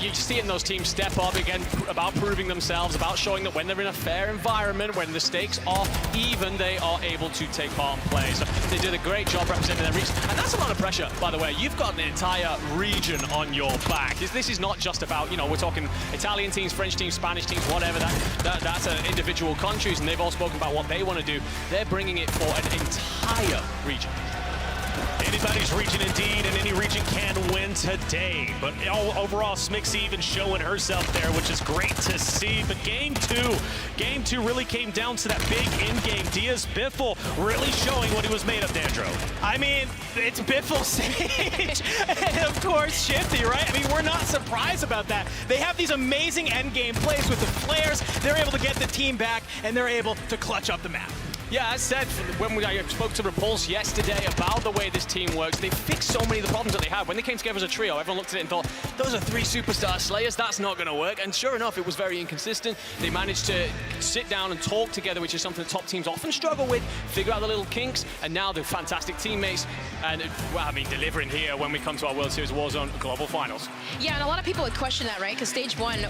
Speaker 8: you see it in those teams step up again, about proving themselves, about showing that when they're in a fair environment, when the stakes are even, they are able to take part and play. So they did a great job representing their region. And that's a lot of pressure, by the way. You've got an entire region on your back. This is not just about, we're talking Italian teams, French teams, Spanish teams, whatever. That's individual countries, and they've all spoken about what they want to do. They're bringing it for an entire region.
Speaker 7: Anybody's region indeed, and any region can win today. But overall, Smixy even showing herself there, which is great to see. But game two really came down to that big in-game. Diaz Biffle really showing what he was made of, Dandro.
Speaker 10: I mean, it's Biffle, Sage, and of course Shifty, right? I mean, we're not surprised about that. They have these amazing end-game plays with the flares. They're able to get the team back, and they're able to clutch up the map.
Speaker 8: Yeah, as said, when I spoke to Repulse yesterday about the way this team works, they fixed so many of the problems that they had. When they came together as a trio, everyone looked at it and thought, those are 3 superstar Slayers, that's not going to work. And sure enough, it was very inconsistent. They managed to sit down and talk together, which is something the top teams often struggle with, figure out the little kinks, and now they're fantastic teammates. And, well, I mean, delivering here when we come to our World Series Warzone Global Finals.
Speaker 9: Yeah, and a lot of people would question that, right? Because stage 1,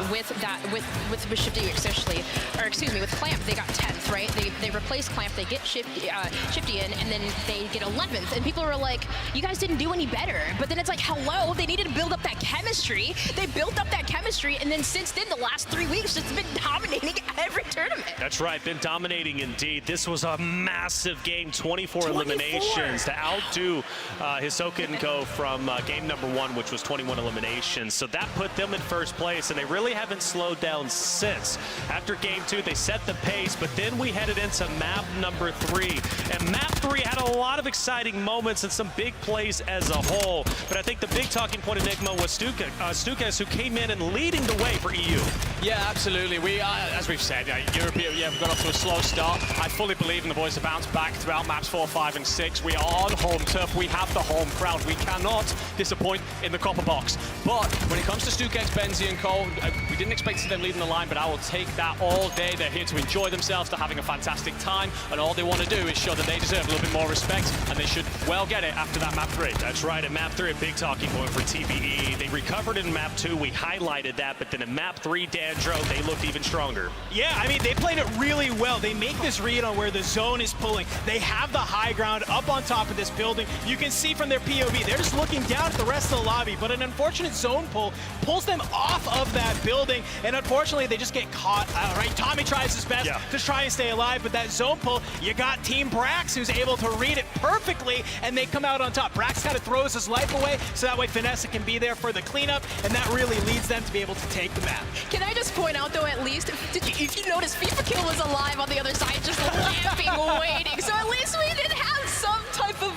Speaker 9: with Shifty especially, or excuse me, with Clamp, they got 10th, right? They replaced Clamp, they get Shifty in, and then they get 11th. And people were like, you guys didn't do any better. But then it's like, hello, they needed to build up that chemistry. They built up that chemistry, and then since then, the last 3 weeks, it's been dominating every tournament.
Speaker 7: That's right, been dominating indeed. This was a massive game, 24 eliminations to outdo Hisoka and Co. from game number 1, which was 21 eliminations. So that put them in first place, and they really haven't slowed down since. After game 2, they set the pace, but then we headed into map number 3. And map 3 had a lot of exciting moments and some big plays as a whole. But I think the big talking point Enigma was Stukas, who came in and leading the way for EU.
Speaker 8: Yeah, absolutely. We, as we've said, Europe, we've got off to a slow start. I fully believe in the boys to bounce back throughout maps 4, 5, and 6. We are on home turf. We have the home crowd. We cannot disappoint in the copper box. But when it comes to Stukas, Benzi, and Cole, we didn't expect to see them leading the line, but I will take that all day. They're here to enjoy themselves, they're having a fantastic time, and all they want to do is show that they deserve a little bit more respect, and they should well get it after that map 3.
Speaker 7: That's right, in map 3, a big talking point for TBE. They recovered in map 2, we highlighted that, but then in map 3, Dandro, they looked even stronger.
Speaker 10: Yeah, I mean, they played it really well. They make this read on where the zone is pulling. They have the high ground up on top of this building. You can see from their POV, they're just looking down at the rest of the lobby, but an unfortunate zone pull pulls them off of that building, and unfortunately, they just get caught, right? Tommy tries his best to try and stay alive, but that zone pull, you got Team Brax who's able to read it perfectly, and they come out on top. Brax kind of throws his life away, so that way Vanessa can be there for the cleanup, and that really leads them to be able to take the map.
Speaker 9: Can I just point out, though, at least, if you notice, FIFA Kill was alive on the other side, just lamping, waiting. So at least we did have some type of,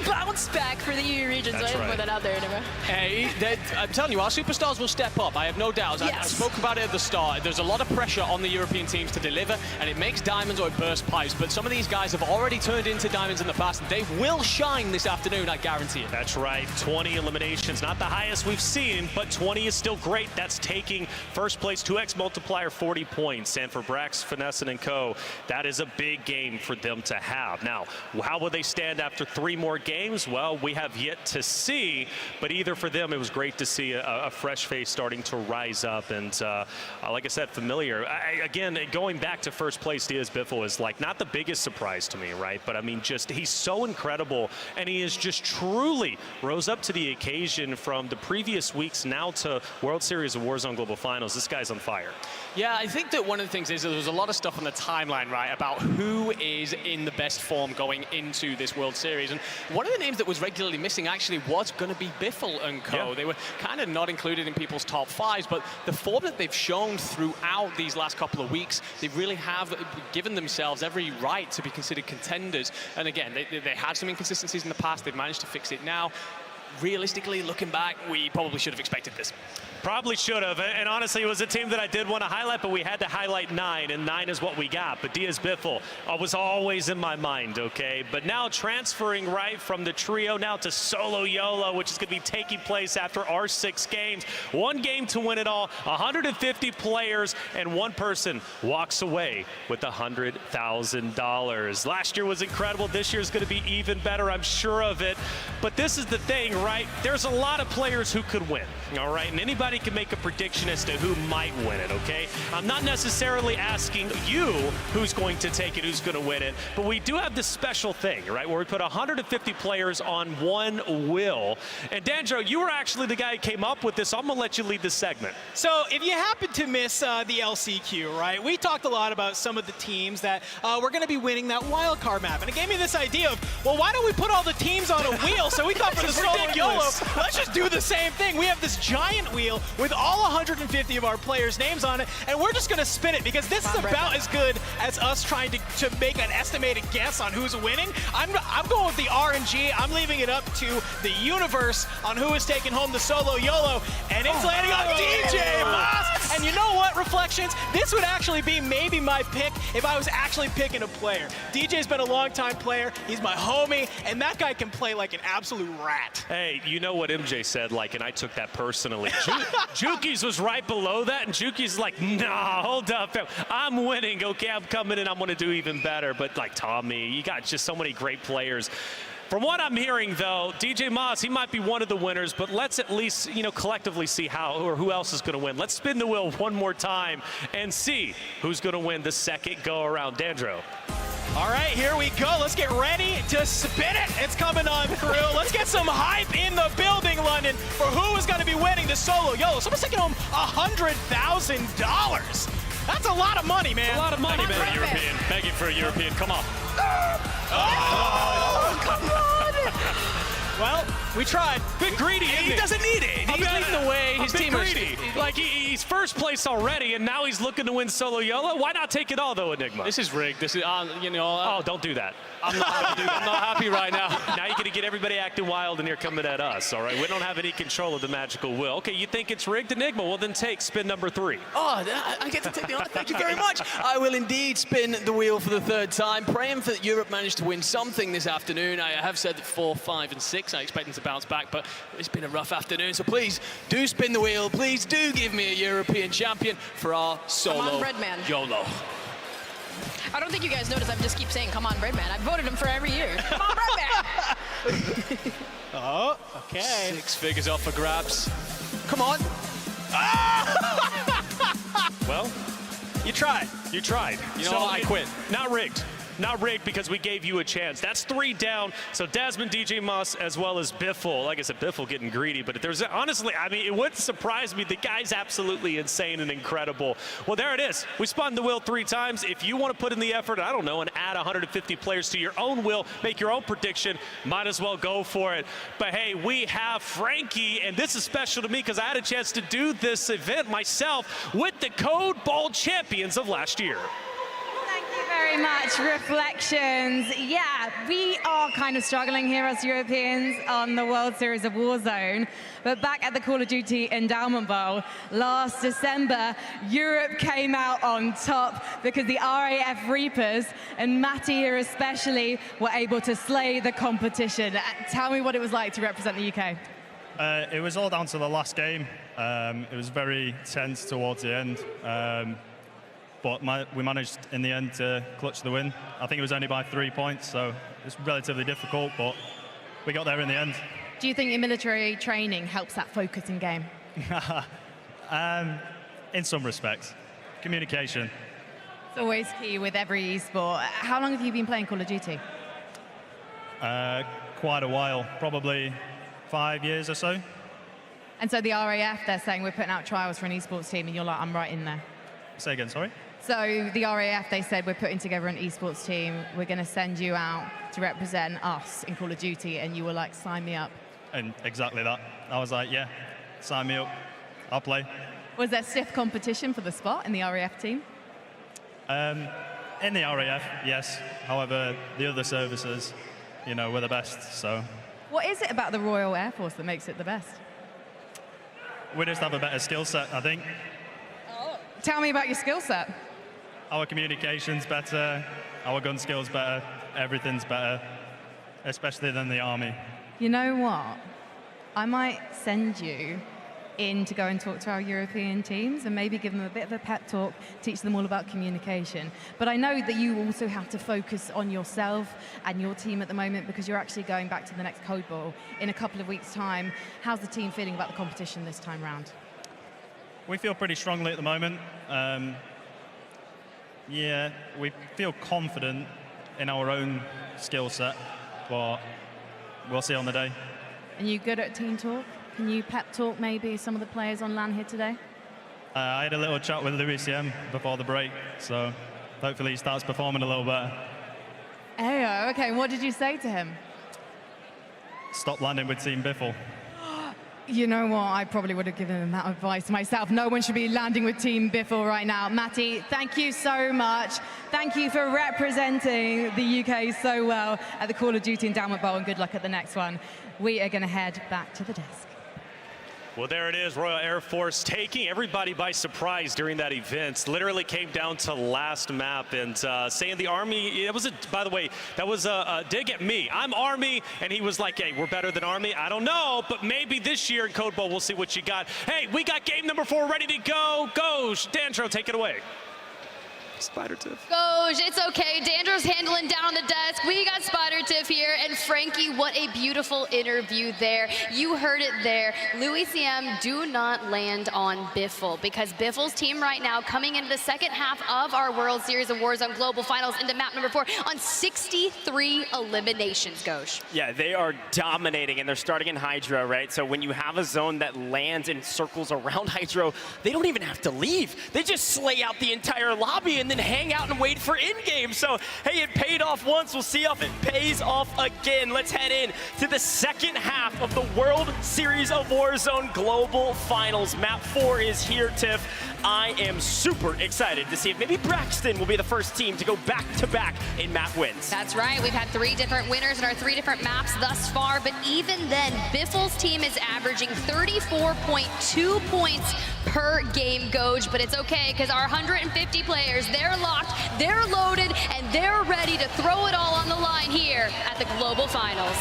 Speaker 9: bounce back for the EU regions.
Speaker 8: That's
Speaker 9: I didn't put that out there anyway.
Speaker 8: Hey, I'm telling you, our superstars will step up. I have no doubts. I spoke about it at the start. There's a lot of pressure on the European teams to deliver, and it makes diamonds or it bursts pipes. But some of these guys have already turned into diamonds in the past, and they will shine this afternoon, I guarantee it.
Speaker 7: That's right, 20 eliminations. Not the highest we've seen, but 20 is still great. That's taking first place, 2x multiplier, 40 points. And for Brax, Finesse, and Co., that is a big game for them to have. Now, how will they stand after 3 more games? Well, we have yet to see, but either for them, it was great to see a fresh face starting to rise up. And like I said, familiar. Again, going back to first place, Diaz Biffle is like not the biggest surprise to me, right? But I mean, just he's so incredible, and he is just truly rose up to the occasion from the previous weeks now to World Series of Warzone Global Finals. This guy's on fire.
Speaker 8: Yeah, I think that one of the things is that there was a lot of stuff on the timeline, right, about who is in the best form going into this World Series. And one of the names that was regularly missing actually was going to be Biffle and Co. They were kind of not included in people's top 5s, but the form that they've shown throughout these last couple of weeks, they really have given themselves every right to be considered contenders. And again, they had some inconsistencies in the past. They've managed to fix it now. Realistically, looking back, we probably should have expected this.
Speaker 7: Probably should have, and honestly, it was a team that I did want to highlight, but we had to highlight 9, and 9 is what we got. But Diaz Biffle was always in my mind, okay? But now transferring right from the trio now to solo YOLO, which is going to be taking place after our 6 games. 1 game to win it all, 150 players, and 1 person walks away with $100,000. Last year was incredible. This year is going to be even better, I'm sure of it. But this is the thing, right? There's a lot of players who could win, all right? And anybody everybody can make a prediction as to who might win it, okay? I'm not necessarily asking you who's going to take it, who's going to win it, but we do have this special thing, right, where we put 150 players on one wheel. And Dandro, you were actually the guy who came up with this, so I'm going to let you lead this segment.
Speaker 10: So if you happen to miss the LCQ, right, we talked a lot about some of the teams that were going to be winning that wild card map. And it gave me this idea of, well, why don't we put all the teams on a wheel? So we thought for the solo YOLO, let's just do the same thing. We have this giant wheel with all 150 of our players' names on it, and we're just going to spin it because this is about as good as us trying to make an estimated guess on who's winning. I'm going with the RNG. I'm leaving it up to the universe on who is taking home the solo YOLO, and it's landing on DJ Moss. And you know what, Reflections? This would actually be maybe my pick if I was actually picking a player. DJ's been a long-time player. He's my homie, and that guy can play like an absolute rat.
Speaker 7: Hey, you know what MJ said, like, and I took that personally. Juki's was right below that, and Juki's like, nah, hold up. I'm winning. Okay, I'm coming in. I'm going to do even better. But, like, Tommy, you got just so many great players. From what I'm hearing, though, DJ Moss, he might be one of the winners, but let's at least, you know, collectively see how or who else is going to win. Let's spin the wheel one more time and see who's going to win the second go-around. Dandro.
Speaker 10: All right, here we go. Let's get ready to spin it. It's coming on through. Let's get some hype in the building, London, for who is going to be winning the solo YOLO. Someone's taking home $100,000. That's a lot of money, man.
Speaker 7: A lot of money, man. European. Begging for a European. Come on.
Speaker 10: Oh, come on. Well, we tried.
Speaker 7: Bit greedy,
Speaker 10: He doesn't need it. He's leading the way. His team is
Speaker 7: greedy. Like, he's first place already, and now he's looking to win solo YOLO. Why not take it all, though, Enigma?
Speaker 8: This is rigged. This is, you know.
Speaker 7: Oh, don't do that. I'm not happy right now. Now you're going to get everybody acting wild, and you're coming at us, all right? We don't have any control of the magical wheel. Okay, you think it's rigged, Enigma? Well, then take spin number 3.
Speaker 8: Oh, I get to take the honor. Thank you very much. I will indeed spin the wheel for the third time, praying that Europe managed to win something this afternoon. I have said that 4, 5, and 6. I expect them to bounce back, but it's been a rough afternoon. So please do spin the wheel. Please do give me a European champion for our solo
Speaker 9: Come on, Redman.
Speaker 8: YOLO.
Speaker 9: I don't think you guys notice. I just keep saying, come on, Redman. I've voted him for every year. Come on, Redman.
Speaker 10: Oh, okay.
Speaker 8: 6 figures off for grabs. Come on.
Speaker 7: Well,
Speaker 10: you tried.
Speaker 7: You tried.
Speaker 8: You know what? I quit.
Speaker 7: Not rigged. Not rigged because we gave you a chance. That's 3 down. So Desmond, DJ Moss, as well as Biffle. Like I said, Biffle getting greedy. But if there's honestly, I mean, it wouldn't surprise me. The guy's absolutely insane and incredible. Well, there it is. We spun the wheel 3 times. If you want to put in the effort, I don't know, and add 150 players to your own wheel, make your own prediction, might as well go for it. But hey, we have Frankie, and this is special to me because I had a chance to do this event myself with the Code Bowl champions of last year.
Speaker 2: Very much. Reflections. Yeah, we are kind of struggling here as Europeans on the World Series of Warzone. But back at the Call of Duty Endowment Bowl last December, Europe came out on top because the RAF Reapers, and Matty here especially, were able to slay the competition. Tell me what it was like to represent the UK.
Speaker 4: It was all down to the last game. It was very tense towards the end. But we managed in the end to clutch the win. I think it was only by 3 points, so it's relatively difficult, but we got there in the end.
Speaker 2: Do you think your military training helps that focus in game?
Speaker 4: In some respects. Communication.
Speaker 2: It's always key with every esport. How long have you been playing Call of Duty?
Speaker 4: Quite a while, probably 5 years or so.
Speaker 2: And so the RAF, they're saying we're putting out trials for an esports team, and you're like, I'm right in there.
Speaker 4: Say again, sorry?
Speaker 2: So the RAF, they said, we're putting together an esports team. We're going to send you out to represent us in Call of Duty. And you were like, sign me up.
Speaker 4: And exactly that. I was like, yeah, sign me up. I'll play.
Speaker 2: Was there stiff competition for the spot in the RAF team?
Speaker 4: In the RAF, yes. However, the other services, you know, were the best, so.
Speaker 2: What is it about the Royal Air Force that makes it the best?
Speaker 4: We just have a better skill set, I think.
Speaker 2: Tell me about your skill set.
Speaker 4: Our communication's better, our gun skill's better, everything's better, especially than the Army.
Speaker 2: You know what? I might send you in to go and talk to our European teams and maybe give them a bit of a pep talk, teach them all about communication. But I know that you also have to focus on yourself and your team at the moment because you're actually going back to the next Code Bowl in a couple of weeks' time. How's the team feeling about the competition this time round?
Speaker 4: We feel pretty strongly at the moment. Yeah, we feel confident in our own skill set, but we'll see on the day.
Speaker 2: Are you good at team talk? Can you pep talk maybe some of the players on LAN here today?
Speaker 4: I had a little chat with Louis before the break, so hopefully he starts performing a little better.
Speaker 2: Oh, okay. What did you say to him?
Speaker 4: Stop landing with Team Biffle.
Speaker 2: You know what? I probably would have given him that advice myself. No one should be landing with Team Biffle right now. Matty, thank you so much. Thank you for representing the UK so well at the Call of Duty Endowment Bowl, and good luck at the next one. We are going to head back to the desk.
Speaker 7: Well, there it is, Royal Air Force taking everybody by surprise during that event. Literally came down to last map and saying the Army, it was a, by the way, that was a dig at me. I'm Army, and he was like, hey, we're better than Army. I don't know, but maybe this year in Code Bowl, we'll see what you got. Hey, we got game number 4 ready to go. Go, Dandro, take it away. Spider Tiff.
Speaker 3: Gosh, it's okay. Dandro's handling down the desk. We got Spider Tiff here. And Frankie, what a beautiful interview there. You heard it there. Louis CM, do not land on Biffle, because Biffle's team right now coming into the second half of our World Series of Warzone Global Finals into map number 4 on 63 eliminations, Gosh.
Speaker 1: Yeah, they are dominating, and they're starting in Hydra, right? So when you have a zone that lands and circles around Hydra, they don't even have to leave. They just slay out the entire lobby and then hang out and wait for in-game. So, hey, it paid off once. We'll see if it pays off again. Let's head in to the second half of the World Series of Warzone Global Finals. Map 4 is here, Tiff. I am super excited to see if maybe Braxton will be the first team to go back-to-back in map wins.
Speaker 3: That's right. We've had 3 different winners in our 3 different maps thus far, but even then, Biffle's team is averaging 34.2 points per game, Goj, but it's okay, because our 150 players, they're locked, they're loaded, and they're ready to throw it all on the line here at the Global Finals.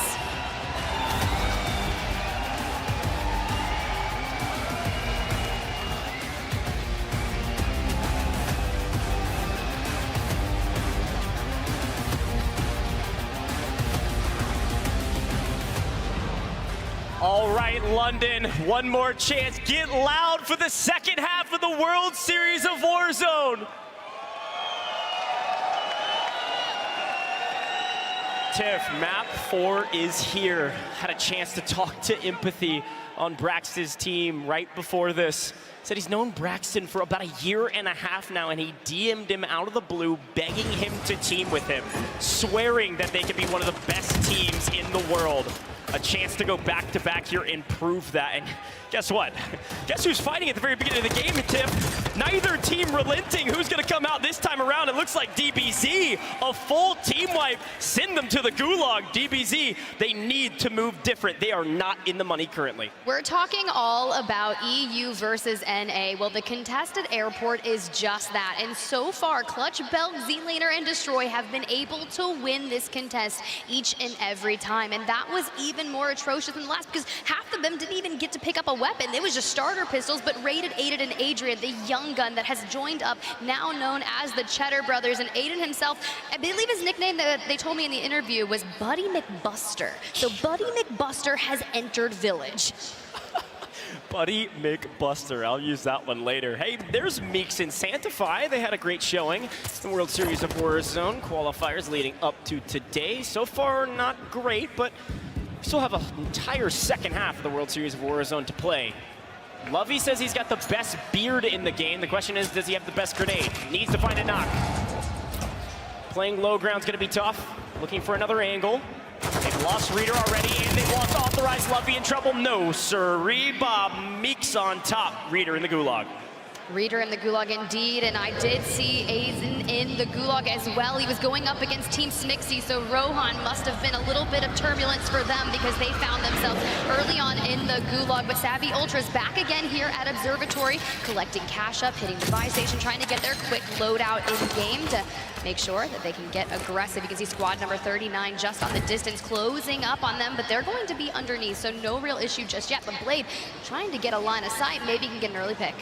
Speaker 1: All right, London, one more chance. Get loud for the second half of the World Series of Warzone. Tiff, map 4 is here. Had a chance to talk to Empathy on Braxton's team right before this. Said he's known Braxton for about a year and a half now, and he DM'd him out of the blue, begging him to team with him, swearing that they could be one of the best teams in the world. A chance to go back-to-back here and prove that. And guess what? Guess who's fighting at the very beginning of the game, Tiff? Neither team relenting. Who's going to come out this time around? It looks like DBZ, a full team wipe. Send them to the gulag. DBZ, they need to move different. They are not in the money currently.
Speaker 3: We're talking all about EU versus NA. Well, the contested airport is just that. And so far, Clutch, Belk, Z-Laner, and Destroy have been able to win this contest each and every time. And that was even more atrocious than the last, because half of them didn't even get to pick up a weapon. It was just starter pistols, but Rated, Aiden, and Adrian, the young gun that has joined up, now known as the Cheddar Brothers. And Aiden himself, I believe his nickname that they told me in the interview was Buddy McBuster. So Buddy McBuster has entered Village.
Speaker 1: Buddy McBuster, I'll use that one later. Hey, there's Meeks and Santify. They had a great showing in the World Series of Warzone qualifiers leading up to today. So far, not great, but we still have an entire second half of the World Series of Warzone to play. Lovey says he's got the best beard in the game. The question is, does he have the best grenade? Needs to find a knock. Playing low ground's gonna be tough. Looking for another angle. They've lost Reader already, and they've lost Authorized. Lovey in trouble. No, sirree. Bob Meeks on top. Reader in the gulag.
Speaker 3: Reader in the gulag indeed, and I did see Aizen in the gulag as well. He was going up against Team Smixy, so Rohan must have been a little bit of turbulence for them, because they found themselves early on in the gulag. But Savvy Ultra's back again here at Observatory, collecting cash up, hitting the buy station, trying to get their quick loadout in game to make sure that they can get aggressive. You can see squad number 39 just on the distance, closing up on them, but they're going to be underneath, so no real issue just yet. But Blade trying to get a line of sight, maybe he can get an early pick.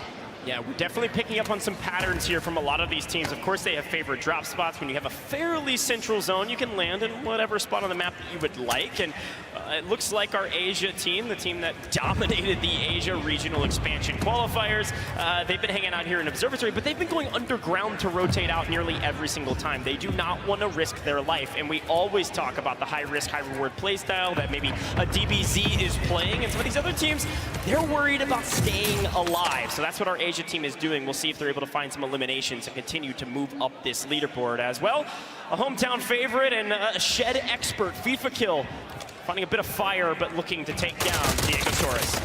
Speaker 1: Yeah, we're definitely picking up on some patterns here from a lot of these teams. Of course, they have favorite drop spots. When you have a fairly central zone, you can land in whatever spot on the map that you would like. And it looks like our Asia team, the team that dominated the Asia regional expansion qualifiers, they've been hanging out here in Observatory, but they've been going underground to rotate out nearly every single time. They do not want to risk their life. And we always talk about the high-risk, high-reward playstyle that maybe a DBZ is playing. And some of these other teams, they're worried about staying alive. So that's what our Asia team is doing. We'll see if they're able to find some eliminations and continue to move up this leaderboard as well. A hometown favorite and a shed expert, FIFA Kill, finding a bit of fire, but looking to take down Diego Torres.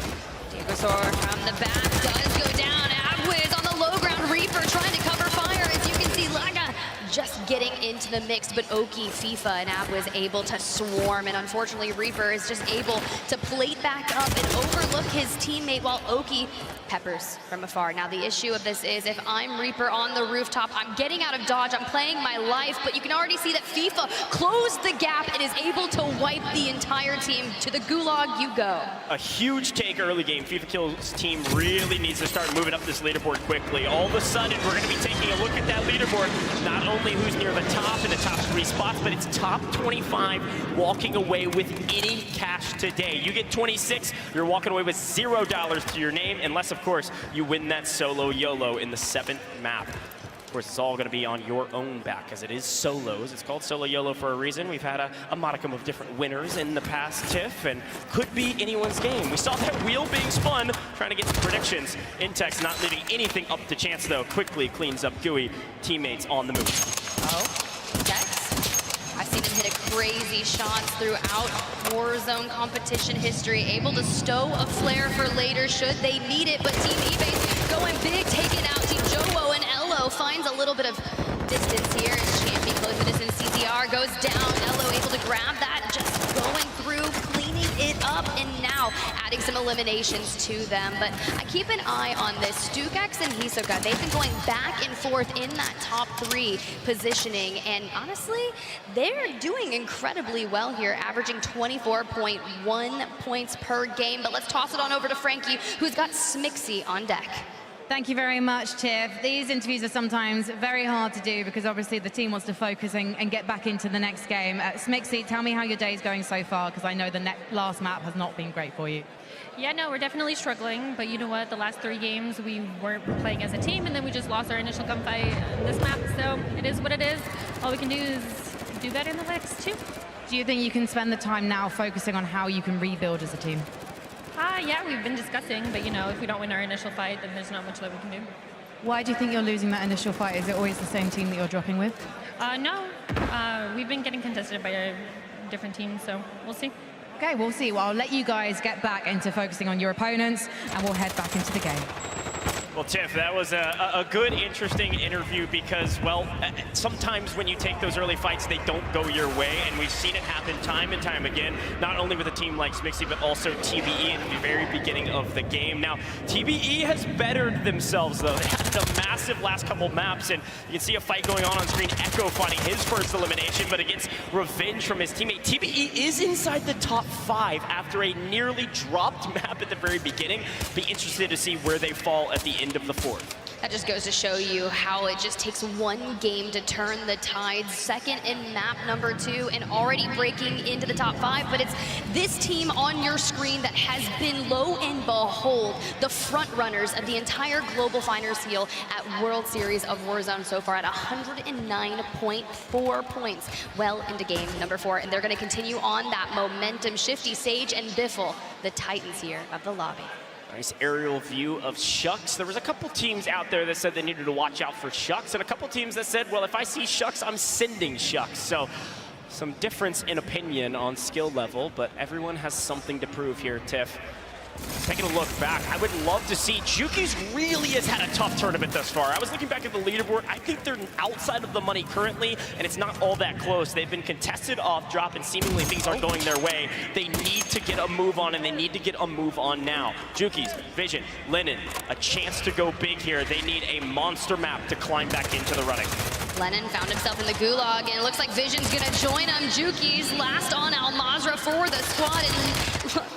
Speaker 3: Diego Torres from the back does go down. Abwiz on the low ground. Reaper trying to cover fire. As you can see, Laga just getting into the mix, but Oki, FIFA, and Abwiz able to swarm. And unfortunately, Reaper is just able to plate back up and overlook his teammate while Oki peppers from afar. Now, the issue of this is if I'm Reaper on the rooftop, I'm getting out of dodge, I'm playing my life, but you can already see that FIFA closed the gap and is able to wipe the entire team. To the gulag you go.
Speaker 1: A huge take early game. FIFA Kill's team really needs to start moving up this leaderboard quickly. All of a sudden, we're going to be taking a look at that leaderboard. Not only who's near the top in the top 3 spots, but it's top 25 walking away with any cash today. You get 26, you're walking away with $0 to your name, unless, of course, you win that solo YOLO in the 7th map. Of course, it's all going to be on your own back, as it is solos. It's called Solo YOLO for a reason. We've had a modicum of different winners in the past, Tiff, and could be anyone's game. We saw that wheel being spun, trying to get some predictions. Intex not leaving anything up to chance, though. Quickly cleans up GUI. Teammates on the move.
Speaker 3: Oh, Dex. I've seen him hit a crazy shots throughout Warzone competition history. Able to stow a flare for later should they need it, but Team eBay going big, taking out Team Jowo, and Elo finds a little bit of distance here as Champion close the distance. CZR goes down, Elo able to grab that, just going through, cleaning it up, and now adding some eliminations to them. But I keep an eye on this. StuKX and Hisoka, they've been going back and forth in that top 3 positioning, and honestly, they're doing incredibly well here, averaging 24.1 points per game. But let's toss it on over to Frankie, who's got Smixy on deck.
Speaker 2: Thank you very much, Tiff. These interviews are sometimes very hard to do because obviously the team wants to focus and get back into the next game. Smixy, tell me how your day's going so far, because I know the last map has not been great for you.
Speaker 5: Yeah, no, we're definitely struggling, but you know what? The last 3 games we weren't playing as a team, and then we just lost our initial gunfight in this map, so it is what it is. All we can do is do better in the next 2.
Speaker 2: Do you think you can spend the time now focusing on how you can rebuild as a team?
Speaker 5: Yeah, we've been discussing, but you know, if we don't win our initial fight, then there's not much that we can do.
Speaker 2: Why do you think you're losing that initial fight? Is it always the same team that you're dropping with?
Speaker 5: No, we've been getting contested by different teams, so we'll see.
Speaker 2: Okay, we'll see. Well, I'll let you guys get back into focusing on your opponents, and we'll head back into the game.
Speaker 1: Well, Tiff, that was a good, interesting interview because, well, sometimes when you take those early fights, they don't go your way, and we've seen it happen time and time again, not only with a team like Smixy, but also TBE at the very beginning of the game. Now, TBE has bettered themselves, though. They had a massive last couple maps, and you can see a fight going on screen. Echo finding his first elimination, but it gets revenge from his teammate. TBE is inside the top 5 after a nearly dropped map at the very beginning. Be interested to see where they fall at the end of the 4th.
Speaker 3: That just goes to show you how it just takes one game to turn the tide. Second in map number 2 and already breaking into the top 5, but it's this team on your screen that has been, lo and behold, the front runners of the entire global finals field at World Series of Warzone so far at 109.4 points, well into game number 4, and they're going to continue on that momentum. Shifty, Sage, and Biffle, the titans here of the lobby.
Speaker 1: Nice aerial view of Shucks. There was a couple teams out there that said they needed to watch out for Shucks, and a couple teams that said, well, if I see Shucks, I'm sending Shucks. So some difference in opinion on skill level, but everyone has something to prove here, Tiff. Taking a look back, I would love to see Juki's really has had a tough tournament thus far. I was looking back at the leaderboard. I think they're outside of the money currently, and it's not all that close. They've been contested off drop, and seemingly things aren't going their way. They need to get a move on, and they need to get a move on now. Juki's, Vision, Lennon, a chance to go big here. They need a monster map to climb back into the running.
Speaker 3: Lennon found himself in the gulag, and it looks like Vision's gonna join him. Juki's last on Al Mazrah for the squad, and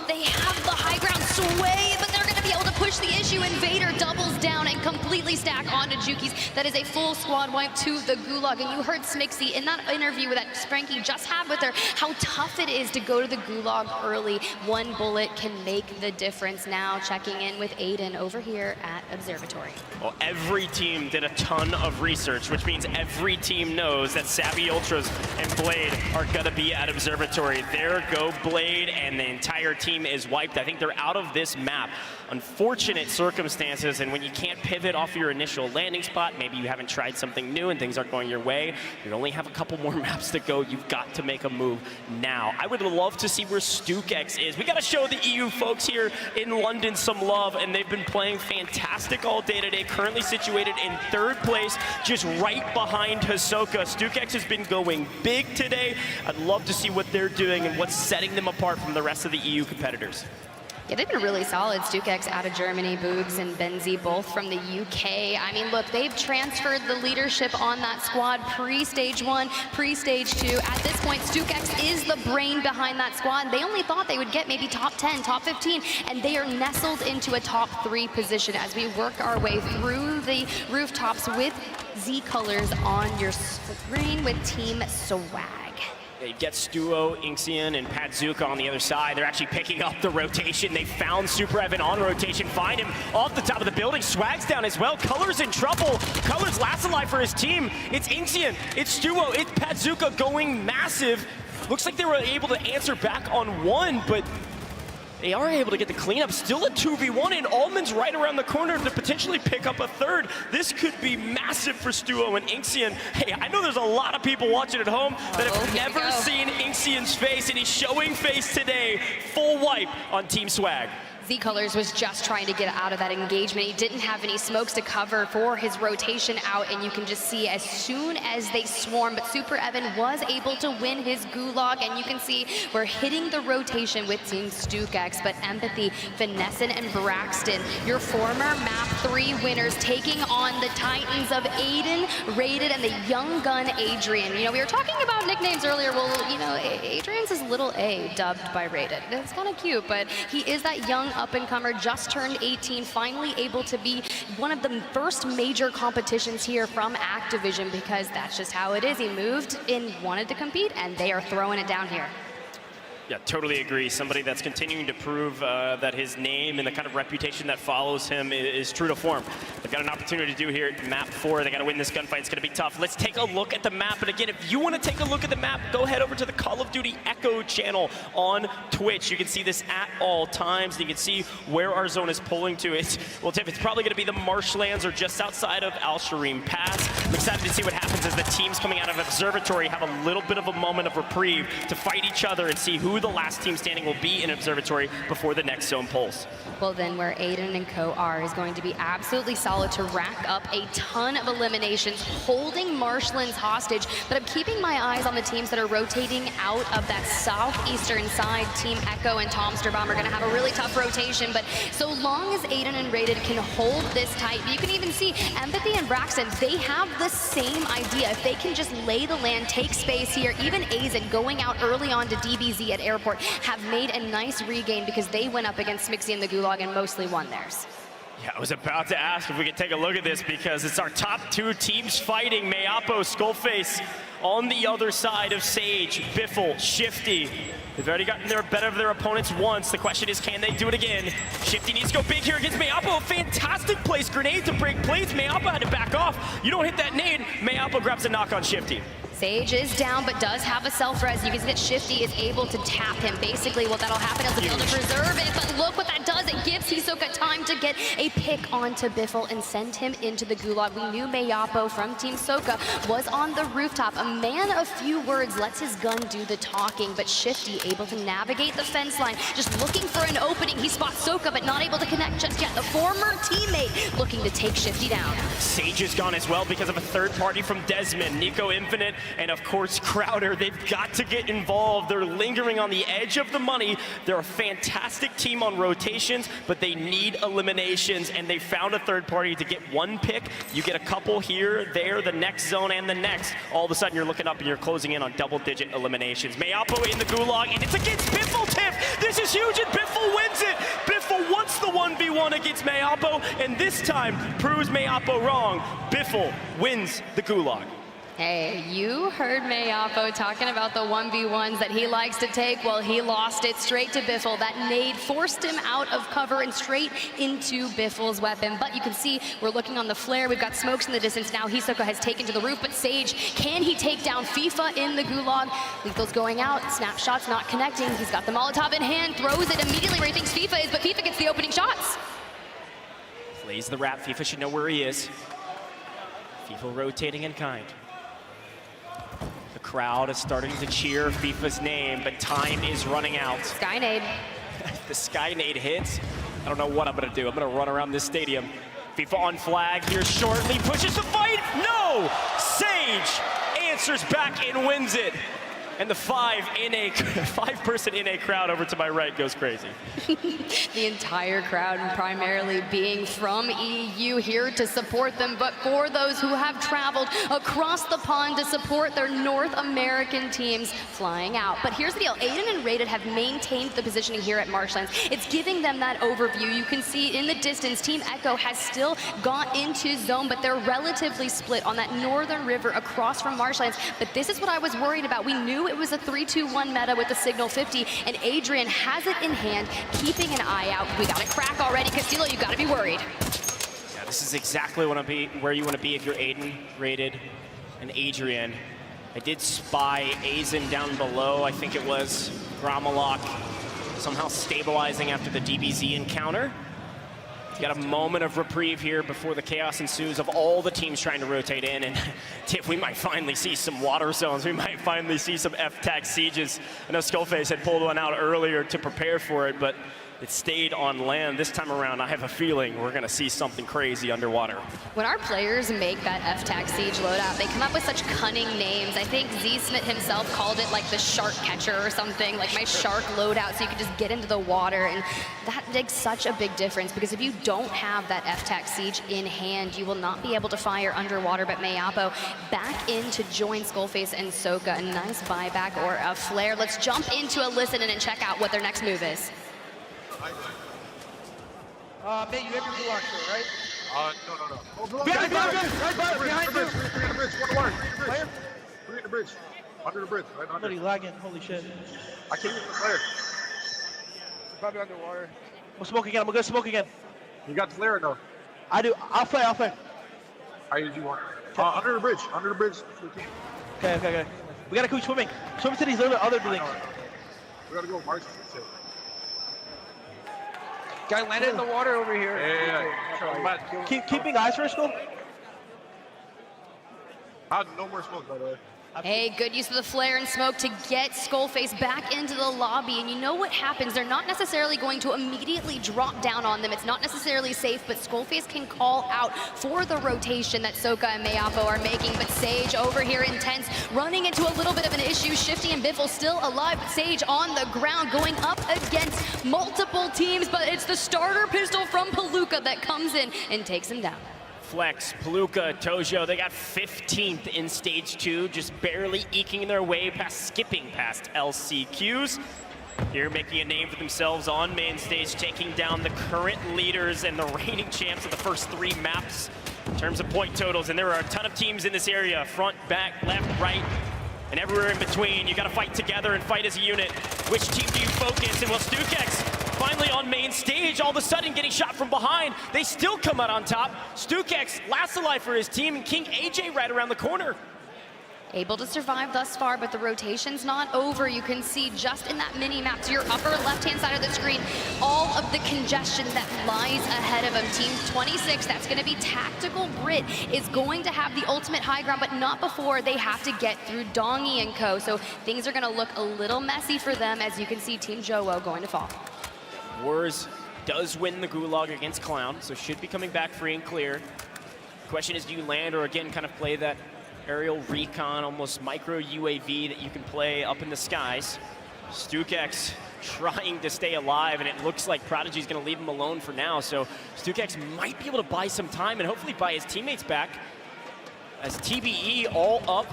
Speaker 3: they have the high ground sway, but they're gonna be able to push the issue, and Vader doubles down and completely stack onto Jukies. That is a full squad wipe to the Gulag. And you heard Smixy in that interview that Spranky just had with her, how tough it is to go to the Gulag early. One bullet can make the difference. Now checking in with Aiden over here at Observatory.
Speaker 1: Well, every team did a ton of research, which means every team knows that Savvy Ultras and Blade are gonna be at Observatory. There go Blade, and the entire team is wiped. I think they're out of this map. Unfortunate circumstances, and when you can't pivot off your initial landing spot, maybe you haven't tried something new and things aren't going your way, you only have a couple more maps to go. You've got to make a move now. I would love to see where StukeX is. We got to show the EU folks here in London some love, and they've been playing fantastic all day today. Currently situated in 3rd place, just right behind Hisoka. StukeX has been going big today. I'd love to see what they're doing and what's setting them apart from the rest of the EU competitors.
Speaker 3: Yeah, they've been really solid. StukeX out of Germany, Boogs and Benzi both from the UK. I mean, look, they've transferred the leadership on that squad pre-stage 1, pre-stage 2. At this point, StukeX is the brain behind that squad. They only thought they would get maybe top 10, top 15, and they are nestled into a top 3 position as we work our way through the rooftops with Z colors on your screen with Team Swag.
Speaker 1: They get Stuo, Inxian, and Padzuka on the other side. They're actually picking up the rotation. They found Super Evan on rotation. Find him off the top of the building. Swag's down as well. Color's in trouble. Color's last alive for his team. It's Inxian, it's Stuo, it's Padzuka going massive. Looks like they were able to answer back on 1, but they are able to get the cleanup. Still a 2v1, and Allman's right around the corner to potentially pick up a 3rd. This could be massive for Stuo and Inxian. Hey, I know there's a lot of people watching at home that have never seen Inxian's face, and he's showing face today. Full wipe on Team Swag.
Speaker 3: Z Colors was just trying to get out of that engagement. He didn't have any smokes to cover for his rotation out, and you can just see as soon as they swarm, but Super Evan was able to win his Gulag, and you can see we're hitting the rotation with Team StukeX, but Empathy, Finessin, and Braxton, your former Map 3 winners, taking on the Titans of Aiden, Rated, and the young gun Adrian. You know, we were talking about nicknames earlier. Well, you know, Adrian's is little A, dubbed by Rated. It's kind of cute, but he is that young up-and-comer, just turned 18, finally able to be one of the first major competitions here from Activision, because that's just how it is. He moved and wanted to compete, and they are throwing it down here.
Speaker 1: Yeah, totally agree. Somebody that's continuing to prove that his name and the kind of reputation that follows him is true to form. They've got an opportunity to do here at map 4. They got to win this gunfight. It's going to be tough. Let's take a look at the map. And again, if you want to take a look at the map, go head over to the Call of Duty Echo channel on Twitch. You can see this at all times. You can see where our zone is pulling to. Well, Tiff, it's probably going to be the marshlands or just outside of Al Sharim Pass. I'm excited to see what happens as the teams coming out of Observatory have a little bit of a moment of reprieve to fight each other and see who the last team standing will be in Observatory before the next zone pulls.
Speaker 3: Well, then where Aiden and Co are is going to be absolutely solid to rack up a ton of eliminations, holding Marshlands hostage, but I'm keeping my eyes on the teams that are rotating out of that southeastern side. Team Echo and Tomster Bomb are going to have a really tough rotation, but so long as Aiden and Rated can hold this tight, you can even see Empathy and Braxton, they have the same idea. If they can just lay the land, take space here, even Azen going out early on to DBZ at Airport have made a nice regain because they went up against Smixy and the Gulag and mostly won theirs.
Speaker 1: Yeah, I was about to ask if we could take a look at this because it's our top 2 teams fighting. Mayapo, Skullface on the other side of Sage, Biffle, Shifty. They've already gotten their better of their opponents once. The question is, can they do it again? Shifty needs to go big here against Mayapo. Fantastic place, grenade to break plates. Mayapo had to back off. You don't hit that nade, Mayapo grabs a knock on Shifty.
Speaker 3: Sage is down, but does have a self-res. You can see that Shifty is able to tap him. Basically, what that'll happen is he'll be able to preserve it, but look what that does. It gives Hisoka time to get a pick onto Biffle and send him into the Gulag. We knew Mayapo from Team Soka was on the rooftop. A man of few words lets his gun do the talking, but Shifty able to navigate the fence line, just looking for an opening. He spots Soka, but not able to connect just yet. The former teammate looking to take Shifty down.
Speaker 1: Sage is gone as well because of a third party from Desmond, Nico Infinite, and of course Crowder. They've got to get involved. They're lingering on the edge of the money. They're a fantastic team on rotations, but they need eliminations, and they found a third party to get one pick. You get a couple here, there, the next zone, and the next. All of a sudden, you're looking up and you're closing in on double-digit eliminations. Mayapo in the Gulag, and it's against Biffle, Tiff! This is huge, and Biffle wins it! Biffle Biffle wants the 1v1 against Mayapo, and this time proves Mayapo wrong. Biffle wins the Gulag.
Speaker 3: Hey, you heard Mayapo talking about the 1v1s that he likes to take. Well, he lost it straight to Biffle. That nade forced him out of cover and straight into Biffle's weapon. But you can see we're looking on the flare. We've got smokes in the distance now. Hisoka has taken to the roof, but Sage, can he take down FIFA in the Gulag? Lethal's going out. Snapshot's not connecting. He's got the Molotov in hand, throws it immediately where he thinks FIFA is, but FIFA gets the opening shots.
Speaker 1: Plays the wrap. FIFA should know where he is. FIFA rotating in kind. The crowd is starting to cheer FIFA's name, but time is running out.
Speaker 3: Skynade.
Speaker 1: The Skynade hits. I don't know what I'm gonna do. I'm gonna run around this stadium. FIFA on flag here shortly, pushes the fight. No! Sage answers back and wins it. And the five-person NA crowd over to my right goes crazy.
Speaker 3: The entire crowd, primarily being from EU, here to support them. But for those who have traveled across the pond to support their North American teams, flying out. But here's the deal. Aiden and Rated have maintained the positioning here at Marshlands. It's giving them that overview. You can see in the distance, Team Echo has still got into zone, but they're relatively split on that northern river across from Marshlands. But this is what I was worried about. We knew it was a 3-2-1 meta with the Signal 50, and Adrian has it in hand, keeping an eye out. We got a crack already. Castillo, you got to be worried.
Speaker 1: Yeah, this is exactly where you want to be if you're Aiden, Rated, and Adrian. I did spy Azen down below. I think it was Gromalok somehow stabilizing after the DBZ encounter. Got a moment of reprieve here before the chaos ensues of all the teams trying to rotate in, and Tiff, we might finally see some water zones. We might finally see some F-Tag sieges. I know Skullface had pulled one out earlier to prepare for it, but it stayed on land. This time around, I have a feeling we're gonna see something crazy underwater.
Speaker 3: When our players make that F-Tag siege loadout, they come up with such cunning names. I think Z Smith himself called it like the shark catcher or something, like my shark loadout, so you can just get into the water. And that makes such a big difference, because if you don't have that F-Tag siege in hand, you will not be able to fire underwater. But Mayapo back in to join Skullface and Soka. A nice buyback or a flare. Let's jump into a listen and check out what their next move is.
Speaker 6: Mate, you have your blue lock show, right?
Speaker 13: No.
Speaker 6: Oh, blue lock. Behind you!
Speaker 13: Three in the bridge, one water. Three in the bridge. Under the bridge, right under.
Speaker 6: Somebody lagging, holy shit.
Speaker 13: I can't use the flare.
Speaker 6: It's probably underwater. I'm smoke again, I'm gonna smoke again.
Speaker 13: You got the flare or no?
Speaker 6: I do, I'll play.
Speaker 13: How you do you want? Under the bridge.
Speaker 6: Okay. We gotta keep swimming. Swim to these other buildings.
Speaker 13: We gotta go march.
Speaker 6: Guy landed in the water over here.
Speaker 13: Yeah.
Speaker 6: Keeping eyes for school.
Speaker 13: No more smoke, by the way.
Speaker 3: Hey, good use of the flare and smoke to get Skullface back into the lobby. And you know what happens? They're not necessarily going to immediately drop down on them. It's not necessarily safe, but Skullface can call out for the rotation that Soka and Mayapo are making. But Sage over here intense, running into a little bit of an issue. Shifty and Biffle still alive, but Sage on the ground, going up against multiple teams. But it's the starter pistol from Palooka that comes in and takes him down.
Speaker 1: Flex, Palooka, Tojo, they got 15th in stage 2, just barely eking their way past, skipping past LCQs. Here making a name for themselves on main stage, taking down the current leaders and the reigning champs of the first 3 maps in terms of point totals. And there are a ton of teams in this area, front, back, left, right, and everywhere in between. You gotta fight together and fight as a unit. Which team do you focus? And will Stukex finally on main stage, all of a sudden getting shot from behind. They still come out on top. Stukex last alive for his team, and King AJ right around the corner.
Speaker 3: Able to survive thus far, but the rotation's not over. You can see just in that mini-map to your upper left-hand side of the screen, all of the congestion that lies ahead of him. Team 26, that's gonna be Tactical Brit, is going to have the ultimate high ground, but not before they have to get through Dongy and co. So things are gonna look a little messy for them, as you can see Team Jowo going to fall.
Speaker 1: Wars does win the Gulag against Clown, so should be coming back free and clear. Question is, do you land or again kind of play that aerial recon, almost micro UAV that you can play up in the skies? Stukex trying to stay alive, and it looks like Prodigy's gonna leave him alone for now, so Stukex might be able to buy some time and hopefully buy his teammates back, as TBE all up,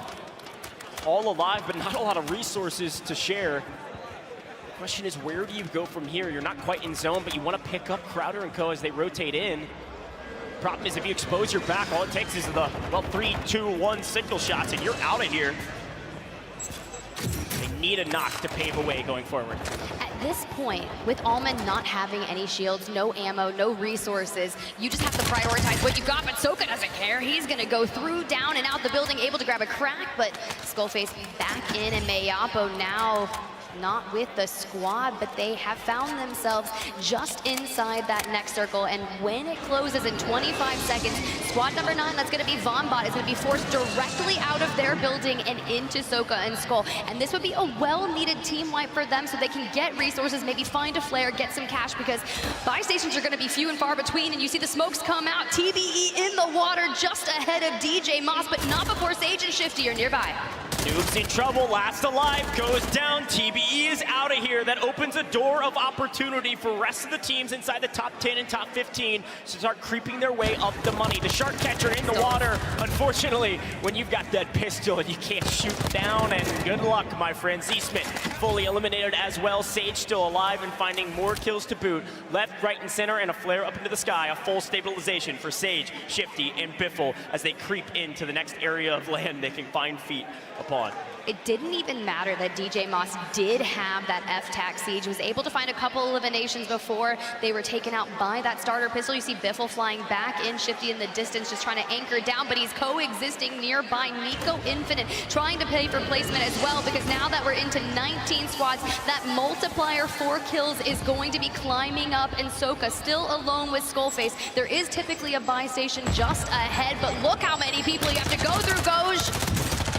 Speaker 1: all alive, but not a lot of resources to share. Question is, where do you go from here? You're not quite in zone, but you want to pick up Crowder and co as they rotate in. Problem is, if you expose your back, all it takes is the, well, 3, 2, 1 signal shots, and you're out of here. They need a knock to pave a way going forward.
Speaker 3: At this point, with Almond not having any shields, no ammo, no resources, you just have to prioritize what you got, but Soka doesn't care. He's gonna go through, down, and out the building, able to grab a crack, but Skullface back in, and Mayapo now not with the squad, but they have found themselves just inside that next circle. And when it closes in 25 seconds, squad number 9, that's going to be Vonbot, is going to be forced directly out of their building and into Soka and Skull. And this would be a well-needed team wipe for them so they can get resources, maybe find a flare, get some cash, because buy stations are going to be few and far between. And you see the smokes come out, TBE in the water just ahead of DJ Moss, but not before Sage and Shifty are nearby.
Speaker 1: Noob's in trouble, last alive, goes down. TBE is out of here. That opens a door of opportunity for rest of the teams inside the top 10 and top 15 to start creeping their way up the money. The shark catcher in the water. Unfortunately, when you've got that pistol and you can't shoot down, and good luck, my friend. Z-Smith fully eliminated as well. Sage still alive and finding more kills to boot. Left, right, and center, and a flare up into the sky. A full stabilization for Sage, Shifty, and Biffle as they creep into the next area of land they can find feet upon.
Speaker 3: It didn't even matter that DJ Moss did have that F-Tac siege, was able to find a couple eliminations before they were taken out by that starter pistol. You see Biffle flying back in, Shifty in the distance, just trying to anchor down, but he's coexisting nearby. Nico Infinite trying to pay for placement as well, because now that we're into 19 squads, that multiplier 4 kills is going to be climbing up, and Soka still alone with Skullface. There is typically a buy station just ahead, but look how many people you have to go through, Goj.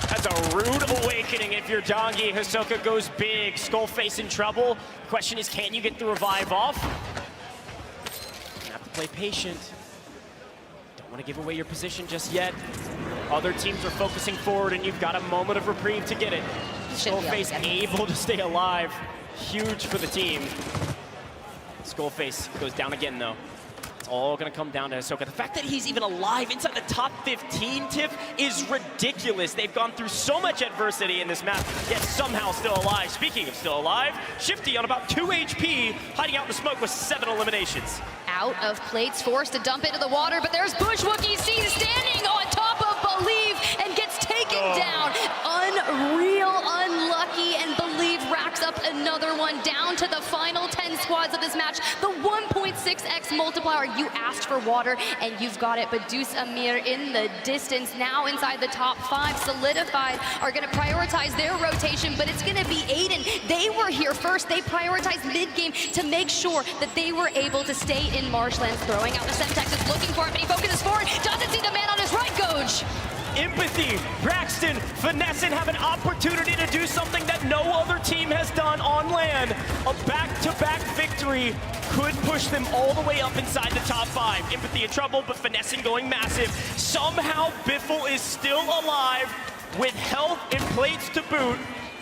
Speaker 1: That's a rude awakening if you're Dongi. Hisoka goes big. Skullface in trouble. Question is, can you get the revive off? You have to play patient. Don't want to give away your position just yet. Other teams are focusing forward, and you've got a moment of reprieve to get it. Skullface able to stay alive. Huge for the team. Skullface goes down again, though. It's all going to come down to Hisoka. The fact that he's even alive inside the top 15, Tiff, is ridiculous. They've gone through so much adversity in this map, yet somehow still alive. Speaking of still alive, Shifty on about 2 HP, hiding out in the smoke with 7 eliminations.
Speaker 3: Out of plates, forced to dump into the water, but there's Bushwookie C standing on top of Believe and gets taken down. Unreal, unlucky, and Believe racks up another one, down to the final 10 squads of this match. The 1.6x multiplier. You asked for water, and you've got it, but Deuce Amir in the distance, now inside the top 5, solidified, are going to prioritize their rotation, but it's going to be Aiden. They were here first. They prioritized mid-game to make sure that they were able to stay in Marshlands. Throwing out the Semtex, is looking for it, but he focuses forward, doesn't see the man on his right, Goj.
Speaker 1: Empathy, Braxton, Finesse, and have an opportunity to do something that no other team has done on land. A back-to-back victory could push them all the way up inside the top 5. Empathy in trouble, but Finesse going massive. Somehow Biffle is still alive with health and plates to boot,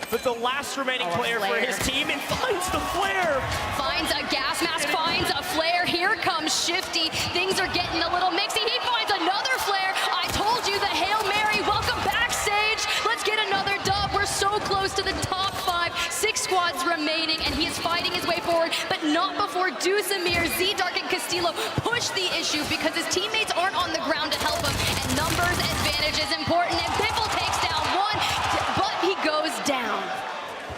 Speaker 1: but the last remaining player for his team, and finds the flare.
Speaker 3: Finds a gas mask, finds a flare. Here comes Shifty. Things are getting a little mixy. He finds another flare. I told you the Hail Mary. Welcome back, Sage. Let's get another dub. We're so close to the top 5. 6 squads remaining, and he is fighting his way forward, but not before Deuce Amir, Z-Dark, and Castillo push the issue, because his teammates aren't on the ground to help him, and numbers advantage is important, and Biffle takes down 1, but he goes down.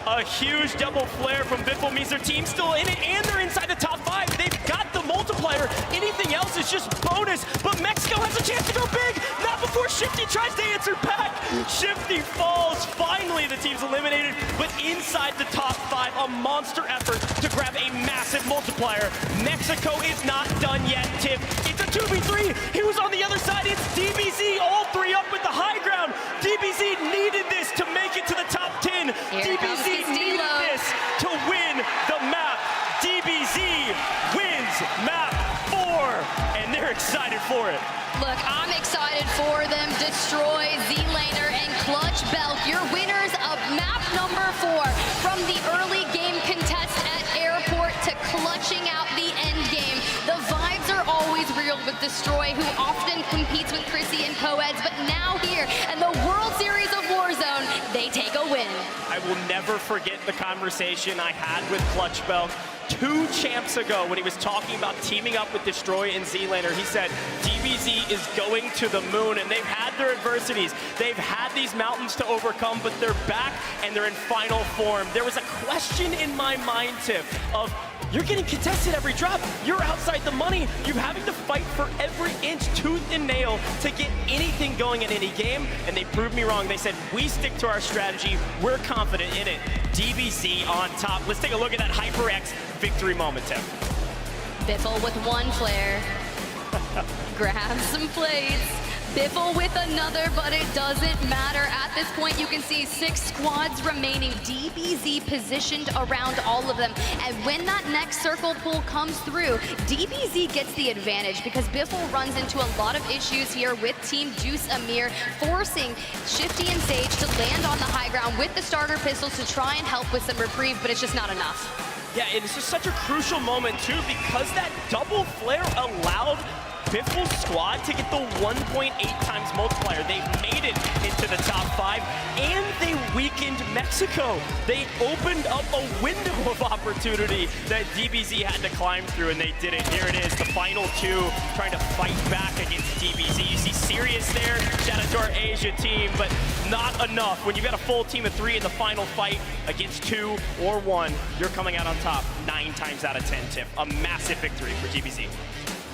Speaker 1: A huge double flare from Biffle means their team's still in it, and they're inside the top 5. They've got the multiplier. Anything else is just bonus, but Mexico has a chance to go big. Not before Shifty tries to answer back. Shifty falls. Finally, the team's eliminated, but inside the top 5, a monster effort to grab a massive multiplier. Mexico is not done yet, Tiff. It's a 2v3. He was on the other side. It's DBZ, all 3 up with the high ground. DBZ needed this to make it to the top 10. DBZ needed this to win the map. DBZ wins map 4, and they're excited for it.
Speaker 3: Look, I'm excited for them. Destroy, Z-Laner, and Clutch Belk, your winners of map number 4. From the early game contest at Airport to clutching out the end game. The vibes are always real with Destroy, who often competes with Chrissy and co-eds, but now here in the World Series of Warzone, they take a win.
Speaker 1: I will never forget the conversation I had with Clutch Bell 2 champs ago when he was talking about teaming up with Destroy and Z-Laner. He said, DBZ is going to the moon, and they've had their adversities. They've had these mountains to overcome, but they're back and they're in final form. There was a question in my mind, Tiff, of you're getting contested every drop. You're outside the money. You're having to fight for every inch, tooth and nail, to get anything going in any game. And they proved me wrong. They said, we stick to our strategy. We're confident in it. DBZ on top. Let's take a look at that HyperX victory moment, Tim.
Speaker 3: Biffle with 1 flare. Grab some plates. Biffle with another, but it doesn't matter. At this point, you can see 6 squads remaining. DBZ positioned around all of them. And when that next circle pull comes through, DBZ gets the advantage because Biffle runs into a lot of issues here with Team Juice Amir, forcing Shifty and Sage to land on the high ground with the starter pistols to try and help with some reprieve, but it's just not enough.
Speaker 1: Yeah, it's just such a crucial moment, too, because that double flare allowed Biffle's squad to get the 1.8 times multiplier. They've made it into the top 5, and they weakened Mexico. They opened up a window of opportunity that DBZ had to climb through, and they did it. Here it is, the final 2 trying to fight back against DBZ. You see Sirius there, shout out to our Asia team, but not enough. When you've got a full team of 3 in the final fight against 2 or 1, you're coming out on top 9 times out of 10, Tiff. A massive victory for DBZ.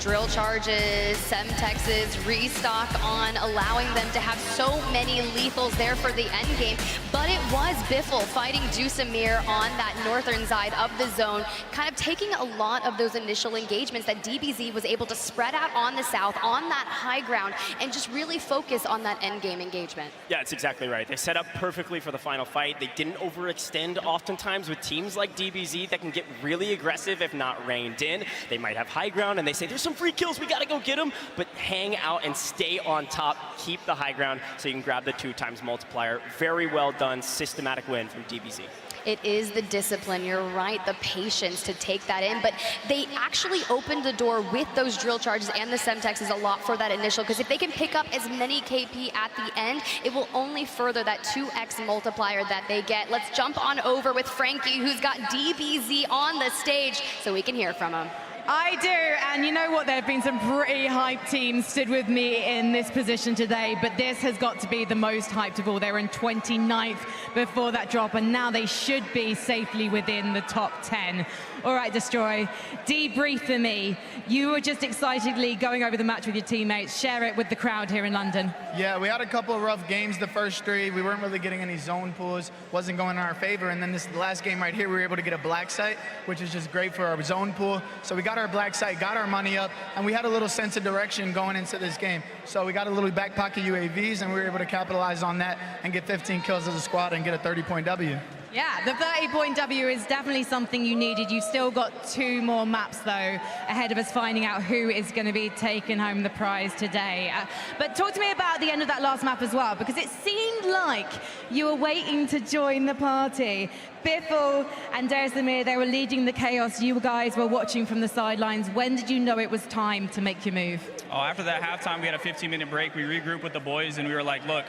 Speaker 3: Drill charges, Semtexes, restock on, allowing them to have so many lethals there for the end game. But it was Biffle fighting Juice Amir on that northern side of the zone, kind of taking a lot of those initial engagements that DBZ was able to spread out on the south, on that high ground, and just really focus on that end game engagement.
Speaker 1: Yeah, that's exactly right. They set up perfectly for the final fight. They didn't overextend oftentimes with teams like DBZ that can get really aggressive if not reined in. They might have high ground and they say, there's some free kills, we gotta go get them, but hang out and stay on top, keep the high ground so you can grab the 2 times multiplier. Very well done, systematic win from DBZ.
Speaker 3: It is the discipline, you're right, the patience to take that in, but they actually opened the door with those drill charges and the Semtexes a lot for that initial, because if they can pick up as many KP at the end, it will only further that 2x multiplier that they get. Let's jump on over with Frankie, who's got DBZ on the stage, so we can hear from him.
Speaker 2: I do, and you know what? There have been some pretty hyped teams stood with me in this position today, but this has got to be the most hyped of all. They were in 29th before that drop, and now they should be safely within the top 10. All right, Destroy, debrief for me. You were just excitedly going over the match with your teammates. Share it with the crowd here in London.
Speaker 12: Yeah, we had a couple of rough games the first 3. We weren't really getting any zone pulls, wasn't going in our favor, and then the last game right here, we were able to get a black site, which is just great for our zone pool. So we got our black site, got our money up, and we had a little sense of direction going into this game. So we got a little back pocket UAVs, and we were able to capitalize on that and get 15 kills as a squad and get a 30-point W.
Speaker 2: Yeah, the 30-point W is definitely something you needed. You've still got 2 more maps, though, ahead of us finding out who is going to be taking home the prize today. But talk to me about the end of that last map as well, because it seemed like you were waiting to join the party. Biffle and Derzimir, they were leading the chaos. You guys were watching from the sidelines. When did you know it was time to make your move?
Speaker 16: Oh, after that halftime, we had a 15-minute break. We regrouped with the boys, and we were like, look,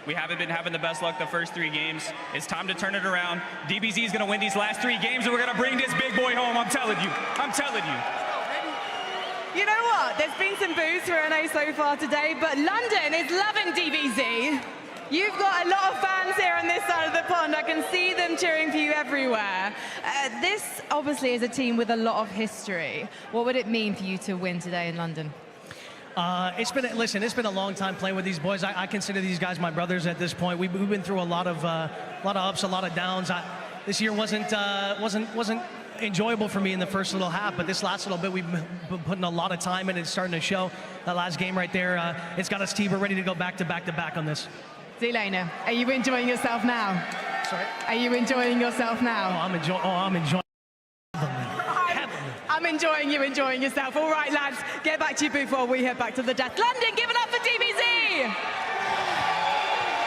Speaker 16: we haven't been having the best luck the first 3 games. It's time to turn it around. DBZ is going to win these last 3 games, and we're going to bring this big boy home. I'm telling you. I'm telling you.
Speaker 2: You know what? There's been some boos for NA so far today, but London is loving DBZ. You've got a lot of fans here on this side of the pond. I can see them cheering for you everywhere. This obviously is a team with a lot of history. What would it mean for you to win today in London?
Speaker 22: It's been a long time playing with these boys. I consider these guys my brothers at this point. We've been through a lot of ups, a lot of downs. This year wasn't enjoyable for me in the first little half, but this last little bit we've been putting a lot of time in. It's starting to show. That last game right there, it's got us, Steve. We're ready to go back to back on this.
Speaker 2: Z-Laner, are you enjoying yourself now?
Speaker 22: Sorry?
Speaker 2: Are you enjoying yourself now?
Speaker 22: I'm enjoying.
Speaker 2: I'm enjoying you enjoying yourself. All right, lads, get back to your booth while we head back to the death. London, give it up for DBZ!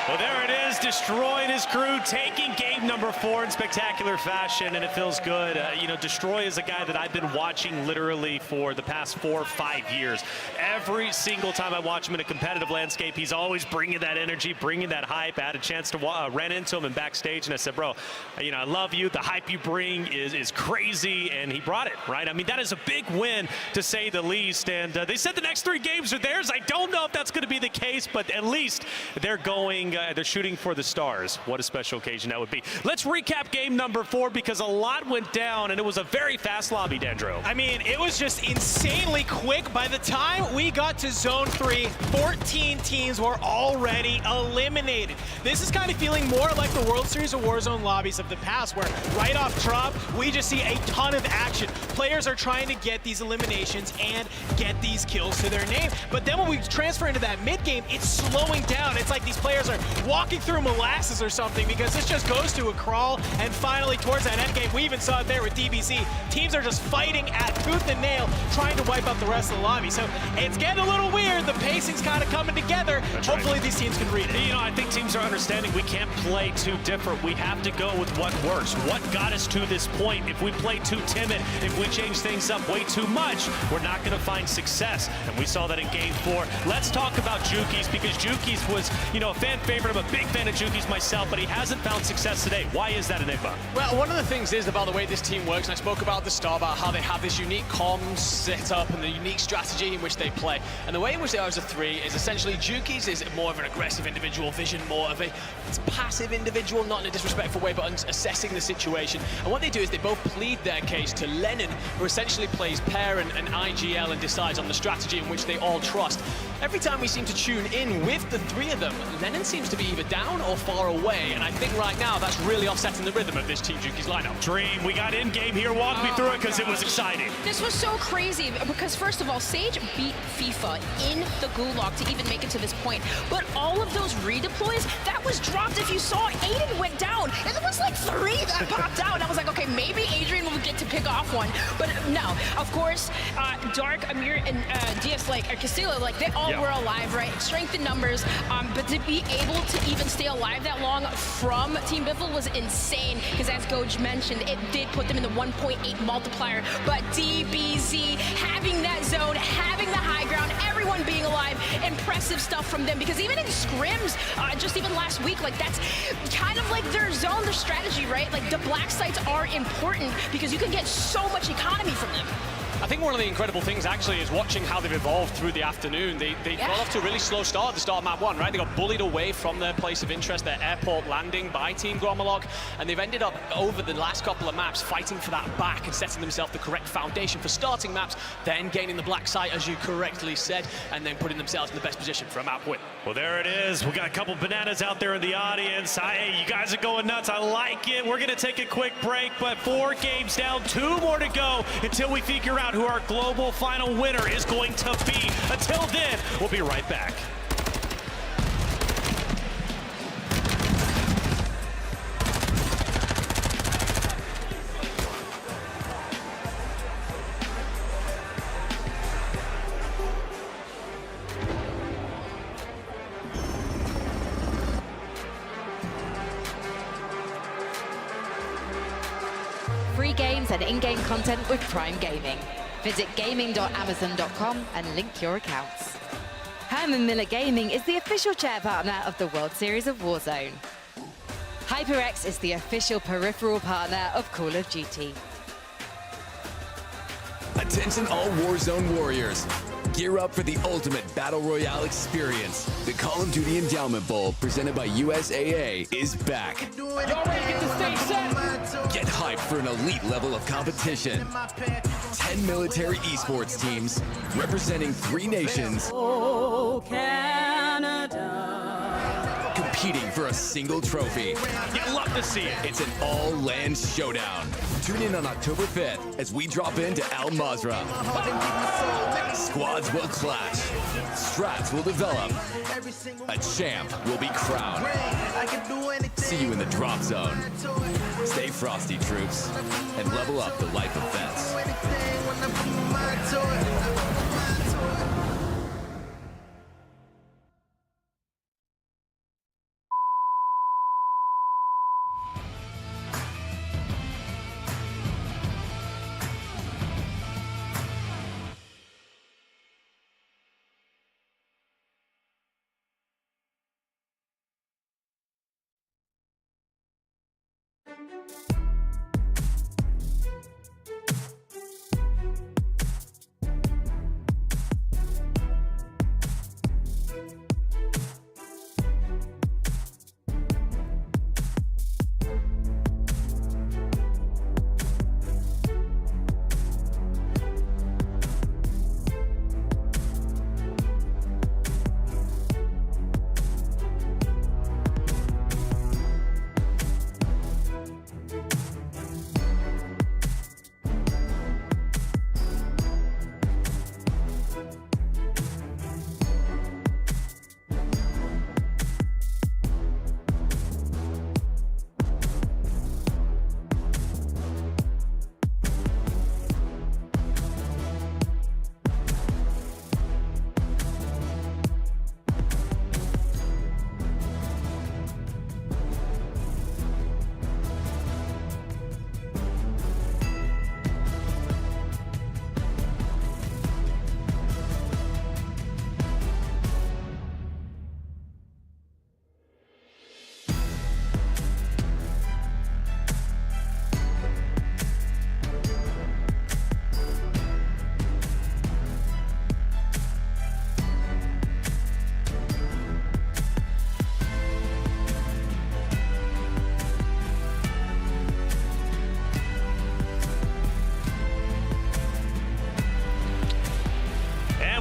Speaker 7: Well, there it is. destroying his crew, taking game number 4 in spectacular fashion, and it feels good. You know, Destroy is a guy that I've been watching literally for the past 4 or 5 years. Every single time I watch him in a competitive landscape, he's always bringing that energy, bringing that hype. I had a chance to ran into him in backstage, and I said, bro, you know, I love you. The hype you bring is crazy, and he brought it, right? I mean, that is a big win, to say the least, and they said the next 3 games are theirs. I don't know if that's going to be the case, but at least they're going, they're shooting for the stars. What a special occasion that would be. Let's recap game number 4, because a lot went down, and it was a very fast lobby, Dandro.
Speaker 10: I mean, it was just insanely quick. By the time we got to Zone 3, 14 teams were already eliminated. This is kind of feeling more like the World Series of Warzone lobbies of the past, where right off drop, we just see a ton of action. Players are trying to get these eliminations and get these kills to their name. But then when we transfer into that mid game, it's slowing down. It's like these players are walking through molasses or something, because this just goes to a crawl. And finally, towards that end game, we even saw it there with DBZ. Teams are just fighting at tooth and nail, trying to wipe out the rest of the lobby. So it's getting a little weird. The pacing's kind of coming together. Hopefully these teams can read it.
Speaker 7: You know, I think teams are understanding we can't play too different. We have to go with what works. What got us to this point? If we play too timid, if we change things up way too much, we're not going to find success. And we saw that in game 4. Let's talk about Jukies, because Jukies was, you know, a fan favorite. I'm a big fan of Jukies myself, but he hasn't found success today. Why is that, Enigma?
Speaker 8: Well, one of the things is about the way this team works, and I spoke about at the start about how they have this unique comms set up and the unique strategy in which they play. And the way in which they are as a 3 is essentially Jukies is more of an aggressive individual vision, more of a passive individual, not in a disrespectful way, but assessing the situation. And what they do is they both plead their case to Lennon, who essentially plays pair and IGL and decides on the strategy in which they all trust. Every time we seem to tune in with the 3 of them, Lennon seems to be either down or far away, and I think right now that's really offsetting the rhythm of this Team Jukies lineup.
Speaker 7: Dream, we got in-game here. Walk me through it, because it was exciting.
Speaker 9: This was so crazy, because first of all, Sage beat FIFA in the Gulag to even make it to this point. But all of those redeploys, that was dropped. If you saw, Aiden went down, and there was like 3 that popped out. And I was like, okay, maybe Adrian will get to pick off one. But no, of course, Dark, Amir, and DS, like, Castillo, like, they all were alive, right? Strength in numbers, but to be able to even stay alive that long from Team Biffle was insane, because as Goj mentioned, it did put them in the 1.8 multiplier. But DBZ having that zone, having the high ground, everyone being alive, impressive stuff from them, because even in scrims, just even last week, like, that's kind of like their zone, their strategy, right? Like, the black sites are important because you can get so much economy from them.
Speaker 8: I think one of the incredible things actually is watching how they've evolved through the afternoon. They got off to a really slow start at the start of map 1, right? They got bullied away from their place of interest, their airport landing by Team Gromalog, and they've ended up over the last couple of maps fighting for that back and setting themselves the correct foundation for starting maps, then gaining the black site, as you correctly said, and then putting themselves in the best position for a map win.
Speaker 7: Well, there it is. We got a couple bananas out there in the audience. Hey, you guys are going nuts. I like it. We're going to take a quick break, but 4 games down, 2 more to go until we figure out who our global final winner is going to be. Until then, we'll be right back.
Speaker 11: Free games and in-game content with Prime Gaming. Visit gaming.amazon.com and link your accounts. Herman Miller Gaming is the official chair partner of the World Series of Warzone. HyperX is the official peripheral partner of Call of Duty.
Speaker 14: Attention all Warzone warriors. Gear up for the ultimate Battle Royale experience. The Call of Duty Endowment Bowl, presented by USAA, is back.
Speaker 15: Y'all ready to get the stage set?
Speaker 14: Get hyped for an elite level of competition. 10 military esports teams representing 3 nations.
Speaker 15: Oh, Canada.
Speaker 14: Competing for a single trophy.
Speaker 7: You love to see it.
Speaker 14: It's an all-land showdown. Tune in on October 5th as we drop into Al Mazrah. Squads will clash. Strats will develop. A champ will be crowned. See you in the drop zone. Stay frosty, troops, and level up the life of vets.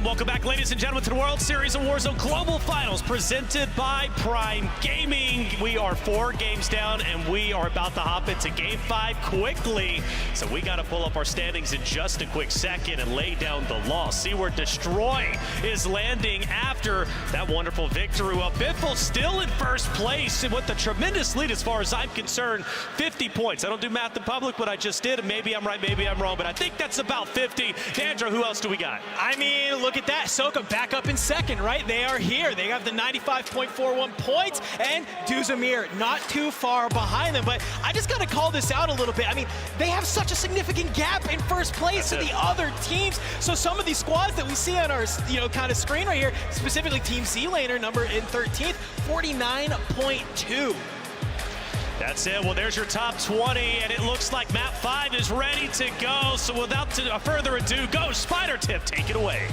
Speaker 7: Welcome back, ladies and gentlemen, to the World Series of Warzone Global Finals presented by Prime Gaming. We are 4 games down, and we are about to hop into Game 5 quickly. So we got to pull up our standings in just a quick second and lay down the law. See where Destroy is landing after that wonderful victory. Well, Biffle still in first place with a tremendous lead as far as I'm concerned, 50 points. I don't do math in public, but I just did. Maybe I'm right, maybe I'm wrong, but I think that's about 50. Dandra, who else do we got?
Speaker 10: I mean, look at that. Soka back up in second, right? They are here. They have the 95.41 points, and Duzamir not too far behind them. But I just got to call this out a little bit. I mean, they have such a significant gap in first place to the other teams. So some of these squads that we see on our, kind of screen right here, specifically Team Z-Laner, number in 13th, 49.2.
Speaker 7: That's it. Well, there's your top 20, and it looks like map 5 is ready to go. So without further ado, go Spider Tip, take it away.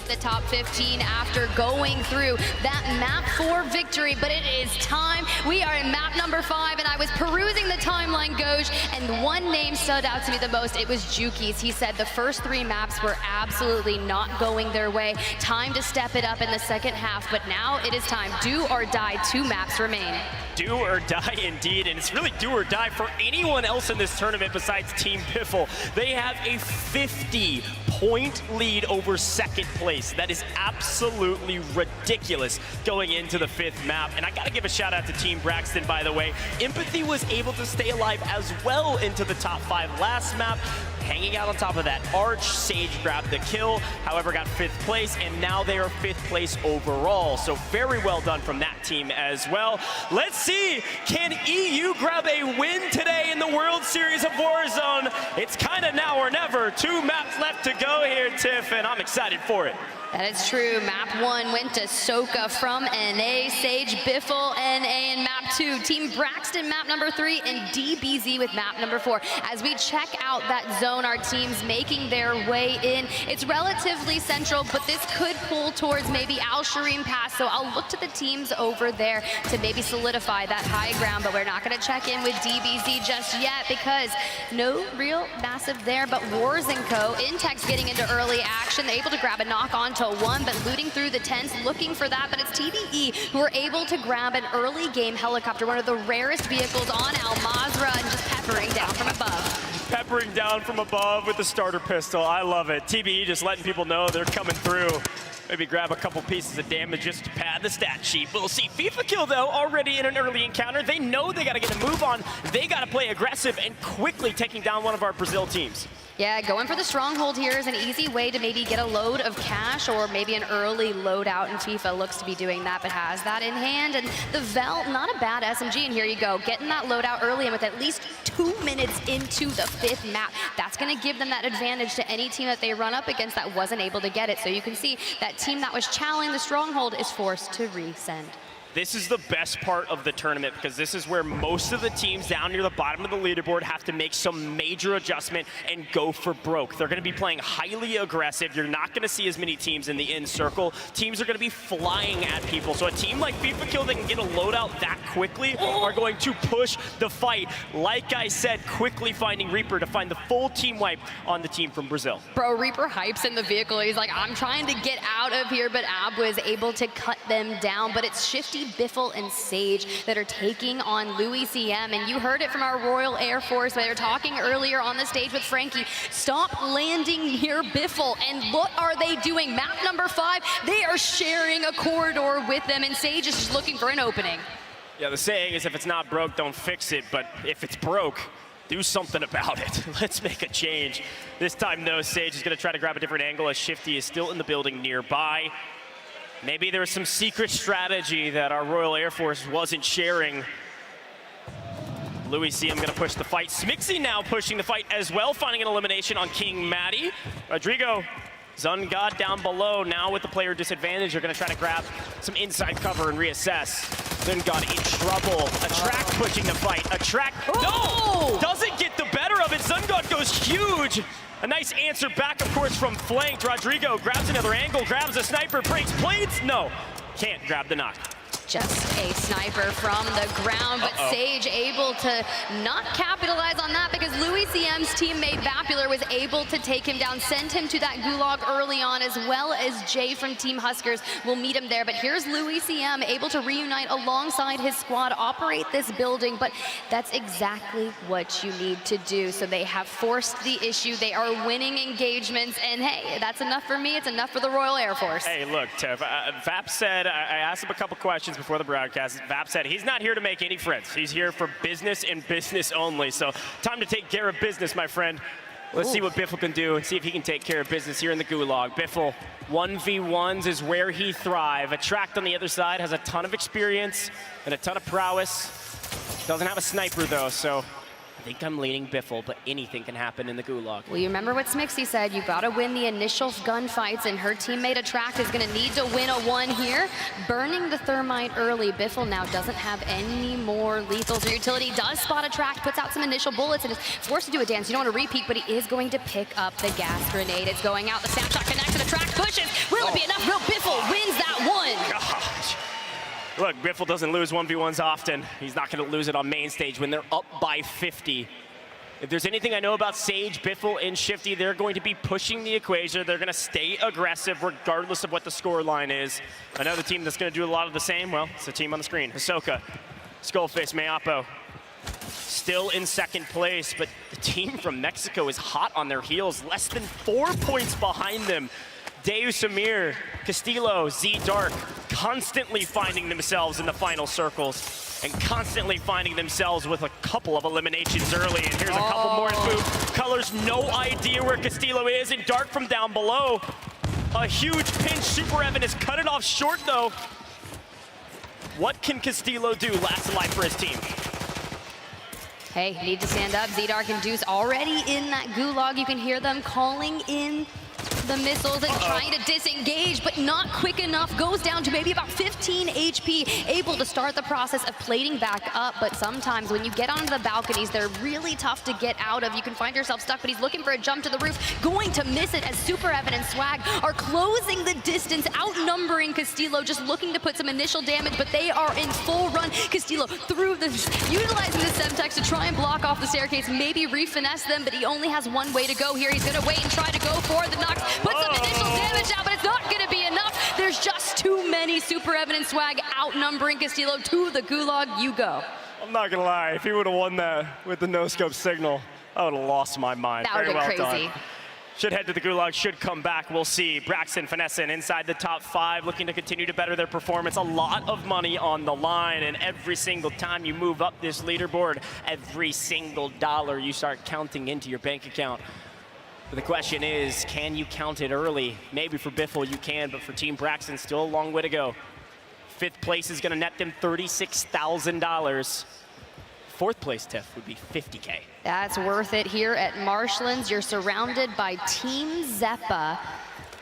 Speaker 3: The top 15 after going through that map 4 victory, but it is time. We are in map number 5, and I was perusing the timeline, Goj, and one name stood out to me the most. It was Juki's. He said the first 3 maps were absolutely not going their way. Time to step it up in the second half, but now it is time. Do or die, 2 maps remain.
Speaker 1: Do or die indeed, and it's really do or die for anyone else in this tournament besides Team Biffle. They have a 50-point lead over second place. That is absolutely ridiculous going into the 5th map. And I gotta give a shout out to Team Braxton, by the way. Empathy was able to stay alive as well into the top 5 last map, hanging out on top of that arch. Sage grabbed the kill, however got 5th place, and now they are 5th place overall. So very well done from that team as well. Let's see, can EU grab a win today in the World Series of Warzone? It's kind of now or never. 2 maps left to go here, Tiff, and I'm excited for it.
Speaker 3: That is true. Map 1 went to Soka from NA, Sage, Biffle, NA in map 2, Team Braxton map number 3, and DBZ with map number 4. As we check out that zone, our teams making their way in. It's relatively central, but this could pull towards maybe Al Shireen Pass, so I'll look to the teams over there to maybe solidify that high ground, but we're not going to check in with DBZ just yet because no real massive there, but Wars & Co. Intex getting into early action. They're able to grab a knock on to 1, but looting through the tents, looking for that, but it's TBE who are able to grab an early game helicopter, one of the rarest vehicles on Al Mazrah, and just peppering down from above.
Speaker 1: Peppering down from above with the starter pistol. I love it. TBE just letting people know they're coming through. Maybe grab a couple pieces of damage just to pad the stat sheet. We'll see. FIFA Kill, though, already in an early encounter. They know they got to get a move on. They got to play aggressive and quickly taking down one of our Brazil teams.
Speaker 3: Yeah, going for the stronghold here is an easy way to maybe get a load of cash or maybe an early loadout, and FIFA looks to be doing that, but has that in hand. And the Vel, not a bad SMG, and here you go, getting that loadout early and with at least 2 minutes into the 5th map. That's gonna give them that advantage to any team that they run up against that wasn't able to get it. So you can see that team that was challenging the stronghold is forced to resend.
Speaker 1: This is the best part of the tournament because this is where most of the teams down near the bottom of the leaderboard have to make some major adjustment and go for broke. They're going to be playing highly aggressive. You're not going to see as many teams in the in circle. Teams are going to be flying at people. So a team like FIFA Kill that can get a loadout that quickly are going to push the fight. Like I said, quickly finding Reaper to find the full team wipe on the team from Brazil.
Speaker 3: Bro, Reaper hypes in the vehicle. He's like, I'm trying to get out of here, but Ab was able to cut them down. But it's Shifty, Biffle, and Sage that are taking on Louis CM. And you heard it from our Royal Air Force. They were talking earlier on the stage with Frankie. Stop landing near Biffle. And what are they doing? Map number 5, they are sharing a corridor with them, and Sage is just looking for an opening.
Speaker 1: Yeah, the saying is if it's not broke, don't fix it. But if it's broke, do something about it. Let's make a change. This time, though, Sage is going to try to grab a different angle as Shifty is still in the building nearby. Maybe there was some secret strategy that our Royal Air Force wasn't sharing. Louis CM going to push the fight. Smixy now pushing the fight as well, finding an elimination on King Maddie. Rodrigo, Zungod down below. Now with the player disadvantage, they're going to try to grab some inside cover and reassess. Zungod in trouble. Attract pushing the fight. Attract, no! Doesn't get the better of it. Zungod goes huge. A nice answer back, of course, from flanked. Rodrigo grabs another angle, grabs a sniper, breaks plates. No, can't grab the knock.
Speaker 3: Just a sniper from the ground, but Sage able to not capitalize on that because Louis CM's teammate Vapular was able to take him down, send him to that gulag early on, as well as Jay from Team Huskers will meet him there. But here's Louis CM able to reunite alongside his squad, operate this building, but that's exactly what you need to do. So they have forced the issue. They are winning engagements, and hey, that's enough for me. It's enough for the Royal Air Force.
Speaker 1: Hey, look, Tiff, Vap said, I asked him a couple questions before the broadcast. Vap said he's not here to make any friends. He's here for business and business only. So time to take care of business, my friend. Let's see what Biffle can do and see if he can take care of business here in the gulag. Biffle, 1v1s is where he thrives. Attract on the other side has a ton of experience and a ton of prowess. Doesn't have a sniper though, so I think I'm leaning Biffle, but anything can happen in the gulag.
Speaker 3: Well, you remember what Smixy said, you gotta win the initial gunfights, and her teammate Attract is gonna need to win a 1 here. Burning the thermite early, Biffle now doesn't have any more lethals or utility. Does spot Attract, puts out some initial bullets, and is forced to do a dance. You don't want to repeat, but he is going to pick up the gas grenade. It's going out, the snapshot connects, and Attract pushes. Will it be enough? No, Biffle wins that 1.
Speaker 1: Gosh. Look, Biffle doesn't lose 1v1s often. He's not going to lose it on main stage when they're up by 50. If there's anything I know about Sage, Biffle, and Shifty, they're going to be pushing the equation. They're going to stay aggressive regardless of what the score line is. Another team that's going to do a lot of the same, well, it's the team on the screen. Hisoka, Skullface, Mayapo, still in second place, but the team from Mexico is hot on their heels, less than 4 points behind them. Deus Amir, Castillo, Z-Dark, constantly finding themselves in the final circles and constantly finding themselves with a couple of eliminations early. And here's a couple more in boot. Colors, no idea where Castillo is, and Dark from down below. A huge pinch. Super Evan has cut it off short, though. What can Castillo do? Last alive for his team.
Speaker 3: Hey, need to stand up. Z-Dark and Deuce already in that gulag. You can hear them calling in the missiles and trying to disengage, but not quick enough. Goes down to maybe about 15 HP, able to start the process of plating back up. But sometimes when you get onto the balconies, they're really tough to get out of. You can find yourself stuck, but he's looking for a jump to the roof, going to miss it as Super Evan and Swag are closing the distance, outnumbering Castillo, just looking to put some initial damage, but they are in full run. Castillo through the, utilizing the Semtex to try and block off the staircase, maybe re-finesse them, but he only has one way to go here. He's gonna wait and try to go for the knock. Put some initial damage down, but it's not going to be enough. There's just too many. Super Evan and Swag outnumbering Castillo to the gulag. You go.
Speaker 1: I'm not going to lie. If he would have won that with the no-scope signal, I would have lost my mind.
Speaker 3: That would have been crazy.
Speaker 1: Done. Should head to the gulag, should come back. We'll see. Braxton, Finessen inside the top 5, looking to continue to better their performance. A lot of money on the line, and every single time you move up this leaderboard, every single dollar you start counting into your bank account. But the question is, can you count it early? Maybe for Biffle you can, but for Team Braxton, still a long way to go. 5th place is gonna net them $36,000. 4th place, Tiff, would be $50K.
Speaker 3: That's worth it here at Marshlands. You're surrounded by Team Zeppa,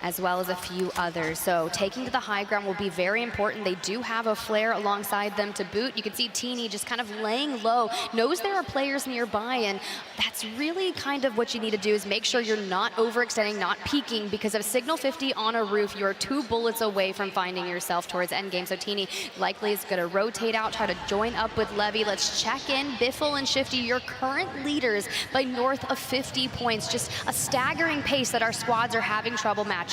Speaker 3: as well as a few others. So taking to the high ground will be very important. They do have a flare alongside them to boot. You can see Teeny just kind of laying low, knows there are players nearby, and that's really kind of what you need to do is make sure you're not overextending, not peeking, because of Signal 50 on a roof, you're 2 bullets away from finding yourself towards endgame. So Teeny likely is gonna rotate out, try to join up with Levy. Let's check in. Biffle and Shifty, your current leaders by north of 50 points. Just a staggering pace that our squads are having trouble matching.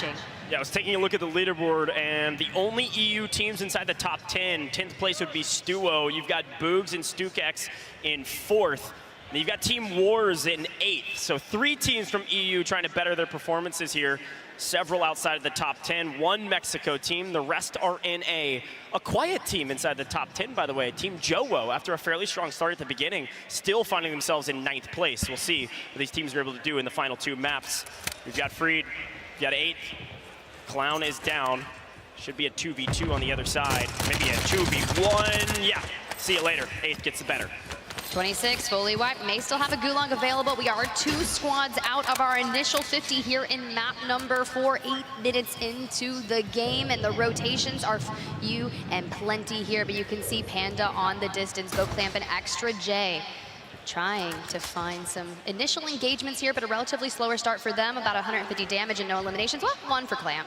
Speaker 1: Yeah, I was taking a look at the leaderboard, and the only EU teams inside the top 10, 10th place would be Stuo. You've got Boogs and Stukex in 4th. And you've got Team Wars in 8th. So 3 teams from EU trying to better their performances here. Several outside of the top 10. 1 Mexico team, the rest are in a quiet team inside the top 10, by the way. Team Jowo, after a fairly strong start at the beginning, still finding themselves in 9th place. We'll see what these teams are able to do in the final 2 maps. We've got Freed. You got 8th. Clown is down. Should be a 2v2 on the other side. Maybe a 2v1. Yeah, see you later. 8th gets the better.
Speaker 3: 26, fully wiped. May still have a Gulag available. We are 2 squads out of our initial 50 here in map number 4. 8 minutes into the game, and the rotations are few and plenty here. But you can see Panda on the distance. Go Clamp and Extra J. Trying to find some initial engagements here, but a relatively slower start for them. About 150 damage and no eliminations. Well, 1 for Clamp.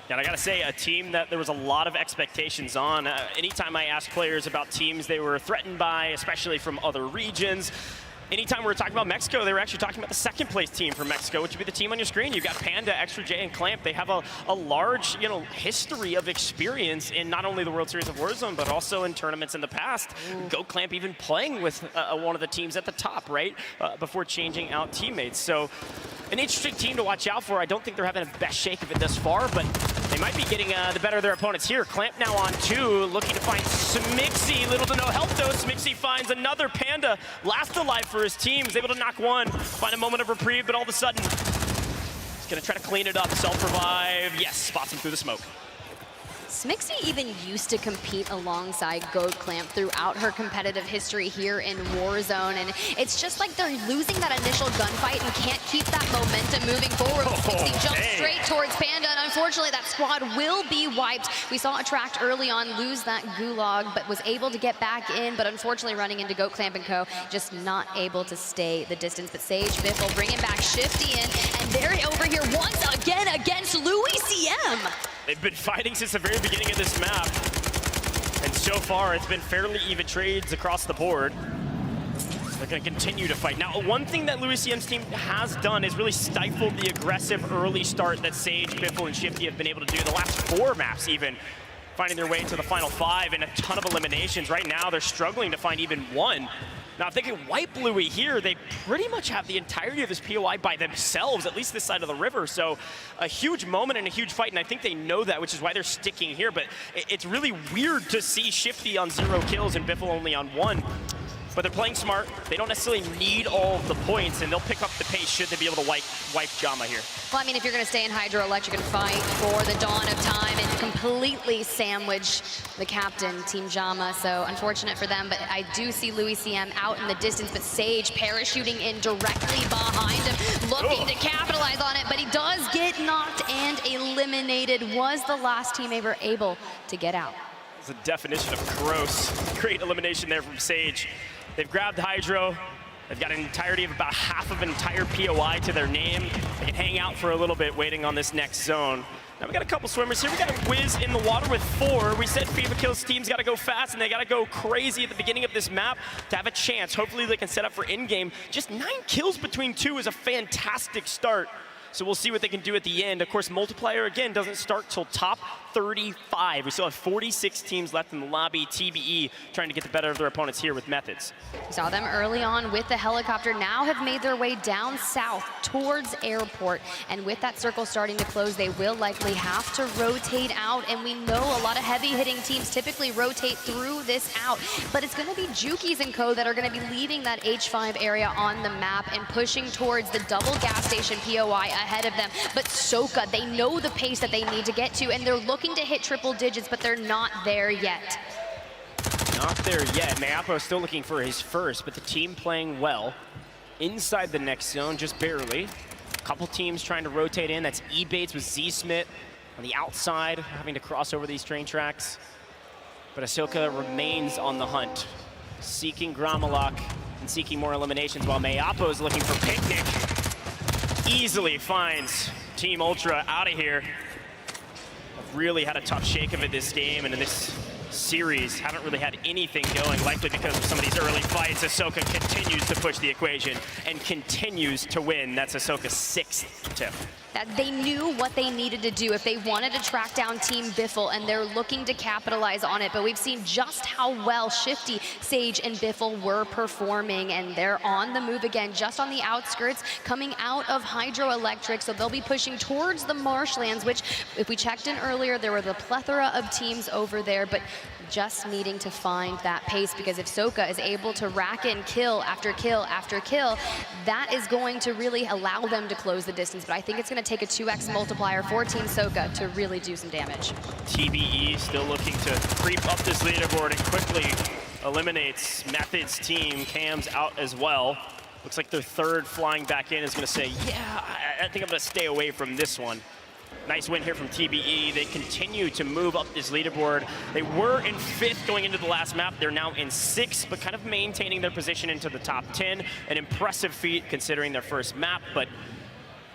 Speaker 1: And I gotta say, a team that there was a lot of expectations on. Anytime I asked players about teams they were threatened by, especially from other regions, anytime we were talking about Mexico, they were actually talking about the 2nd place team from Mexico, which would be the team on your screen. You've got Panda, Extra J, and Clamp. They have a large, history of experience in not only the World Series of Warzone, but also in tournaments in the past. Go Clamp even playing with one of the teams at the top, right? Before changing out teammates. So an interesting team to watch out for. I don't think they're having the best shake of it thus far, but they might be getting the better of their opponents here. Clamp now on 2, looking to find Smixy. Little to no help though. Smixy finds another Panda, last alive for his team. He's able to knock 1, find a moment of reprieve, but all of a sudden, he's gonna try to clean it up, self-revive. Yes, spots him through the smoke.
Speaker 3: Smixy even used to compete alongside Goat Clamp throughout her competitive history here in Warzone, and it's just like they're losing that initial gunfight and can't keep that momentum moving forward. Smixy jumps straight towards Panda, and unfortunately that squad will be wiped. We saw Attract early on lose that Gulag, but was able to get back in, but unfortunately running into Goat Clamp and co, just not able to stay the distance. But Sage, Biffle bringing back Shifty in, and they're over here once again against Louis CM.
Speaker 1: They've been fighting since the very beginning of this map, and so far it's been fairly even trades across the board. They're going to continue to fight. Now, one thing that Louis CM's team has done is really stifled the aggressive early start that Sage, Biffle, and Shifty have been able to do the last 4 maps even, finding their way into the final 5 and a ton of eliminations. Right now, they're struggling to find even 1. Now, if they can wipe Louis here, they pretty much have the entirety of this POI by themselves, at least this side of the river. So a huge moment and a huge fight, and I think they know that, which is why they're sticking here. But it's really weird to see Shifty on 0 kills and Biffle only on 1. But they're playing smart. They don't necessarily need all of the points, and they'll pick up the pace should they be able to wipe Jama here.
Speaker 3: Well, I mean, if you're going to stay in Hydroelectric and fight for the dawn of time and completely sandwich the captain, Team Jama, so unfortunate for them. But I do see Louis CM out in the distance, but Sage parachuting in directly behind him, looking to capitalize on it, but he does get knocked and eliminated. Was the last team ever able to get out?
Speaker 1: It's the definition of gross. Great elimination there from Sage. They've grabbed Hydro. They've got an entirety of about half of an entire POI to their name. They can hang out for a little bit waiting on this next zone. Now we got a couple swimmers here. We got a Wiz in the water with 4. We said FIFA Kills teams got to go fast and they got to go crazy at the beginning of this map to have a chance. Hopefully they can set up for in-game. Just 9 kills between 2 is a fantastic start. So we'll see what they can do at the end. Of course, multiplayer, again, doesn't start till top 35. We still have 46 teams left in the lobby. TBE trying to get the better of their opponents here with methods.
Speaker 3: We saw them early on with the helicopter, now have made their way down south towards airport. And with that circle starting to close, they will likely have to rotate out. And we know a lot of heavy-hitting teams typically rotate through this out. But it's going to be Jukies and co that are going to be leaving that H5 area on the map and pushing towards the double gas station POI ahead of them. But Soka, they know the pace that they need to get to, and they're looking to hit triple digits, but they're not there yet.
Speaker 1: Not there yet. Mayapo still looking for his first, but the team playing well. Inside the next zone, just barely. A couple teams trying to rotate in. That's E-Bates with Z-Smith on the outside, having to cross over these train tracks. But Ahsoka remains on the hunt, seeking Gromalok and seeking more eliminations, while Mayapo is looking for Picnic. Easily finds Team Ultra out of here. I've really had a tough shake of it this game, and in this series haven't really had anything going, likely because of some of these early fights. Ahsoka continues to push the equation and continues to win. That's Ahsoka's 6th tip.
Speaker 3: That they knew what they needed to do if they wanted to track down Team Biffle, and they're looking to capitalize on it. But we've seen just how well Shifty, Sage, and Biffle were performing, and they're on the move again, just on the outskirts, coming out of Hydroelectric. So they'll be pushing towards the marshlands, which, if we checked in earlier, there were the plethora of teams over there, but just needing to find that pace, because if Soka is able to rack in kill after kill after kill, that is going to really allow them to close the distance. But I think it's going to take a 2x multiplier for Team Soka to really do some damage.
Speaker 1: TBE still looking to creep up this leaderboard and quickly eliminates Method's team. Cam's out as well. Looks like their third flying back in is going to say, yeah, I think I'm going to stay away from this one. Nice win here from TBE. They continue to move up this leaderboard. They were in 5th going into the last map. They're now in 6th, but kind of maintaining their position into the top 10. An impressive feat considering their first map, but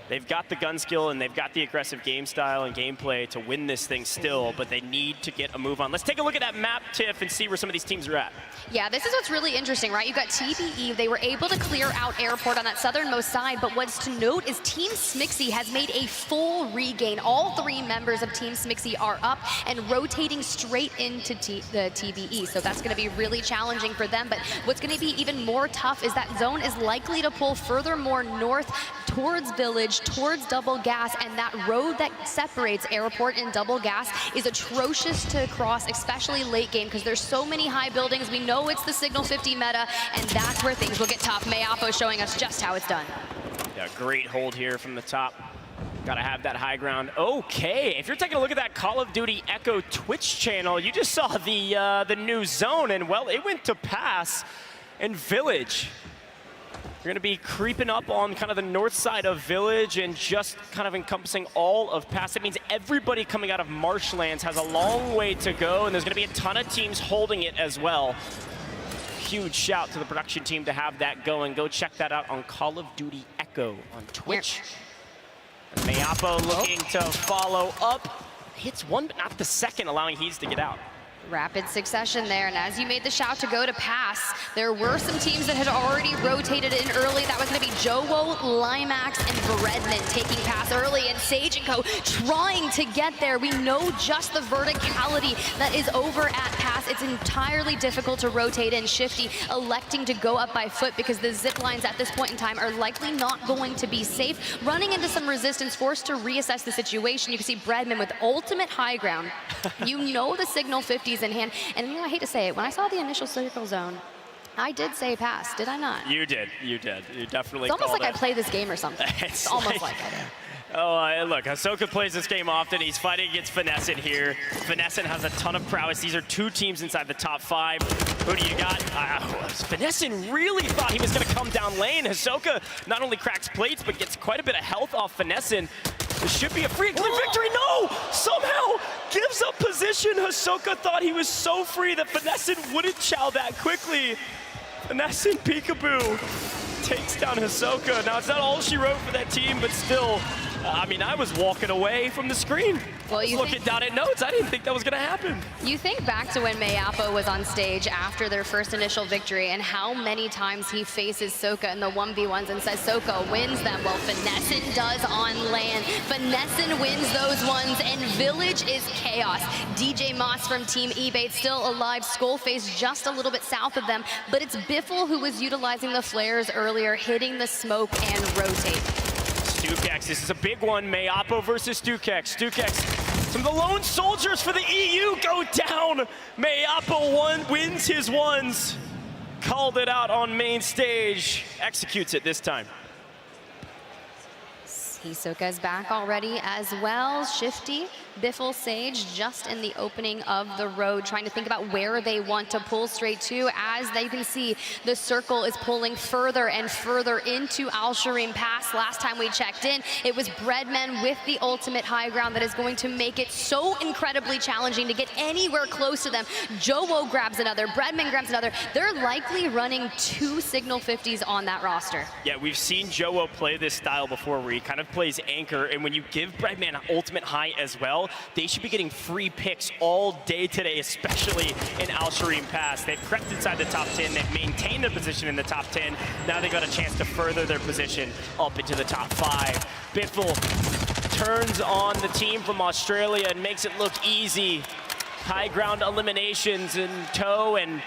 Speaker 1: they've got the gun skill and they've got the aggressive game style and gameplay to win this thing still, but they need to get a move on. Let's take a look at that map, Tiff, and see where some of these teams are at.
Speaker 3: Yeah, this is what's really interesting, right? You've got TBE. They were able to clear out airport on that southernmost side, but what's to note is Team Smixy has made a full regain. All 3 members of Team Smixy are up and rotating straight into the TBE, so that's going to be really challenging for them. But what's going to be even more tough is that zone is likely to pull furthermore north towards Village, towards Double Gas, and that road that separates airport and Double Gas is atrocious to cross, especially late game, because there's so many high buildings. We know it's the Signal 50 meta, and that's where things will get tough. Mayapo showing us just how it's done.
Speaker 1: Yeah, great hold here from the top. Gotta have that high ground. Okay, if you're taking a look at that Call of Duty Echo Twitch channel, you just saw the new zone, and well, it went to pass in Village. You're gonna be creeping up on kind of the north side of Village and just kind of encompassing all of Pass. It means everybody coming out of Marshlands has a long way to go, and there's gonna be a ton of teams holding it as well. Huge shout to the production team to have that going. Go check that out on Call of Duty Echo on Twitch. Mayapo looking to follow up. Hits one, but not the second, allowing Hees to get out.
Speaker 3: Rapid succession there, and as you made the shout to go to pass, there were some teams that had already rotated in early. That was going to be Jowo, Limax, and Bredman taking pass early, and Sage and Co trying to get there. We know just the verticality that is over at pass. It's entirely difficult to rotate in. Shifty electing to go up by foot because the zip lines at this point in time are likely not going to be safe. Running into some resistance, forced to reassess the situation. You can see Bredman with ultimate high ground. You know the Signal 50s in hand, and you know, I hate to say it, when I saw the initial circle zone, I did say pass, did I not?
Speaker 1: You did, you definitely
Speaker 3: It's almost like
Speaker 1: called
Speaker 3: I play this game or something. It's almost like I do.
Speaker 1: Oh, look, Ahsoka plays this game often. He's fighting against Finescent here. Finescent has a ton of prowess. These are 2 teams inside the top 5. Who do you got? Finescent really thought he was going to come down lane. Ahsoka not only cracks plates, but gets quite a bit of health off Finescent. This should be a free and clear victory. No! Somehow gives up position. Ahsoka thought he was so free that Finescent wouldn't chow that quickly. Finescent Peekaboo takes down Ahsoka. Now, it's not all she wrote for that team, but still, I mean, I was walking away from the screen.
Speaker 3: Well, you
Speaker 1: looking down at notes. I didn't think that was going to happen.
Speaker 3: You think back to when Mayapo was on stage after their first initial victory and how many times he faces Soka in the 1v1s and says Soka wins them. Well, Finessin does on land. Finessin wins those ones, and Village is chaos. DJ Moss from Team eBay still alive. Skullface just a little bit south of them, but it's Biffle who was utilizing the flares earlier, hitting the smoke and rotate.
Speaker 1: Stukex, this is a big one. Mayapo versus Stukex. Stukex, some of the lone soldiers for the EU go down. Mayapo wins his ones. Called it out on main stage. Executes it this time.
Speaker 3: Hisoka's back already as well. Shifty, Biffle, Sage just in the opening of the road, trying to think about where they want to pull straight to. As they can see, the circle is pulling further and further into Al Shireen Pass. Last time we checked in, it was Breadman with the ultimate high ground that is going to make it so incredibly challenging to get anywhere close to them. Jowo grabs another, Breadman grabs another. They're likely running 2 Signal 50s on that roster.
Speaker 1: Yeah, we've seen Jowo play this style before where he kind of plays anchor, and when you give Breadman an ultimate high as well, they should be getting free picks all day today, especially in Al Shireen Pass. They've crept inside the top 10, they've maintained their position in the top 10. Now they got a chance to further their position up into the top 5. Biffle turns on the team from Australia and makes it look easy. High ground eliminations in tow, and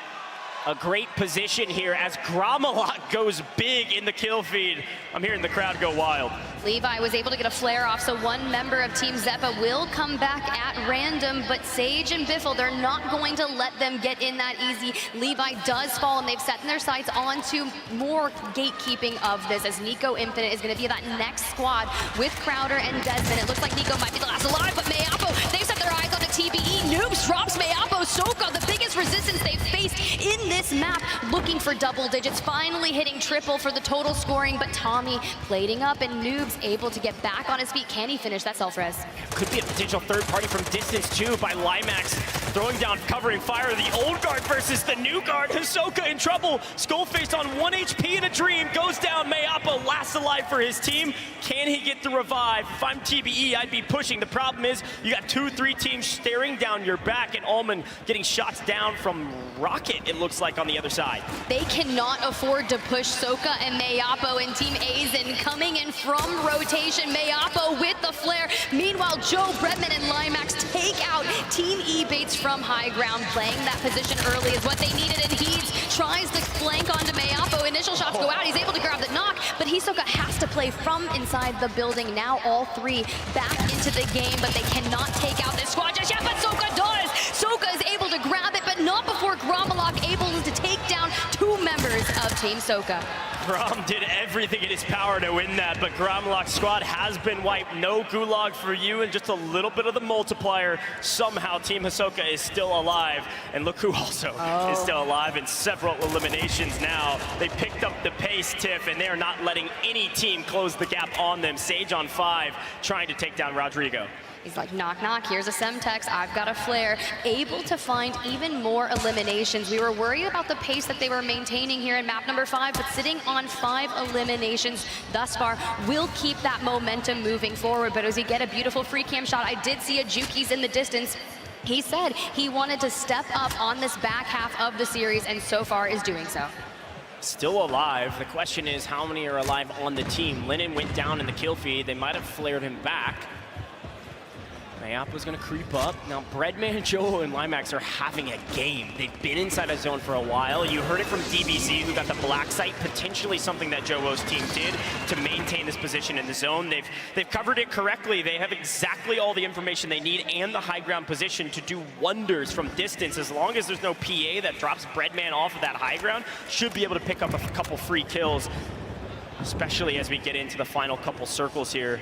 Speaker 1: a great position here as Gromalok goes big in the kill feed. I'm hearing the crowd go wild.
Speaker 3: Levi was able to get a flare off, so one member of Team Zeppa will come back at random, but Sage and Biffle, they're not going to let them get in that easy. Levi does fall, and they've set their sights onto more gatekeeping of this, as Nico Infinite is going to be that next squad with Crowder and Desmond. It looks like Nico might be the last alive, but Mayapo, they've set their eyes on the TBE. Noobs drops Mayapo. Soka, the biggest resistance they've faced in this map, looking for double digits, finally hitting triple for the total scoring, but Tommy plating up, and Noobs able to get back on his feet. Can he finish that self-res?
Speaker 1: Could be a potential third party from distance too by Limax, throwing down covering fire. The old guard versus the new guard. Hisoka in trouble. Skullface on 1 HP in a dream. Goes down. Mayapo last alive for his team. Can he get the revive? If I'm TBE, I'd be pushing. The problem is you got 2-3 teams staring down your back, and Ullman getting shots down from Rocket, it looks like, on the other side.
Speaker 3: They cannot afford to push Soka and Mayapo, and Team Aizen coming in from rotation. Mayapo with the flare. Meanwhile, Joe, Breadman, and Limax take out Team E-Bates from high ground. Playing that position early is what they needed, and Heeds tries to flank onto Mayapo. Initial shots go out. He's able to grab the knock, but Hisoka has to play from inside the building. Now all 3 back into the game, but they cannot take out this squad just yet, but Soka does! Soka is able to grab it, but not before Gromalok able to take down 2 members of Team Soka.
Speaker 1: Grom did everything in his power to win that, but Gromalok's squad has been wiped. No gulag for you, and just a little bit of the multiplier. Somehow Team Hisoka is still alive, and look who also is still alive in several eliminations now. They picked up the pace, Tiff, and they are not letting any team close the gap on them. Sage on 5, trying to take down Rodrigo.
Speaker 3: He's like, knock, knock, here's a Semtex, I've got a flare. Able to find even more eliminations. We were worried about the pace that they were maintaining here in map number 5, but sitting on 5 eliminations thus far will keep that momentum moving forward. But as he get a beautiful free cam shot, I did see a Juki's in the distance. He said he wanted to step up on this back half of the series, and so far is doing so.
Speaker 1: Still alive. The question is, how many are alive on the team? Lennon went down in the kill feed. They might have flared him back. Mayapo's gonna creep up. Now Breadman, Joe, and Limax are having a game. They've been inside a zone for a while. You heard it from DBZ, who got the black site, potentially something that Joe's team did to maintain this position in the zone. They've covered it correctly. They have exactly all the information they need and the high ground position to do wonders from distance. As long as there's no PA that drops Breadman off of that high ground, should be able to pick up a couple free kills, especially as we get into the final couple circles here.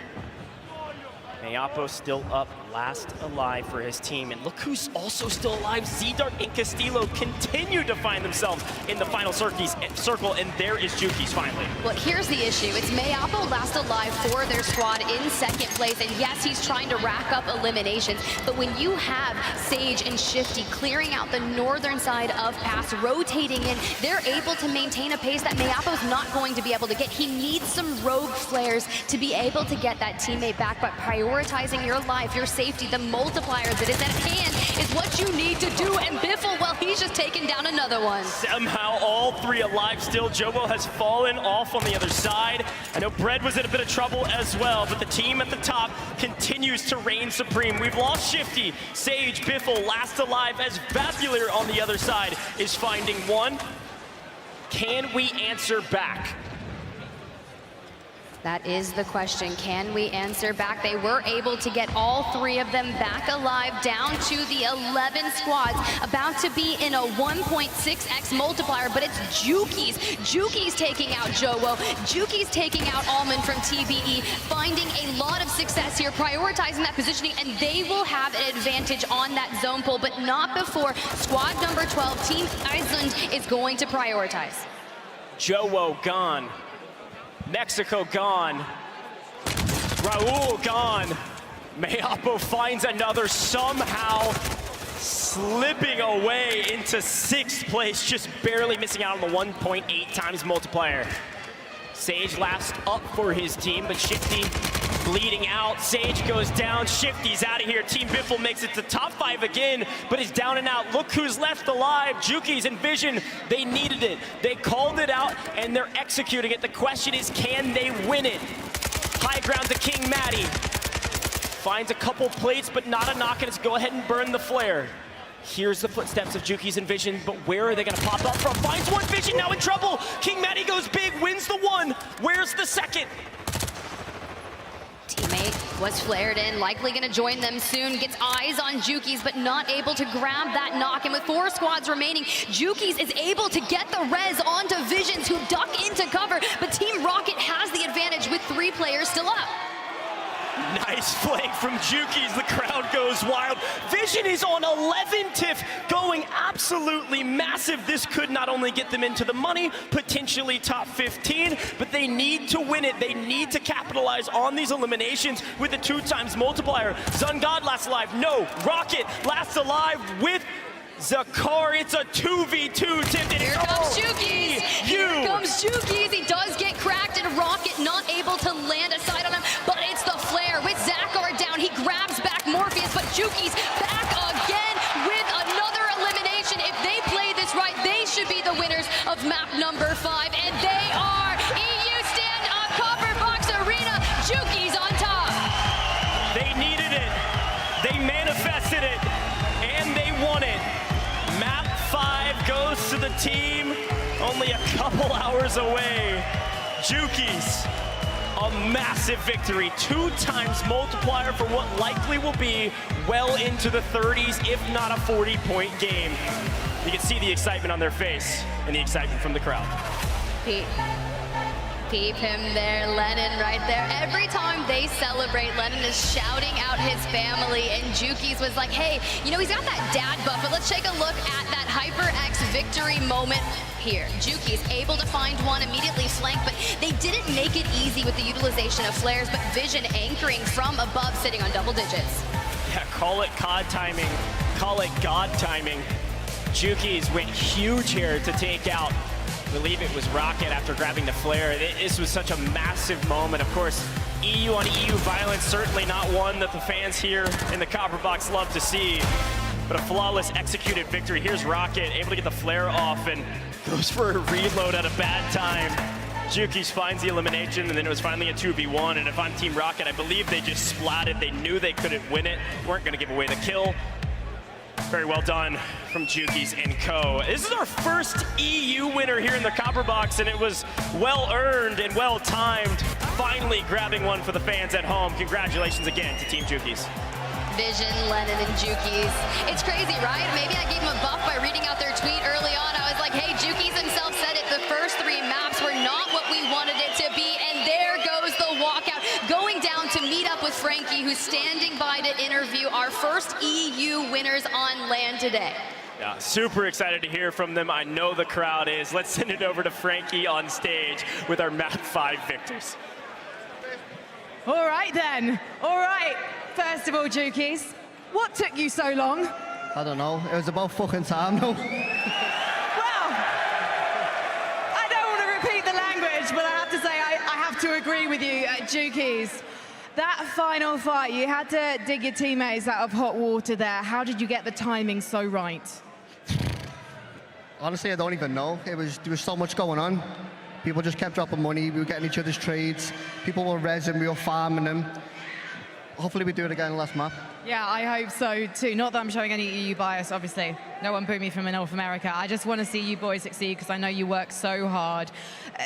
Speaker 1: Mayapo still up, last alive for his team. And look who's also still alive. Z-Dark and Castillo continue to find themselves in the final circle, and there is Juki's finally.
Speaker 3: Well, here's the issue. It's Mayapo last alive for their squad in second place, and yes, he's trying to rack up eliminations, but when you have Sage and Shifty clearing out the northern side of Pass, rotating in, they're able to maintain a pace that Mayapo's not going to be able to get. He needs some rogue flares to be able to get that teammate back, but prioritizing your life, your safety, the multiplier that is at hand is what you need to do. And Biffle, well, he's just taken down another one.
Speaker 1: Somehow all three alive still. Jobo has fallen off on the other side. I know Bread was in a bit of trouble as well, but the team at the top continues to reign supreme. We've lost Shifty, Sage, Biffle, last alive as Vapular on the other side is finding one. Can we answer back?
Speaker 3: That is the question. Can we answer back? They were able to get all three of them back alive, down to the 11 squads, about to be in a 1.6x multiplier, but it's Juki's. Juki's taking out Jowo. Juki's taking out Almond from TBE, finding a lot of success here, prioritizing that positioning, and they will have an advantage on that zone pull, but not before squad number 12, Team Iceland, is going to prioritize.
Speaker 1: Jowo gone. Mexico gone. Raul gone. Mayapo finds another, somehow slipping away into 6th place, just barely missing out on the 1.8 times multiplier. Sage last up for his team, but Shifty bleeding out. Sage goes down, Shifty's out of here. Team Biffle makes it to top 5 again, but is down and out. Look who's left alive. Juki's and Vision, they needed it. They called it out, and they're executing it. The question is, can they win it? High ground to King Maddie. Finds a couple plates, but not a knock, and it's go ahead and burn the flare. Here's the footsteps of Juki's and Vision, but where are they gonna pop up from? Finds one, Vision now in trouble. King Maddie goes big, wins the one. Where's the second?
Speaker 3: Teammate was flared in, likely gonna join them soon, gets eyes on Juki's, but not able to grab that knock. And with 4 squads remaining, Juki's is able to get the res onto Visions, who duck into cover, but Team Rocket has the advantage with 3 players still up.
Speaker 1: Nice flank from Juki's, the crowd goes wild. Vision is on 11 TIF, going absolutely massive. This could not only get them into the money, potentially top 15, but they need to win it. They need to capitalize on these eliminations with a 2 times multiplier. Zungod last alive, no. Rocket last alive with Zakar. It's a 2v2 TIF.
Speaker 3: Here comes Juki's. Here comes Juki's. He does get cracked, and Rocket not able to land a side on him, but it's the flare with Zakar down. He grabs back Morpheus, but Juki's back again with another elimination. If they play this right, they should be the winners of map number 5, and they are. EU stand on Copper Box Arena. Juki's on top.
Speaker 1: They needed it. They manifested it, and they won it. Map 5 goes to the team only a couple hours away. Juki's, a massive victory. 2 times multiplier for what likely will be well into the 30s, if not a 40-point game. You can see the excitement on their face and the excitement from the crowd.
Speaker 3: Peep him there, Lennon right there. Every time they celebrate, Lennon is shouting out his family, and Juki's was like, hey, you know, he's got that dad buff, but let's take a look at that HyperX victory moment here. Juki's able to find one, immediately flanked, but they didn't make it easy with the utilization of flares, but Vision anchoring from above, sitting on double digits.
Speaker 1: Yeah, call it COD timing, call it God timing. Juki's went huge here to take out, I believe it was Rocket after grabbing the flare. This was such a massive moment. Of course, EU on EU violence, certainly not one that the fans here in the Copper Box love to see, but a flawless executed victory. Here's Rocket, able to get the flare off and goes for a reload at a bad time. Juki's finds the elimination, and then it was finally a 2v1, and if I'm Team Rocket, I believe they just splatted. They knew they couldn't win it, weren't gonna give away the kill. Very well done from Juki's and co. This is our first EU winner here in the Copper Box, and it was well-earned and well-timed. Finally grabbing one for the fans at home. Congratulations again to Team Juki's.
Speaker 3: Vision, Lennon, and Juki's. It's crazy, right? Maybe I gave them a buff by reading out their tweet early on. I was like, hey, Juki's himself said it. The first 3 maps were not what we wanted it to be, and there goes the walkout. Going down to meet up with Frankie, who's standing by to interview our first EU winners on LAN today.
Speaker 1: Yeah, super excited to hear from them. I know the crowd is. Let's send it over to Frankie on stage with our Map 5 victors.
Speaker 2: All right then. All right. First of all, Jukies, what took you so long?
Speaker 19: I don't know. It was about fucking time, though.
Speaker 2: Well, I don't want to repeat the language, but I have to say I have to agree with you, Jukies. That final fight, you had to dig your teammates out of hot water there. How did you get the timing so right?
Speaker 19: Honestly, I don't even know. There was so much going on. People just kept dropping money. We were getting each other's trades. People were resin, we were farming them. Hopefully we do it again in the last map.
Speaker 2: Yeah, I hope so too. Not that I'm showing any EU bias, obviously. No one boo me from North America. I just want to see you boys succeed because I know you work so hard.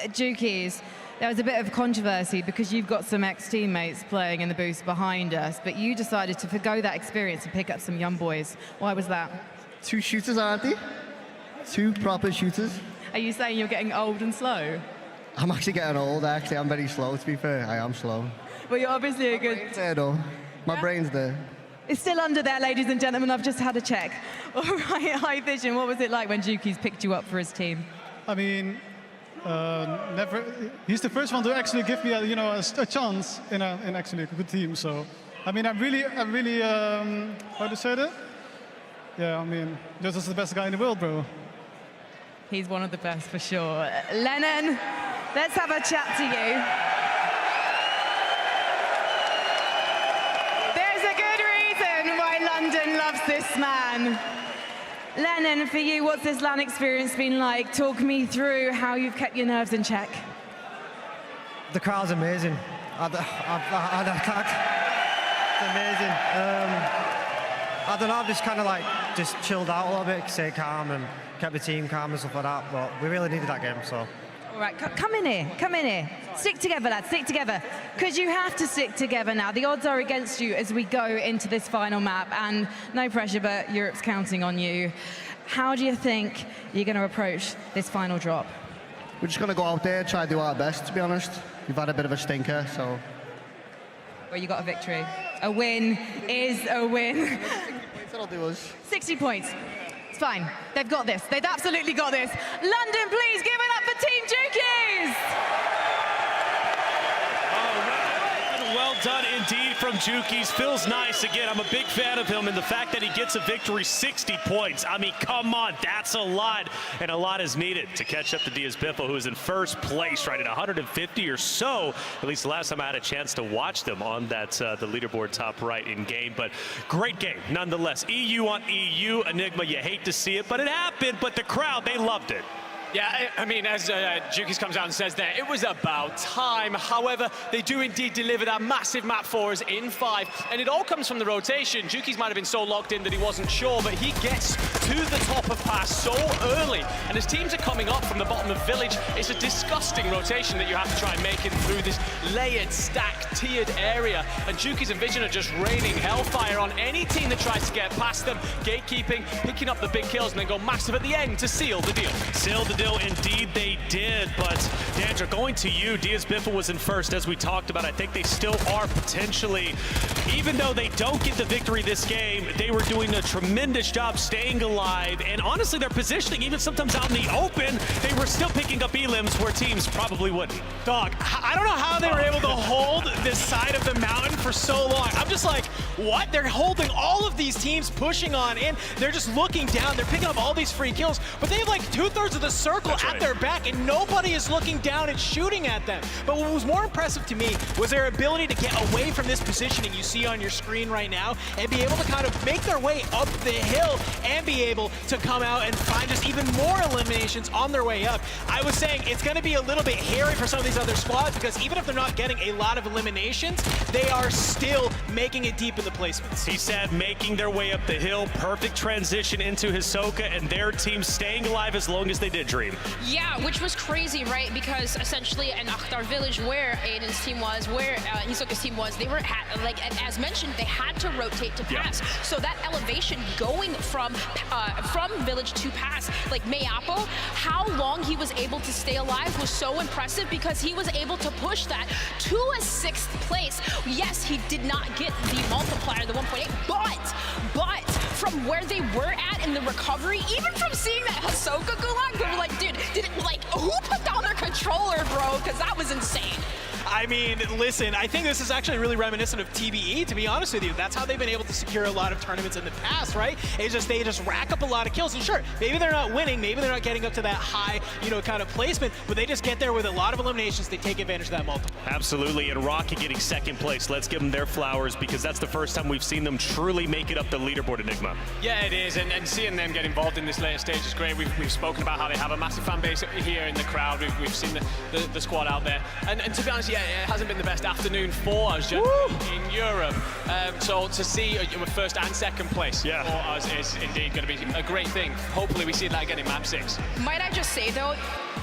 Speaker 2: Jukies, there was a bit of controversy because you've got some ex-teammates playing in the booth behind us, but you decided to forgo that experience and pick up some young boys. Why was that?
Speaker 19: 2 shooters, aren't they? 2 proper shooters.
Speaker 2: Are you saying you're getting old and slow?
Speaker 19: I'm actually getting old, actually. I'm very slow, to be fair. I am slow.
Speaker 2: Well, you're obviously a good...
Speaker 19: My brain's there, though. My brain's there.
Speaker 2: It's still under there, ladies and gentlemen. I've just had a check. All right, High Vision, what was it like when Jukies picked you up for his team?
Speaker 20: I mean, he's the first one to actually give me a chance in actually a good team. So, I mean, I'm really, how to say that? Yeah, I mean, this is the best guy in the world, bro.
Speaker 2: He's one of the best for sure. Lennon, let's have a chat to you. There's a good reason why London loves this man. Lennon, for you, what's this LAN experience been like? Talk me through how you've kept your nerves in check.
Speaker 23: The crowd's amazing. I can't. It's amazing. I don't know, I've just kind of just chilled out a little bit, stayed calm and kept the team calm and stuff like that, but we really needed that game, so.
Speaker 2: All right, come in here. Stick together, lads, stick together. Because you have to stick together now. The odds are against you as we go into this final map, and no pressure, but Europe's counting on you. How do you think you're going to approach this final drop?
Speaker 19: We're just going to go out there, try to do our best, to be honest. We've had a bit of a stinker, so.
Speaker 2: Well, you got a victory. A win is a win.
Speaker 19: That'll do us.
Speaker 2: 60 points. It's fine. They've got this. They've absolutely got this. London, please give it up for Team Jukies!
Speaker 7: Well done indeed from Jukies. Feels nice. Again, I'm a big fan of him, and the fact that he gets a victory, 60 points. I mean, come on, that's a lot, and a lot is needed to catch up to Diaz Biffle, who is in first place, right at 150 or so. At least the last time I had a chance to watch them on that the leaderboard top right in game. But great game, nonetheless. EU on EU. Enigma, you hate to see it, but it happened. But the crowd, they loved it.
Speaker 8: Yeah, I mean, as Jukies comes out and says there, it was about time. However, they do indeed deliver that massive map for us in 5, and it all comes from the rotation. Jukies might have been so locked in that he wasn't sure, but he gets to the top of pass so early, and as teams are coming up from the bottom of village, it's a disgusting rotation that you have to try and make it through this layered, stacked, tiered area, and Jukies and Vision are just raining hellfire on any team that tries to get past them, gatekeeping, picking up the big kills, and then go massive at the end to seal the deal.
Speaker 7: Seal the deal. Indeed they did, but Dandra, going to you, Diaz Biffle was in first, as we talked about. I think they still are potentially, even though they don't get the victory this game, they were doing a tremendous job staying alive, and honestly, their positioning, even sometimes out in the open, they were still picking up elims where teams probably wouldn't.
Speaker 10: Dog, I don't know how they were able to hold this side of the mountain for so long. I'm just like, what? They're holding all of these teams pushing on in. They're just looking down. They're picking up all these free kills, but they have like 2/3 of the circle at their back, and nobody is looking down and shooting at them. But what was more impressive to me was their ability to get away from this positioning you see on your screen right now and be able to kind of make their way up the hill and be able to come out and find just even more eliminations on their way up. I was saying it's going to be a little bit hairy for some of these other squads because even if they're not getting a lot of eliminations, they are still making it deep in the placements.
Speaker 7: He said making their way up the hill, perfect transition into Hisoka, and their team staying alive as long as they did.
Speaker 1: dream.
Speaker 9: Yeah, which was crazy, right? Because essentially in Akhtar Village, where Aiden's team was, where Hisoka's team was, they were, as mentioned, they had to rotate to pass. Yeah. So that elevation going from Village to pass, like Mayapo, how long he was able to stay alive was so impressive because he was able to push that to a 6th place. Yes, he did not get the multiplier, the 1.8, but from where they were at in the recovery, even from seeing that Hisoka gulag, they were like, dude, who put down their controller, bro? Because that was insane.
Speaker 10: I mean, listen, I think this is actually really reminiscent of TBE, to be honest with you. That's how they've been able to secure a lot of tournaments in the past, right? It's just they just rack up a lot of kills. And sure, maybe they're not winning, maybe they're not getting up to that high, kind of placement, but they just get there with a lot of eliminations. They take advantage of that multiple.
Speaker 7: Absolutely, and Rocky getting 2nd place. Let's give them their flowers because that's the first time we've seen them truly make it up the leaderboard, Enigma.
Speaker 8: Yeah, it is, and seeing them get involved in this later stage is great. We've spoken about how they have a massive fan base here in the crowd. We've seen the squad out there, and to be honest, yeah, it hasn't been the best afternoon for us in Europe. So to see a 1st and 2nd place for us is indeed going to be a great thing. Hopefully we see that again in map 6.
Speaker 9: Might I just say though,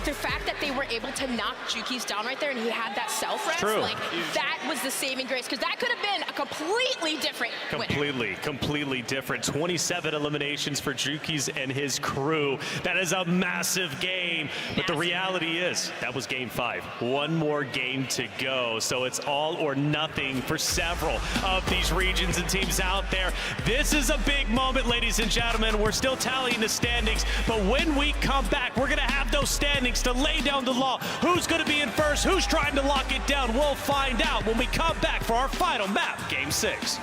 Speaker 9: the fact that they were able to knock Juki's down right there and he had that self-rest, like that was the saving grace, because that could have been a completely different winner.
Speaker 7: Completely different. 27 eliminations for Juki's and his crew. That is a massive game, but the reality is that was game 5. One more game to go, so it's all or nothing for several of these regions and teams out there. This is a big moment, ladies and gentlemen. We're still tallying the standings, but when we come back, we're gonna have those standings to lay down the law. Who's going to be in first? Who's trying to lock it down? We'll find out when we come back for our final map, Game 6.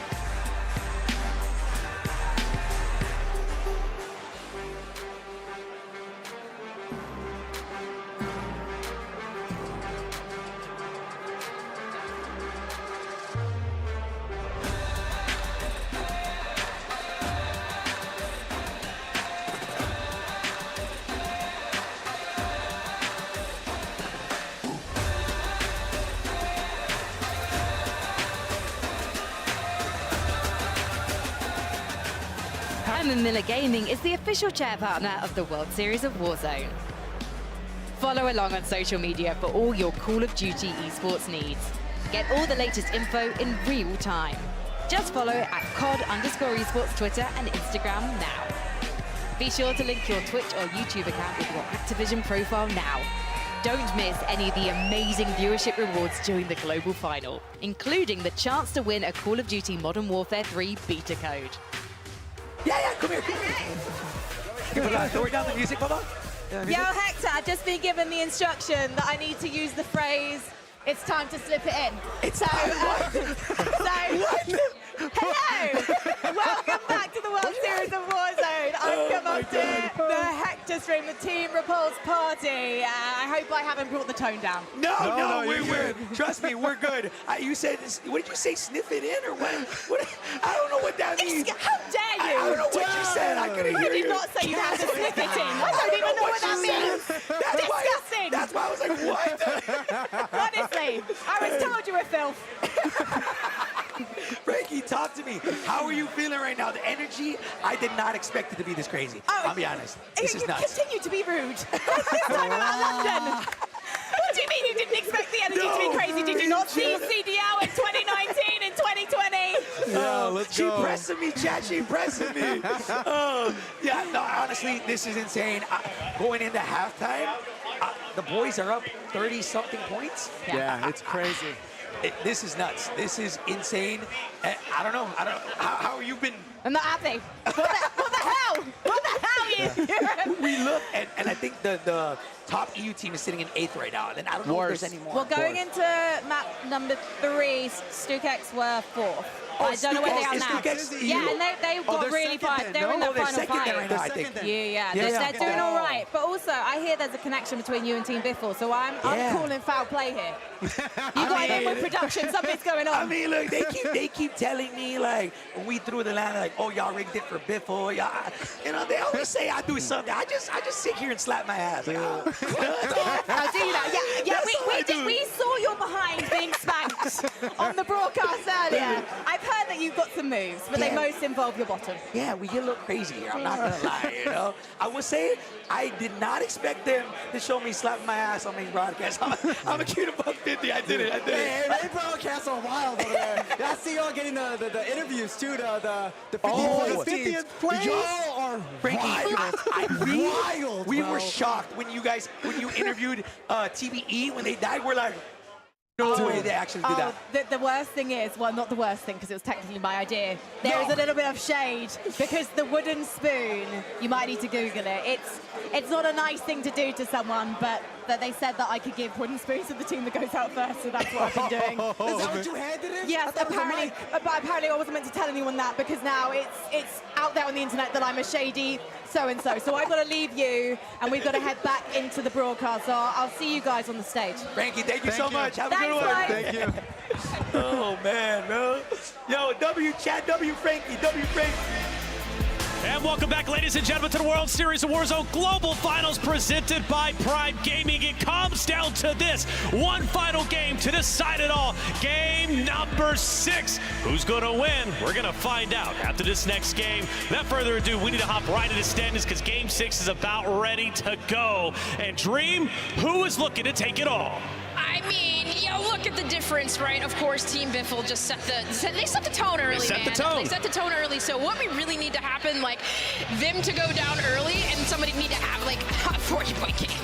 Speaker 11: Miller Gaming is the official chair partner of the World Series of Warzone. Follow along on social media for all your Call of Duty esports needs. Get all the latest info in real time. Just follow at COD_esports Twitter and Instagram now. Be sure to link your Twitch or YouTube account with your Activision profile now. Don't miss any of the amazing viewership rewards during the global final, including the chance to win a Call of Duty Modern Warfare 3 beta code.
Speaker 17: Yeah, come here. Lower down the music, Bubba.
Speaker 2: Yo, Hector, I've just been given the instruction that I need to use the phrase, it's time to slip it in.
Speaker 17: It's
Speaker 2: hello! Welcome back to the World Series of Warzone. I've come up to the Hector stream, the Team Repulse party. I hope I haven't brought the tone down.
Speaker 17: No, we're trust me, we're good. You said, what did you say, sniff it in or what? I don't know what that means.
Speaker 2: How dare you?
Speaker 17: I don't know what you said. I couldn't hear you.
Speaker 2: I did not say you had to sniff it in. I don't even know what that means. Disgusting.
Speaker 17: That's why I was like, what?
Speaker 2: Honestly, I was told you were filth.
Speaker 17: Frankie, talk to me. How are you feeling right now? The energy, I did not expect it to be this crazy. I'll be honest. This is nuts.
Speaker 2: Continue to be rude. This time about London. What do you mean you didn't expect the energy to be crazy? Did you not see CDL in 2019 and 2020?
Speaker 17: No, let's go. She pressing me, chat. She pressing me. Yeah, no, honestly, this is insane. Going into halftime, the boys are up 30-something points.
Speaker 6: Yeah, it's crazy.
Speaker 17: This is nuts. This is insane. I don't know. How have you been?
Speaker 2: I'm not happy. What the hell? What the hell?
Speaker 17: We look, and I think the top EU team is sitting in 8th right now. And I don't know if there's any more.
Speaker 2: Well, going into map number 3, StuKX were 4th. I don't know where they are now. Yeah, and they got really far. They're in the final 5.
Speaker 17: Right now, I think.
Speaker 2: Yeah. They're doing all right. But also, I hear there's a connection between you and Team Biffle, so I'm calling foul play here. You got in with production. Something's going on.
Speaker 17: I mean, look, they keep telling me like when we threw the line, like, oh, y'all rigged it for Biffle. They always say I do something. I just sit here and slap my ass. Like,
Speaker 2: I do that. Yeah. We saw your behind being smacked on the broadcast earlier. I've heard that you've got some moves, but they most involve your bottom.
Speaker 17: Yeah, we get a little crazy here. I'm not gonna lie, you know. I would say I did not expect them to show me slapping my ass on these broadcasts. I'm a cute above 50. I did it.
Speaker 4: Hey, they broadcast are wild over there. I see y'all getting the interviews too. The 50th place. Y'all are wild.
Speaker 17: We were shocked when you interviewed TBE when they died. We're like, no way they actually did that.
Speaker 2: The worst thing is, well, not the worst thing because it was technically my idea. There is a little bit of shade because the wooden spoon, you might need to Google it. It's not a nice thing to do to someone, but that they said that I could give wooden spoons to the team that goes out first, so that's what I've been doing.
Speaker 4: Is that what you handed him?
Speaker 2: Yes, apparently, but apparently I wasn't meant to tell anyone that because now it's out there on the internet that I'm a shady so-and-so. So I've got to leave you, and we've got to head back into the broadcast. So I'll see you guys on the stage.
Speaker 17: Frankie, thank you so much. Have a good one.
Speaker 2: Thank
Speaker 4: you.
Speaker 17: Oh, man, bro. Yo, W chat, W Frankie, W Frankie.
Speaker 7: And welcome back, ladies and gentlemen, to the World Series of Warzone Global Finals presented by Prime Gaming. It comes down to this one final game to decide it all. Game number 6. Who's going to win? We're going to find out after this next game. Without further ado, we need to hop right into standings because Game 6 is about ready to go. And Dream, who is looking to take it all?
Speaker 9: I mean, look at the difference, right? Of course, Team Biffle just set the tone early, man. They set the tone early. So what we really need to happen, like them to go down early, and somebody need to have like a 40-point game.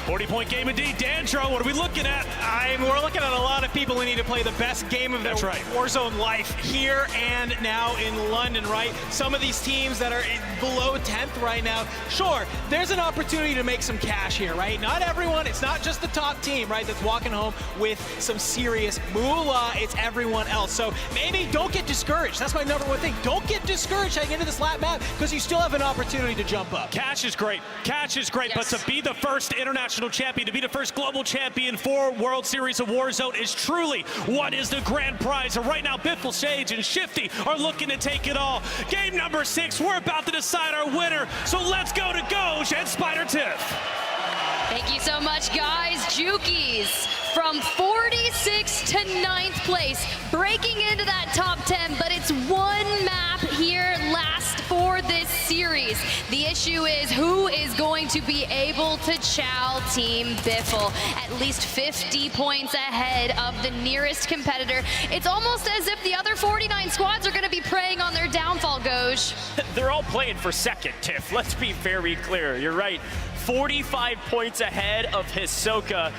Speaker 7: 40-point game indeed. Dandro, what are we looking at?
Speaker 10: We're looking at a lot of people who need to play the best game of their Warzone life here and now in London, right? Some of these teams that are below 10th right now, sure, there's an opportunity to make some cash here, right? Not everyone, it's not just the top team, right, that's walking home with some serious moolah. It's everyone else. So maybe don't get discouraged. That's my number one thing. Don't get discouraged heading into this lap map because you still have an opportunity to jump up.
Speaker 7: Cash is great. Cash is great, yes. But to be the first international champion, to be the first global champion for World Series of Warzone is truly what is the grand prize. And right now, Biffle, Sage, and Shifty are looking to take it all. Game number 6, we're about to decide our winner. So let's go to Goj and Spider Tiff.
Speaker 3: Thank you so much, guys. Jukies from 46th to 9th place, breaking into that top 10, but it's one map here last for this series. The issue is who is going to be able to chow Team Biffle, at least 50 points ahead of the nearest competitor. It's almost as if the other 49 squads are going to be preying on their downfall, Goj.
Speaker 1: They're all playing for second, Tiff. Let's be very clear. You're right. 45 points ahead of Hisoka.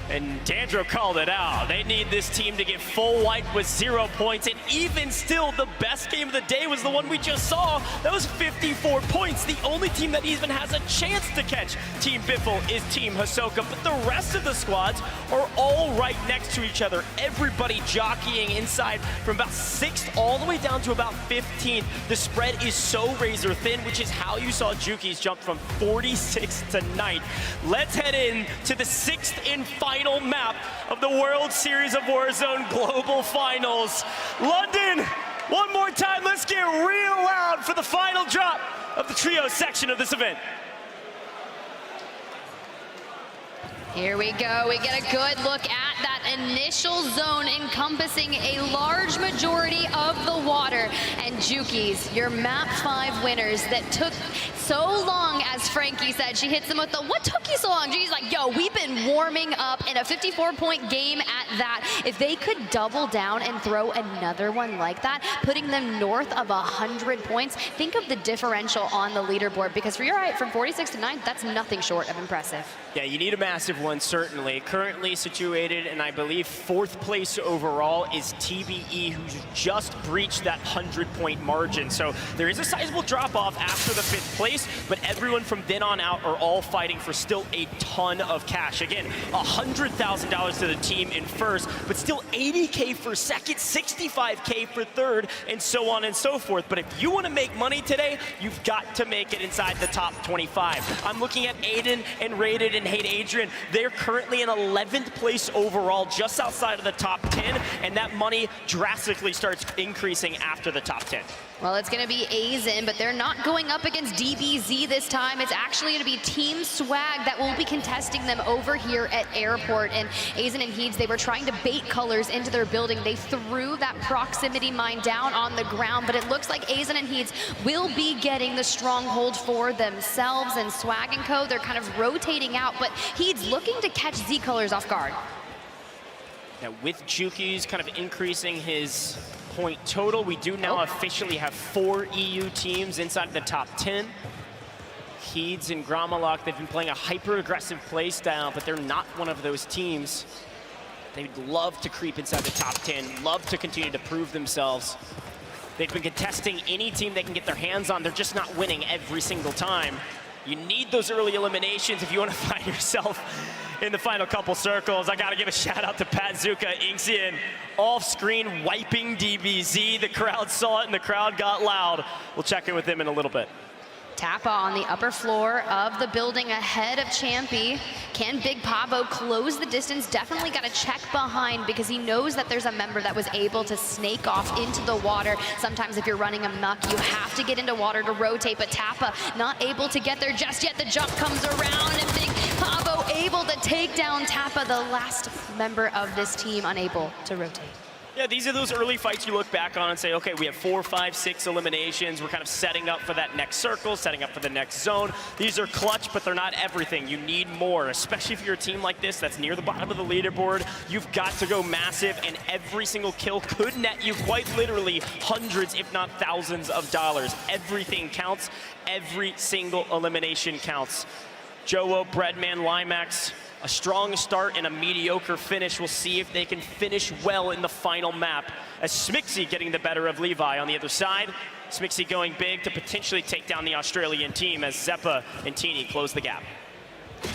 Speaker 1: And Dandro called it out. They need this team to get full wipe with 0 points. And even still, the best game of the day was the one we just saw. That was 54 points. The only team that even has a chance to catch Team Biffle is Team Hisoka. But the rest of the squads are all right next to each other. Everybody jockeying inside from about 6th all the way down to about 15th. The spread is so razor thin, which is how you saw Jukies jump from 46th to 9th. Let's head in to the 6th and final map of the World Series of Warzone Global Finals. London, one more time, let's get real loud for the final drop of the trio section of this event.
Speaker 3: Here we go. We get a good look at that initial zone encompassing a large majority of the water. And Jukies, your map 5 winners that took so long, as Frankie said. She hits them with the, what took you so long? She's like, yo, we've been warming up in a 54-point game at that. If they could double down and throw another one like that, putting them north of 100 points, think of the differential on the leaderboard, because you're right, from 46 to 9, that's nothing short of impressive.
Speaker 1: Yeah, you need a massive one, certainly. Currently situated, and I believe 4th place overall is TBE, who's just breached that 100-point margin. So there is a sizable drop-off after the 5th place, but everyone from then on out are all fighting for still a ton of cash. Again, $100,000 to the team in 1st, but still 80K for 2nd, 65K for 3rd, and so on and so forth. But if you want to make money today, you've got to make it inside the top 25. I'm looking at Aiden and Rated and Hate Adrian. They're currently in 11th place overall, just outside of the top 10, and that money drastically starts increasing after the top 10.
Speaker 3: Well, it's going to be Azen, but they're not going up against DB DBZ this time. It's actually going to be Team Swag that will be contesting them over here at Airport. And Aizen and Heeds, they were trying to bait colors into their building. They threw that proximity mine down on the ground, but it looks like Aizen and Heeds will be getting the stronghold for themselves. And Swag and Co, they're kind of rotating out, but Heeds looking to catch Z colors off guard.
Speaker 1: Now with Juki's kind of increasing his point total, we do now officially have 4 EU teams inside the top 10. Heeds and Gromalok, they've been playing a hyper-aggressive play style, but they're not one of those teams. They'd love to creep inside the top 10, love to continue to prove themselves. They've been contesting any team they can get their hands on. They're just not winning every single time. You need those early eliminations if you want to find yourself in the final couple circles. I got to give a shout out to Pat Zuka, Inxian, off-screen wiping DBZ. The crowd saw it and the crowd got loud. We'll check in with them in a little bit.
Speaker 3: Tappa on the upper floor of the building ahead of Champy. Can Big Pavo close the distance? Definitely got to check behind because he knows that there's a member that was able to snake off into the water. Sometimes if you're running amok, you have to get into water to rotate, but Tappa not able to get there just yet. The jump comes around and Big Pavo able to take down Tappa, the last member of this team unable to rotate.
Speaker 1: Yeah, these are those early fights you look back on and say, okay, we have 4, 5, 6 eliminations. We're kind of setting up for that next circle, setting up for the next zone. These are clutch, but they're not everything. You need more, especially if you're a team like this that's near the bottom of the leaderboard. You've got to go massive, and every single kill could net you quite literally hundreds, if not thousands of dollars. Everything counts. Every single elimination counts. Joe, Breadman, Limax, a strong start and a mediocre finish. We'll see if they can finish well in the final map. As Smixy getting the better of Levi on the other side. Smixy going big to potentially take down the Australian team as Zeppa and Teeny close the gap.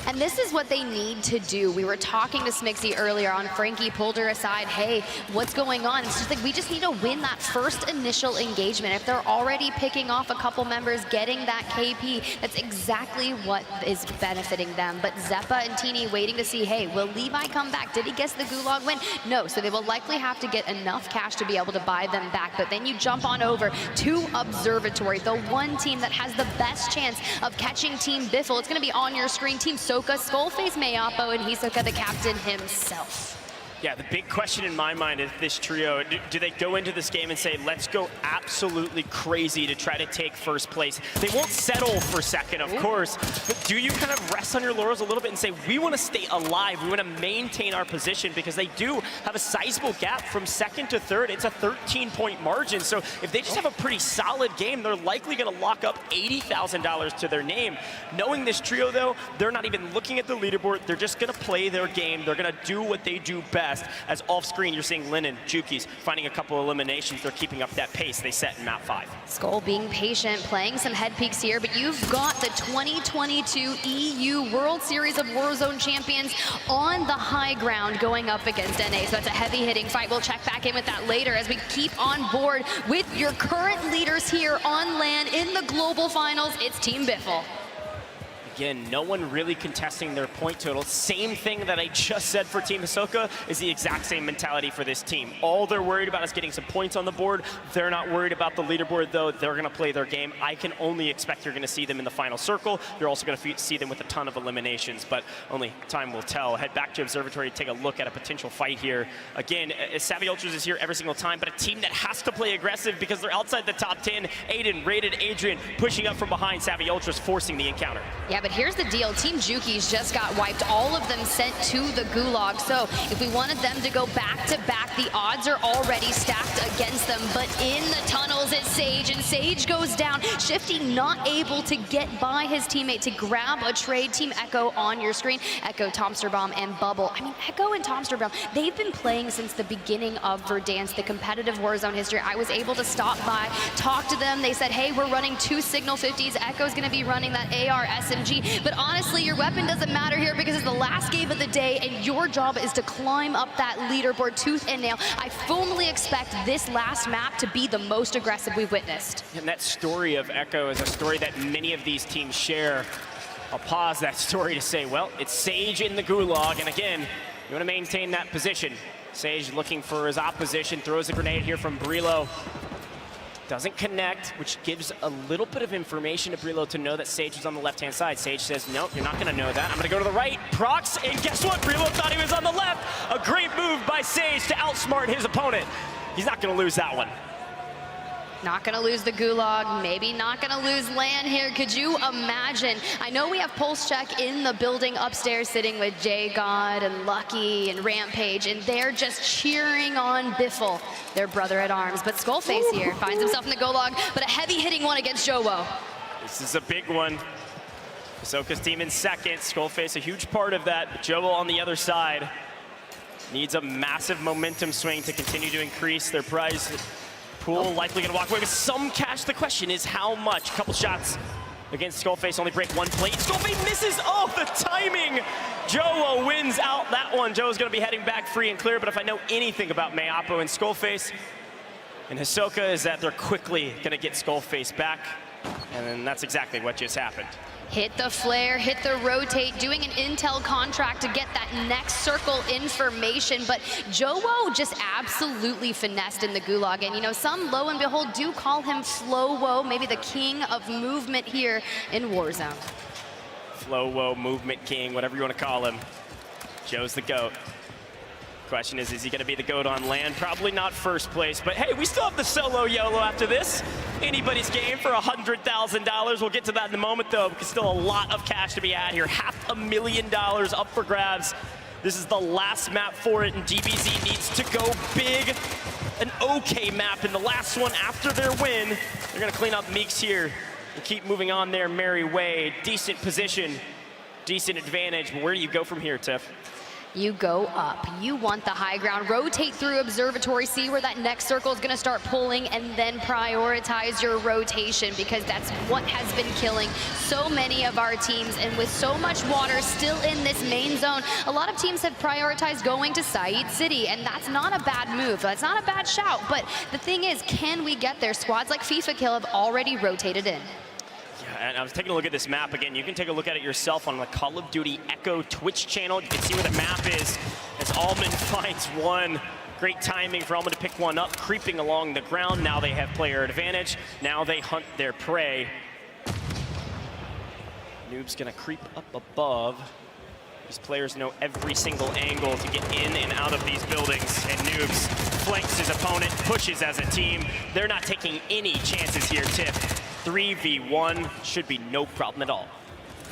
Speaker 3: And this is what they need to do. We were talking to Smixy earlier on. Frankie pulled her aside. Hey, what's going on? It's just like we just need to win that first initial engagement. If they're already picking off a couple members, getting that KP, that's exactly what is benefiting them. But Zeppa and Teeny waiting to see, hey, will Levi come back? Did he guess the Gulag win? No, so they will likely have to get enough cash to be able to buy them back. But then you jump on over to Observatory, the one team that has the best chance of catching Team Biffle. It's going to be on your screen. Team Soka, Skullface Mayapo, and Hisoka, the captain himself.
Speaker 1: Yeah, the big question in my mind is this trio, do they go into this game and say, let's go absolutely crazy to try to take first place? They won't settle for second, of course, but do you kind of rest on your laurels a little bit and say, we want to stay alive, we want to maintain our position, because they do have a sizable gap from second to third. It's a 13-point margin, so if they just have a pretty solid game, they're likely going to lock up $80,000 to their name. Knowing this trio, though, they're not even looking at the leaderboard. They're just going to play their game. They're going to do what they do best. As off-screen, you're seeing Lennon, Juki's finding a couple eliminations. They're keeping up that pace they set in map 5.
Speaker 3: Skull being patient, playing some head peeks here, but you've got the 2022 EU World Series of Warzone champions on the high ground going up against NA. So that's a heavy-hitting fight. We'll check back in with that later as we keep on board with your current leaders here on LAN in the global finals. It's Team Biffle.
Speaker 1: Again, no one really contesting their point total. Same thing that I just said for Team Hisoka is the exact same mentality for this team. All they're worried about is getting some points on the board. They're not worried about the leaderboard, though. They're going to play their game. I can only expect you're going to see them in the final circle. You're also going to see them with a ton of eliminations, but only time will tell. Head back to Observatory to take a look at a potential fight here. Again, Savvy Ultras is here every single time, but a team that has to play aggressive because they're outside the top 10. Aiden, Rated, Adrian pushing up from behind. Savvy Ultras forcing the encounter.
Speaker 3: Yeah, but here's the deal. Team Juki's just got wiped. All of them sent to the Gulag. So if we wanted them to go back to back, the odds are already stacked against them. But in the tunnels, it's Sage, and Sage goes down. Shifty not able to get by his teammate to grab a trade. Team Echo on your screen. Echo, Tomsterbomb, and Bubble. I mean, Echo and Tomsterbomb, they've been playing since the beginning of Verdansk, the competitive Warzone history. I was able to stop by, talk to them. They said, hey, we're running 2 Signal 50s. Echo's going to be running that AR SMG. But honestly, your weapon doesn't matter here because it's the last game of the day and your job is to climb up that leaderboard tooth and nail. I fully expect this last map to be the most aggressive we've witnessed.
Speaker 1: And that story of Echo is a story that many of these teams share. I'll pause that story to say, well, it's Sage in the Gulag, and again, you want to maintain that position. Sage looking for his opposition, throws a grenade here from Brillo. Doesn't connect, which gives a little bit of information to Brelo to know that Sage was on the left-hand side. Sage says, nope, you're not going to know that. I'm going to go to the right. Procs, and guess what? Brelo thought he was on the left. A great move by Sage to outsmart his opponent. He's not going to lose that one.
Speaker 3: Not gonna lose the Gulag, maybe not gonna lose land here. Could you imagine? I know we have Pulse Check in the building upstairs sitting with J God and Lucky and Rampage, and they're just cheering on Biffle, their brother at arms. But Skullface here finds himself in the Gulag, but a heavy hitting one against Jowo.
Speaker 1: This is a big one. Hisoka's team in second. Skullface a huge part of that. But Jowo on the other side needs a massive momentum swing to continue to increase their prize pool. Likely gonna walk away with some cash. The question is how much? Couple shots against Skullface, only break one plate. Skullface misses. Oh, the timing. Jowo wins out that one. Jowo's gonna be heading back free and clear, but if I know anything about Meapo and Skullface and Hisoka is that they're quickly gonna get Skullface back, and then that's exactly what just happened.
Speaker 3: Hit the flare, hit the rotate, doing an intel contract to get that next circle information. But Jowo just absolutely finessed in the Gulag. And, you know, some, lo and behold, do call him Flowo, maybe the king of movement here in Warzone.
Speaker 1: Flowo, movement king, whatever you want to call him. Joe's the GOAT. Question is he going to be the GOAT on land? Probably not first place, but hey, we still have the solo YOLO after this. Anybody's game for $100,000. We'll get to that in a moment, though, because still a lot of cash to be had here. $500,000 up for grabs. This is the last map for it, and DBZ needs to go big. An okay map in the last one after their win. They're going to clean up Meeks here and keep moving on their merry way. Decent position, decent advantage. But where do you go from here, Tiff?
Speaker 3: You go up. You want the high ground. Rotate through Observatory, see where that next circle is going to start pulling, and then prioritize your rotation, because that's what has been killing so many of our teams. And with so much water still in this main zone, a lot of teams have prioritized going to Said City, and that's not a bad move. That's not a bad shout, but the thing is, can we get there? Squads like FIFA Kill have already rotated in.
Speaker 1: And I was taking a look at this map again. You can take a look at it yourself on the Call of Duty Echo Twitch channel. You can see where the map is as Almond finds one. Great timing for Almond to pick one up, creeping along the ground. Now they have player advantage. Now they hunt their prey. Noob's gonna creep up above. These players know every single angle to get in and out of these buildings. And Noobs flanks his opponent, pushes as a team. They're not taking any chances here, Tiff. 3v1 should be no problem at all.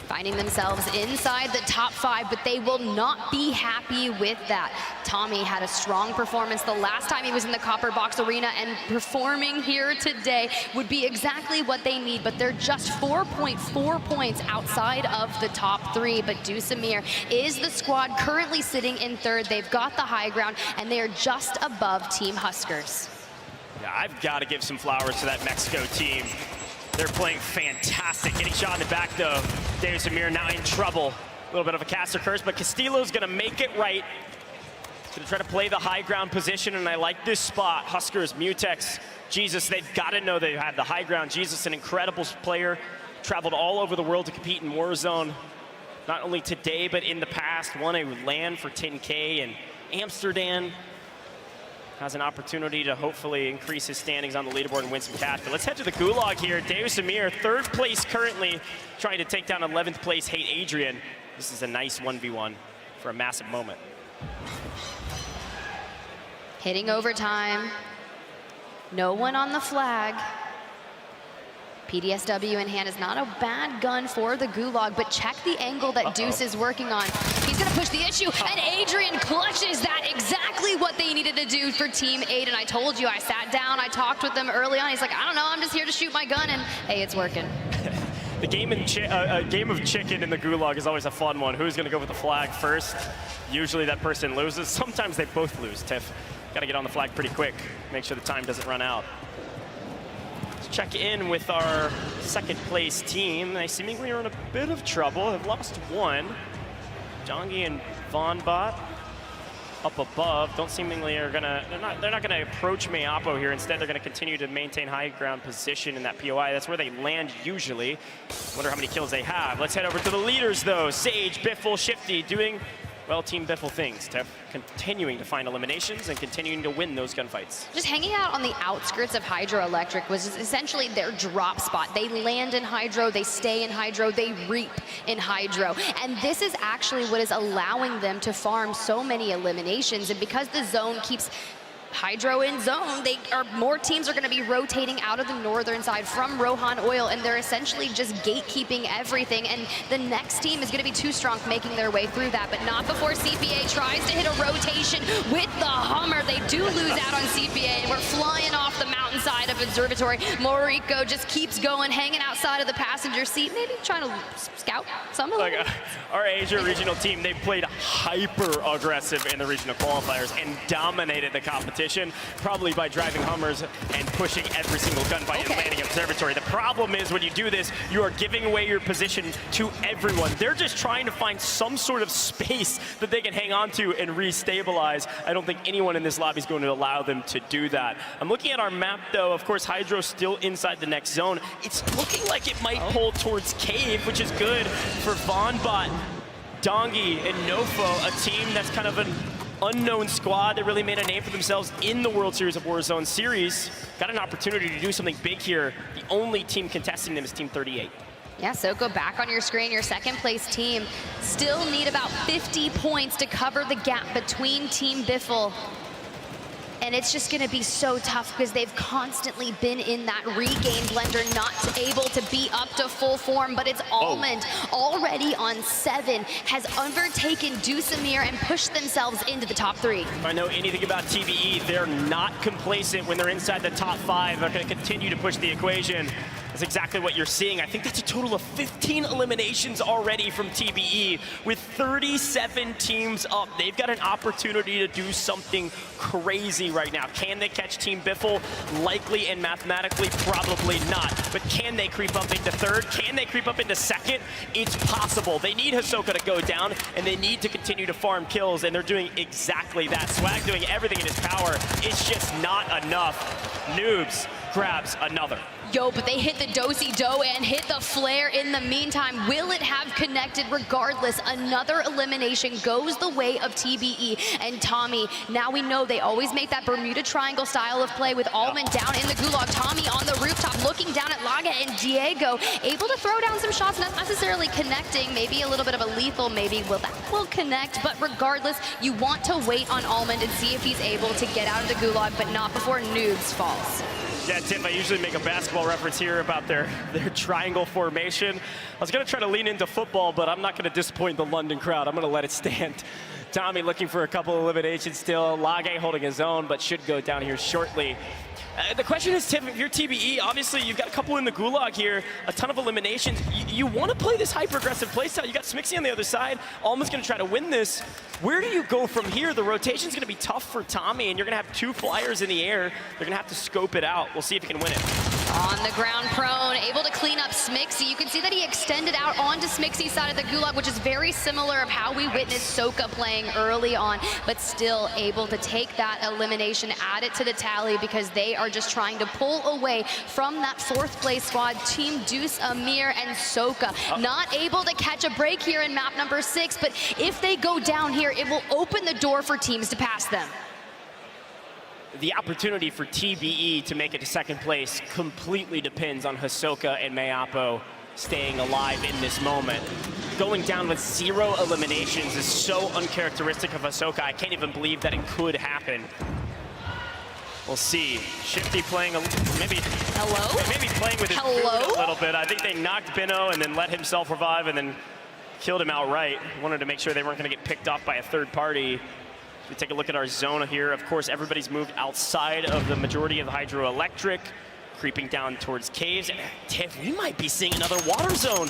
Speaker 3: Finding themselves inside the top 5, but they will not be happy with that. Tommy had a strong performance the last time he was in the Copper Box Arena, and performing here today would be exactly what they need, but they're just 4.4 points outside of the top 3. But Dusamir is the squad currently sitting in 3rd. They've got the high ground, and they are just above Team Huskers.
Speaker 1: Yeah, I've got to give some flowers to that Mexico team. They're playing fantastic. Getting shot in the back, though. Deus Amir now in trouble. A little bit of a caster curse, but Castillo's going to make it right. He's going to try to play the high ground position, and I like this spot. Huskers, Mutex, Jesus, they've got to know they have the high ground. Jesus, an incredible player. Traveled all over the world to compete in Warzone. Not only today, but in the past. Won a LAN for 10K in Amsterdam. Has an opportunity to hopefully increase his standings on the leaderboard and win some cash. But let's head to the Gulag here. Deus Amir, 3rd place currently, trying to take down 11th place Hate Adrian. This is a nice 1v1 for a massive moment.
Speaker 3: Hitting overtime. No one on the flag. PDSW in hand is not a bad gun for the Gulag, but check the angle that Deuce is working on. He's gonna push the issue, and Adrian clutches that. Exactly what they needed to do for Team 8, and I told you, I sat down, I talked with them early on. He's like, I don't know, I'm just here to shoot my gun, and hey, it's working.
Speaker 1: The game of chicken in the Gulag is always a fun one. Who's gonna go with the flag first? Usually that person loses. Sometimes they both lose, Tiff. Gotta get on the flag pretty quick. Make sure the time doesn't run out. Check in with our 2nd place team. They seemingly are in a bit of trouble. Have lost one. Jongi and Vonbot up above. Don't seemingly are gonna. They're not gonna approach Meapo here. Instead, they're gonna continue to maintain high ground position in that POI. That's where they land usually. Wonder how many kills they have. Let's head over to the leaders though. Sage, Biffle, Shifty doing well, Team Biffle things, Tiff. Continuing to find eliminations and continuing to win those gunfights.
Speaker 3: Just hanging out on the outskirts of Hydroelectric was essentially their drop spot. They land in Hydro, they stay in Hydro, they reap in Hydro. And this is actually what is allowing them to farm so many eliminations. And because the zone keeps Hydro in zone, more teams are going to be rotating out of the northern side from Rohan Oil, and they're essentially just gatekeeping everything, and the next team is going to be too strong making their way through that, but not before CPA tries to hit a rotation with the Hummer. They do lose out on CPA, and we're flying off the mountainside of Observatory. Moriko just keeps going, hanging outside of the passenger seat, maybe trying to scout some of them.
Speaker 1: Our Asia regional team, they played hyper aggressive in the regional qualifiers and dominated the competition, probably by driving Hummers and pushing every single gunfight and landing Observatory. The problem is when you do this, you are giving away your position to everyone. They're just trying to find some sort of space that they can hang on to and restabilize. I don't think anyone in this lobby is going to allow them to do that. I'm looking at our map though. Of course, Hydro's still inside the next zone. It's looking like it might pull towards Cave, which is good for VonBot, Dongi, and Nofo, a team that's kind of an unknown squad that really made a name for themselves in the World Series of Warzone series. Got an opportunity to do something big here. The only team contesting them is Team 38.
Speaker 3: Yeah, so go back on your screen. Your second place team still need about 50 points to cover the gap between Team Biffle. And it's just gonna be so tough because they've constantly been in that regain blender, not able to be up to full form, but it's Almond already on 7, has overtaken Dussamir and pushed themselves into the top 3.
Speaker 1: If I know anything about TBE, they're not complacent when they're inside the top 5. They're gonna continue to push the equation. That's exactly what you're seeing. I think that's a total of 15 eliminations already from TBE. With 37 teams up, they've got an opportunity to do something crazy right now. Can they catch Team Biffle? Likely and mathematically, probably not. But can they creep up into 3rd? Can they creep up into 2nd? It's possible. They need Hisoka to go down, and they need to continue to farm kills, and they're doing exactly that. Swag doing everything in his power. It's just not enough. Noobs grabs another.
Speaker 3: Yo, but they hit the do-si-do and hit the flare in the meantime. Will it have connected? Regardless, another elimination goes the way of TBE and Tommy. Now we know they always make that Bermuda Triangle style of play with Almond down in the gulag. Tommy on the rooftop looking down at Laga and Diego, able to throw down some shots, not necessarily connecting. Maybe a little bit of a lethal, maybe that will connect. But regardless, you want to wait on Almond and see if he's able to get out of the gulag, but not before Noobs falls.
Speaker 1: Yeah, Tim, I usually make a basketball reference here about their triangle formation. I was going to try to lean into football, but I'm not going to disappoint the London crowd. I'm going to let it stand. Tommy looking for a couple of eliminations still. Lage holding his own, but should go down here shortly. The question is, Tim, if you're TBE, obviously you've got a couple in the gulag here, a ton of eliminations. You want to play this hyper-aggressive playstyle. You got Smixy on the other side. Alma's going to try to win this. Where do you go from here? The rotation's going to be tough for Tommy, and you're going to have 2 flyers in the air. They're going to have to scope it out. We'll see if he can win it.
Speaker 3: On the ground prone, able to clean up Smixy. You can see that he extended out onto Smixy's side of the gulag, which is very similar of how we witnessed Soka playing early on, but still able to take that elimination, add it to the tally because they are just trying to pull away from that 4th place squad, Team Deuce, Amir, and Soka. Not able to catch a break here in map number 6, but if they go down here, it will open the door for teams to pass them.
Speaker 1: The opportunity for TBE to make it to 2nd place completely depends on Hisoka and Mayapo staying alive in this moment. Going down with 0 eliminations is so uncharacteristic of Hisoka. I can't even believe that it could happen. We'll see. Shifty playing maybe playing with his food a little bit. I think they knocked Bino and then let himself revive and then killed him outright. Wanted to make sure they weren't going to get picked off by a 3rd party. We take a look at our zone here. Of course, everybody's moved outside of the majority of the Hydroelectric, creeping down towards caves. And Tiff, we might be seeing another water zone.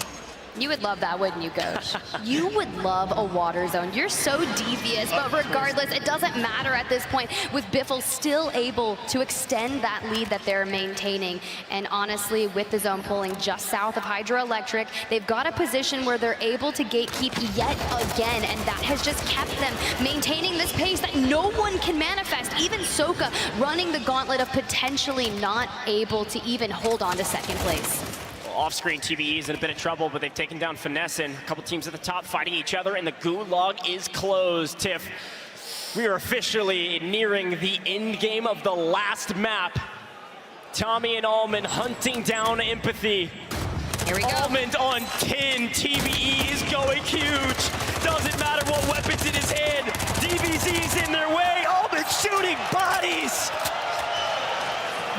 Speaker 3: You would love that, wouldn't you, Coach? You would love a water zone. You're so devious, but regardless, it doesn't matter at this point with Biffle still able to extend that lead that they're maintaining. And honestly, with the zone pulling just south of Hydroelectric, they've got a position where they're able to gatekeep yet again, and that has just kept them maintaining this pace that no one can manifest. Even Soka running the gauntlet of potentially not able to even hold on to 2nd place.
Speaker 1: Off-screen, TBE is in a bit of trouble, but they've taken down Finesse, and a couple teams at the top fighting each other, and the gulag is closed. Tiff, we are officially nearing the end game of the last map. Tommy and Almond hunting down Empathy.
Speaker 3: Here we go.
Speaker 1: Almond on 10, TBE is going huge. Doesn't matter what weapons in his hand. DBZ's in their way. Almond shooting bodies.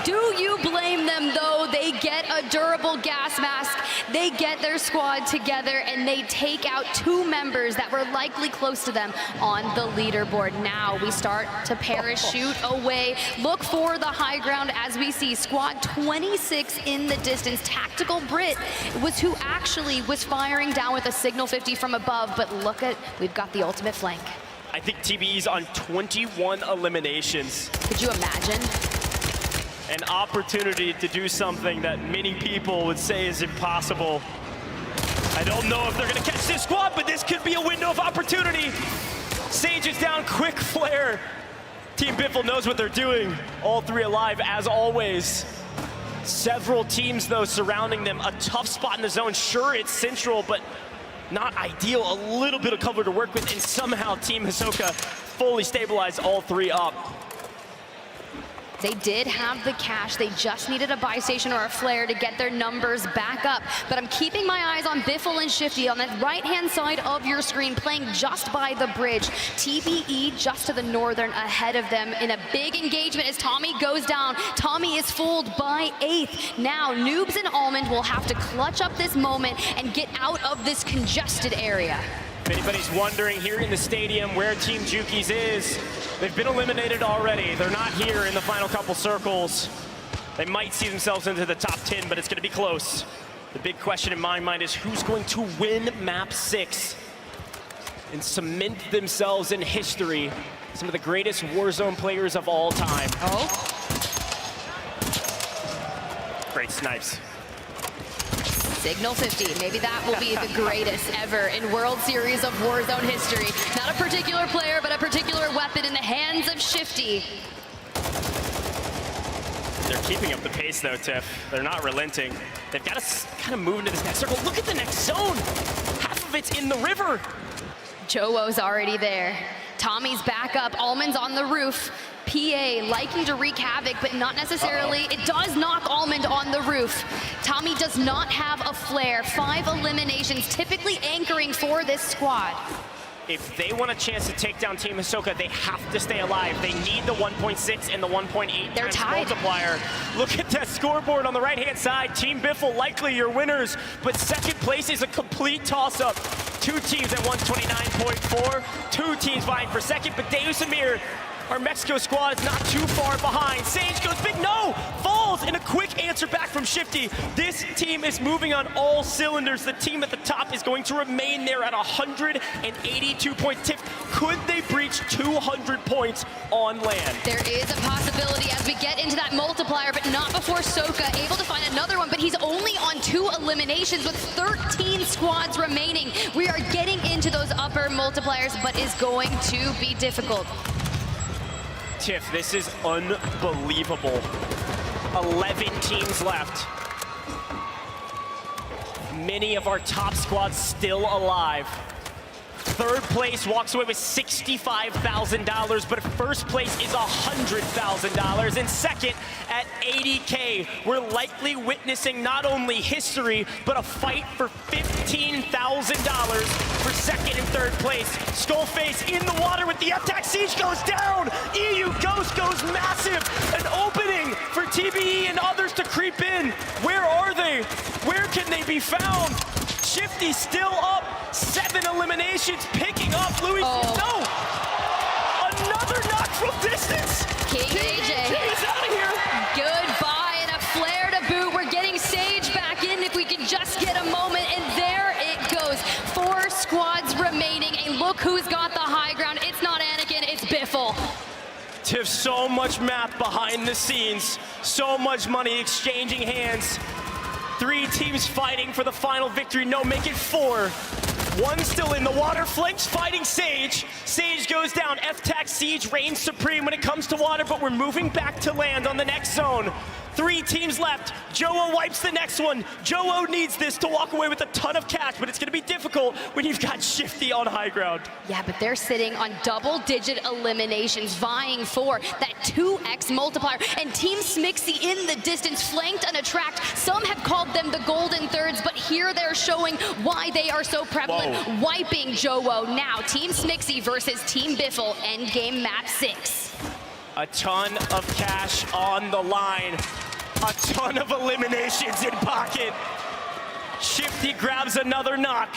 Speaker 3: Do you blame them, though? They get a durable gas mask, they get their squad together, and they take out 2 members that were likely close to them on the leaderboard. Now we start to parachute away. Look for the high ground as we see squad 26 in the distance. Tactical Brit was who actually was firing down with a signal 50 from above, but look at, we've got the ultimate flank.
Speaker 1: I think TBE's on 21 eliminations.
Speaker 3: Could you imagine?
Speaker 1: An opportunity to do something that many people would say is impossible. I don't know if they're gonna catch this squad, but this could be a window of opportunity. Sage is down, quick flare. Team Biffle knows what they're doing. All 3 alive as always. Several teams though surrounding them. A tough spot in the zone. Sure, it's central, but not ideal. A little bit of cover to work with, and somehow Team Hisoka fully stabilized all 3 up.
Speaker 3: They did have the cash. They just needed a buy station or a flare to get their numbers back up. But I'm keeping my eyes on Biffle and Shifty on the right-hand side of your screen, playing just by the bridge. TBE just to the northern ahead of them in a big engagement as Tommy goes down. Tommy is fooled by 8th. Now, Noobs and Almond will have to clutch up this moment and get out of this congested area.
Speaker 1: If anybody's wondering here in the stadium where Team Jukies is, they've been eliminated already. They're not here in the final couple circles. They might see themselves into the top 10, but it's going to be close. The big question in my mind is who's going to win map 6 and cement themselves in history. Some of the greatest Warzone players of all time.
Speaker 3: Oh.
Speaker 1: Great snipes.
Speaker 3: Signal 50, maybe that will be the greatest ever in World Series of Warzone history. Not a particular player, but a particular weapon in the hands of Shifty.
Speaker 1: They're keeping up the pace though, Tiff. They're not relenting. They've got to kind of move into this next circle. Look at the next zone. Half of it's in the river.
Speaker 3: Jowo's already there. Tommy's back up, Almond's on the roof. PA likely to wreak havoc, but not necessarily. It does knock Almond on the roof. Tommy does not have a flare. 5 eliminations, typically anchoring for this squad.
Speaker 1: If they want a chance to take down Team Hisoka, they have to stay alive. They need the 1.6 and the 1.8
Speaker 3: They're
Speaker 1: times
Speaker 3: tied.
Speaker 1: multiplier. Look at that scoreboard on the right-hand side. Team Biffle likely your winners, but second place is a complete toss-up. 2 teams at 129.4, 2 teams vying for second, but Deus Amir, our Mexico squad, is not too far behind. Sage goes big, no! Falls, and a quick answer back from Shifty. This team is moving on all cylinders. The team at the top is going to remain there at 182 points. Tiff, could they breach 200 points on land?
Speaker 3: There is a possibility as we get into that multiplier, but not before Soka able to find another one, but he's only on 2 eliminations with 13 squads remaining. We are getting into those upper multipliers, but is going to be difficult.
Speaker 1: Tiff, this is unbelievable. 11 teams left. Many of our top squads still alive. Third place walks away with $65,000, but first place is $100,000. And second at $80K. We're likely witnessing not only history, but a fight for $15,000 for second and third place. Skullface in the water with the F-Tac. Siege goes down. EU Ghost goes massive. An opening for TBE and others to creep in. Where are they? Where can they be found? Shifty still up. 7 eliminations, picking up Louis. No! Another knock from distance.
Speaker 3: King AJ
Speaker 1: is out of here.
Speaker 3: Goodbye, and a flare to boot. We're getting Sage back in if we can just get a moment, and there it goes. 4 squads remaining, and look who's got the high ground. It's not Anakin, it's Biffle.
Speaker 1: Tiff, so much math behind the scenes, so much money exchanging hands. 3 teams fighting for the final victory. No, make it 4. 1 still in the water. Flanks fighting Sage. Sage goes down. F-Tac Siege reigns supreme when it comes to water, but we're moving back to land on the next zone. 3 teams left. Joe wipes the next one. Joe needs this to walk away with a ton of cash, but it's going to be difficult when you've got Shifty on high ground.
Speaker 3: Yeah, but they're sitting on double-digit eliminations, vying for that 2x multiplier. And Team Smixy in the distance, flanked on a track. Some have called them the golden thirds, but here they're showing why they are so prevalent, wiping Joe. Now, Team Smixy versus Team Biffle, endgame map 6.
Speaker 1: A ton of cash on the line. A ton of eliminations in pocket. Shifty grabs another knock.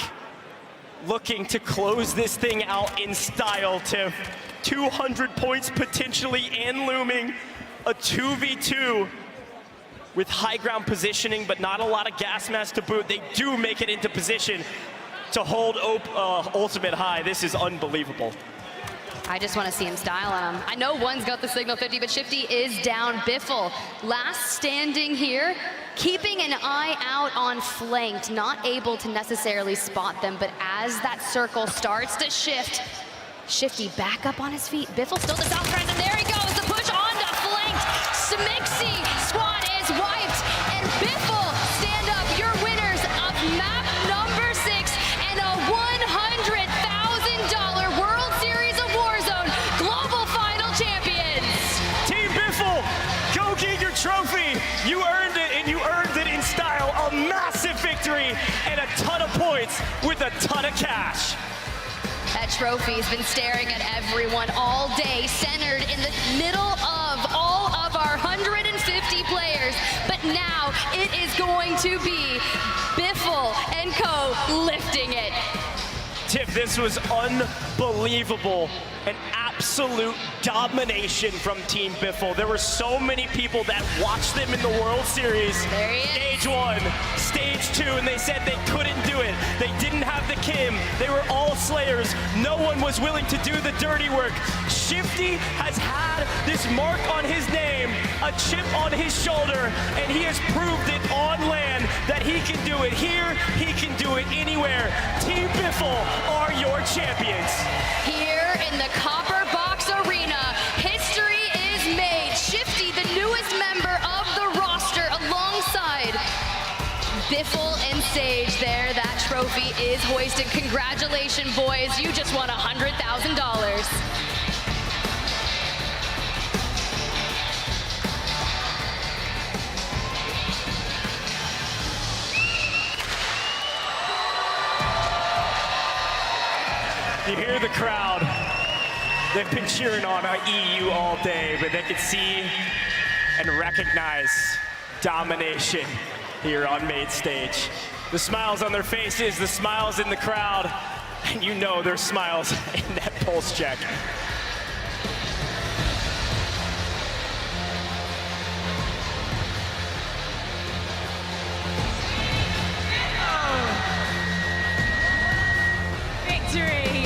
Speaker 1: Looking to close this thing out in style, Tiff. 200 points potentially and looming. A 2v2 with high ground positioning, but not a lot of gas mask to boot. They do make it into position to hold ultimate high. This is unbelievable.
Speaker 3: I just want to see him style on him. I know one's got the signal 50, but Shifty is down. Biffle, last standing here, keeping an eye out on flanked, not able to necessarily spot them, but as that circle starts to shift, Shifty back up on his feet. Biffle still the south front, and there he goes, the push on to flanked. Smixy squad is wiped, and Biffle stand up, your winners of map number 6 and a $100,000 World Series of Warzone Global Final Champions.
Speaker 1: Team Biffle, go get your trophy. You earned it, and you earned it in style. A massive victory and a ton of points with a ton of cash.
Speaker 3: That trophy's been staring at everyone all day, centered in the middle of all of our 150 players. But now it is going to be Biffle and Co. lifting it.
Speaker 1: Tiff, this was unbelievable. An absolute domination from Team Biffle. There were so many people that watched them in the World Series. Stage 1, Stage 2, and they said they couldn't do it. They didn't have the Kim. They were all slayers. No one was willing to do the dirty work. Shifty has had this mark on his name, a chip on his shoulder, and he has proved it on land that he can do it here, he can do it anywhere. Team Biffle are your champions.
Speaker 3: Here in the Copper Box Arena, history is made. Shifty, the newest member of the roster, alongside Biffle and Sage there. That trophy is hoisted. Congratulations, boys. You just won $100,000.
Speaker 1: You hear the crowd. They've been cheering on EU all day, but they can see and recognize domination here on main stage. The smiles on their faces, the smiles in the crowd, and you know there's smiles in that pulse check.
Speaker 2: Victory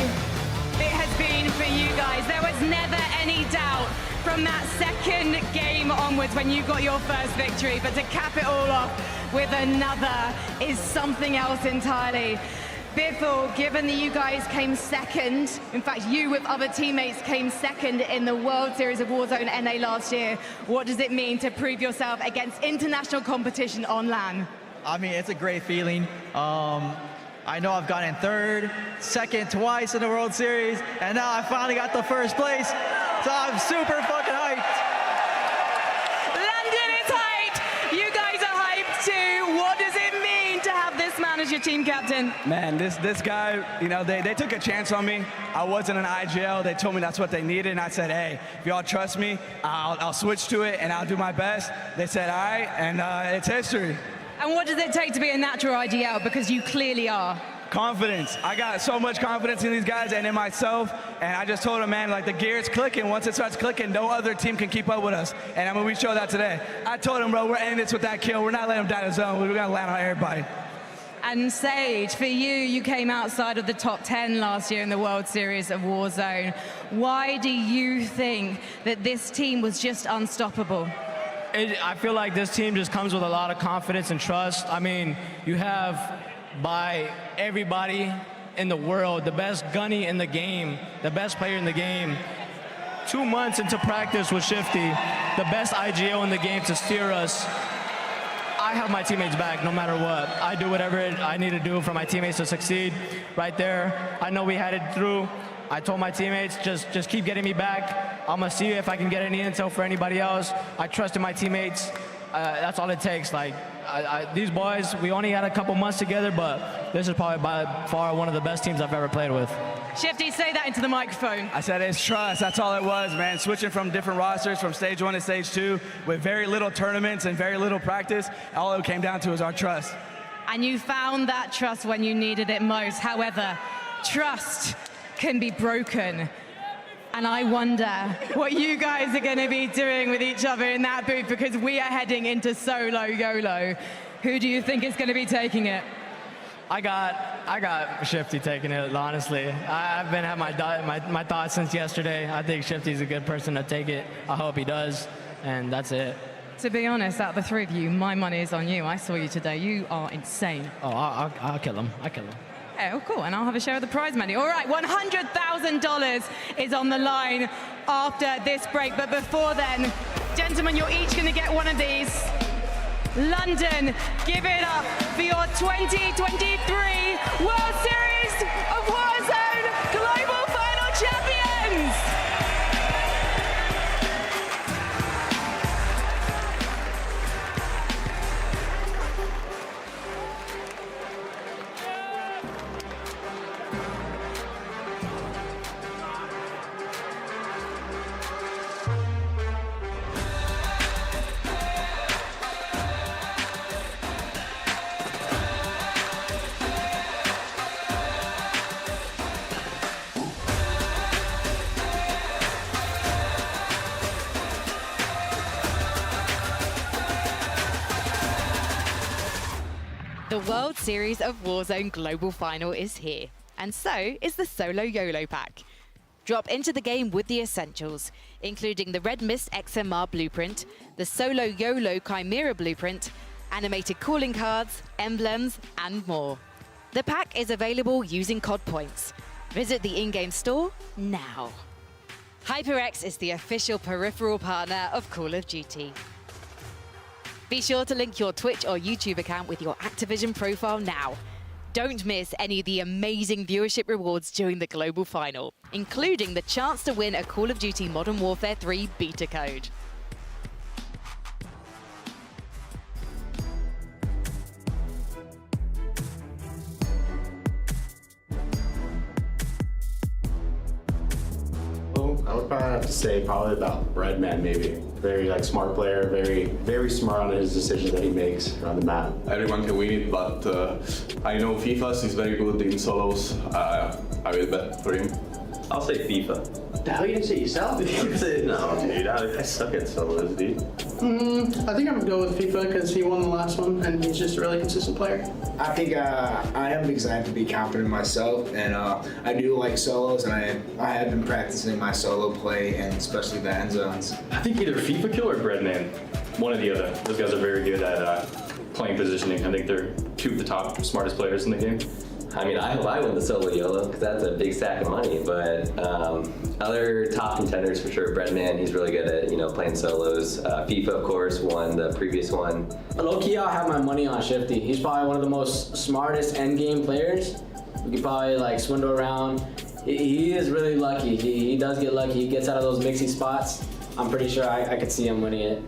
Speaker 2: it has been for you guys. There was never any doubt from that second game onwards when you got your first victory, but to cap it all off with another is something else entirely. Biffle, given that you guys came second, in fact you with other teammates came second in the World Series of Warzone NA last year, what does it mean to prove yourself against international competition on LAN?
Speaker 5: I mean, it's a great feeling. I know I've gotten third, second twice in the World Series, and now I finally got the first place. So I'm super fucking hyped.
Speaker 2: London is hyped. You guys are hyped too. What does it mean to have this man as your team captain?
Speaker 5: Man, this guy, you know, they took a chance on me. I wasn't an IGL. They told me that's what they needed, and I said, hey, if y'all trust me, I'll switch to it, and I'll do my best. They said, all right, and it's history.
Speaker 2: And what does it take to be a natural IGL? Because you clearly are.
Speaker 5: Confidence. I got so much confidence in these guys and in myself, and I just told them, man, like the gear is clicking. Once it starts clicking, no other team can keep up with us. And I mean, we showed that today. I told them, bro, we're ending this with that kill. We're not letting them die in the zone. We're gonna land on everybody.
Speaker 2: And Sage, for you, you came outside of the top 10 last year in the World Series of Warzone. Why do you think that this team was just unstoppable?
Speaker 18: I feel like this team just comes with a lot of confidence and trust. I mean, you have, by everybody in the world, the best gunny in the game, the best player in the game, 2 months into practice with Shifty, the best IGO in the game to steer us. I have my teammates back no matter what. I do whatever I need to do for my teammates to succeed right there. I know we had it through. I told my teammates, just keep getting me back. I'm gonna see if I can get any intel for anybody else. I trusted my teammates. That's all it takes. Like, these boys, we only had a couple months together, but this is probably by far one of the best teams I've ever played with.
Speaker 2: Shifty, say that into the microphone.
Speaker 5: I said it's trust. That's all it was, man. Switching from different rosters from stage 1 to stage 2 with very little tournaments and very little practice. All it came down to is our trust.
Speaker 2: And you found that trust when you needed it most. However, trust can be broken. And I wonder what you guys are going to be doing with each other in that booth, because we are heading into solo YOLO. Who do you think is going to be taking it?
Speaker 18: I got Shifty taking it, honestly. I've been at my thoughts since yesterday. I think Shifty's a good person to take it. I hope he does, and that's it.
Speaker 2: To be honest, out of the three of you, my money is on you. I saw you today. You are insane.
Speaker 18: Oh, I'll kill him. I'll kill him.
Speaker 2: Oh, cool, and I'll have a share of the prize money. All right, $100,000 is on the line after this break. But before then, gentlemen, you're each going to get one of these. London, give it up for your 2023 World Series of Warzone Global Final Champions!
Speaker 11: The World Series of Warzone Global Final is here, and so is the Solo YOLO Pack. Drop into the game with the essentials, including the Red Mist XMR Blueprint, the Solo YOLO Chimera Blueprint, animated calling cards, emblems, and more. The pack is available using COD points. Visit the in-game store now. HyperX is the official peripheral partner of Call of Duty. Be sure to link your Twitch or YouTube account with your Activision profile now. Don't miss any of the amazing viewership rewards during the global final, including the chance to win a Call of Duty Modern Warfare 3 beta code.
Speaker 12: I would probably have to say probably about Breadman, maybe. Very smart player, very smart on his decisions that he makes around the map.
Speaker 13: Everyone can win it, but I know FIFA is very good in solos. I will bet for him.
Speaker 21: I'll say FIFA. The hell you didn't say yourself? No, dude, I suck at solos, dude.
Speaker 24: I think I'm gonna go with FIFA because he won the last one and he's just a really consistent player.
Speaker 25: I think I am because I have to be confident in myself, and I do like solos, and I have been practicing my solo play, and especially the end zones.
Speaker 21: I think either FIFA Kill or Breadman, one or the other. Those guys are very good at playing positioning. I think they're two of the top smartest players in the game.
Speaker 26: I mean, I hope I win the solo YOLO because that's a big stack of money. But other top contenders for sure. Breadman, he's really good at playing solos. FIFA, of course, won the previous one.
Speaker 27: Low-key, I'll have my money on Shifty. He's probably one of the most smartest end-game players. We could probably swindle around. He is really lucky. He does get lucky. He gets out of those mixy spots. I'm pretty sure I could see him winning it.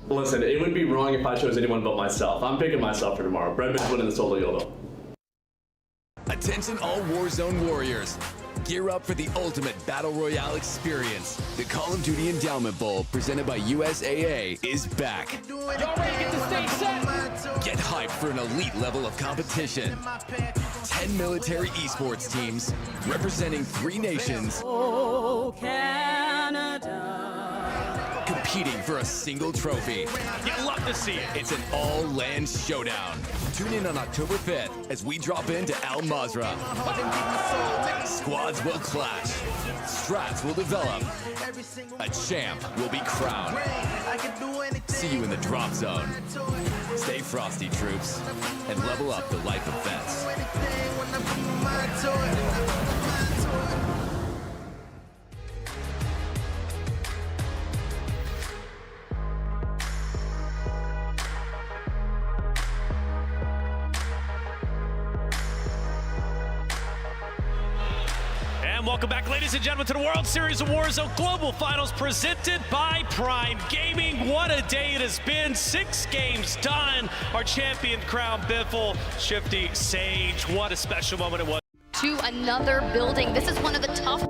Speaker 28: Listen, it would be wrong if I chose anyone but myself. I'm picking myself for tomorrow. Breadman's winning the solo YOLO.
Speaker 14: Attention all Warzone warriors. Gear up for the ultimate Battle Royale experience. The Call of Duty Endowment Bowl, presented by USAA, is back.
Speaker 15: Y'all ready to get the stage set?
Speaker 14: Get hyped for an elite level of competition. 10 military esports teams representing 3 nations.
Speaker 15: Oh, Canada.
Speaker 14: Competing for a single trophy.
Speaker 7: You'd love to see it.
Speaker 14: It's an all-land showdown. Tune in on October 5th as we drop into Al Mazrah. Squads will clash. Strats will develop. A champ will be crowned. See you in the drop zone. Stay frosty, troops, and level up the life of vets.
Speaker 7: And welcome back, ladies and gentlemen, to the World Series of Warzone Global Finals presented by Prime Gaming. What a day it has been. 6 games done. Our champion crown, Biffle, Shifty, Sage. What a special moment it was.
Speaker 3: To another building. This is one of the tough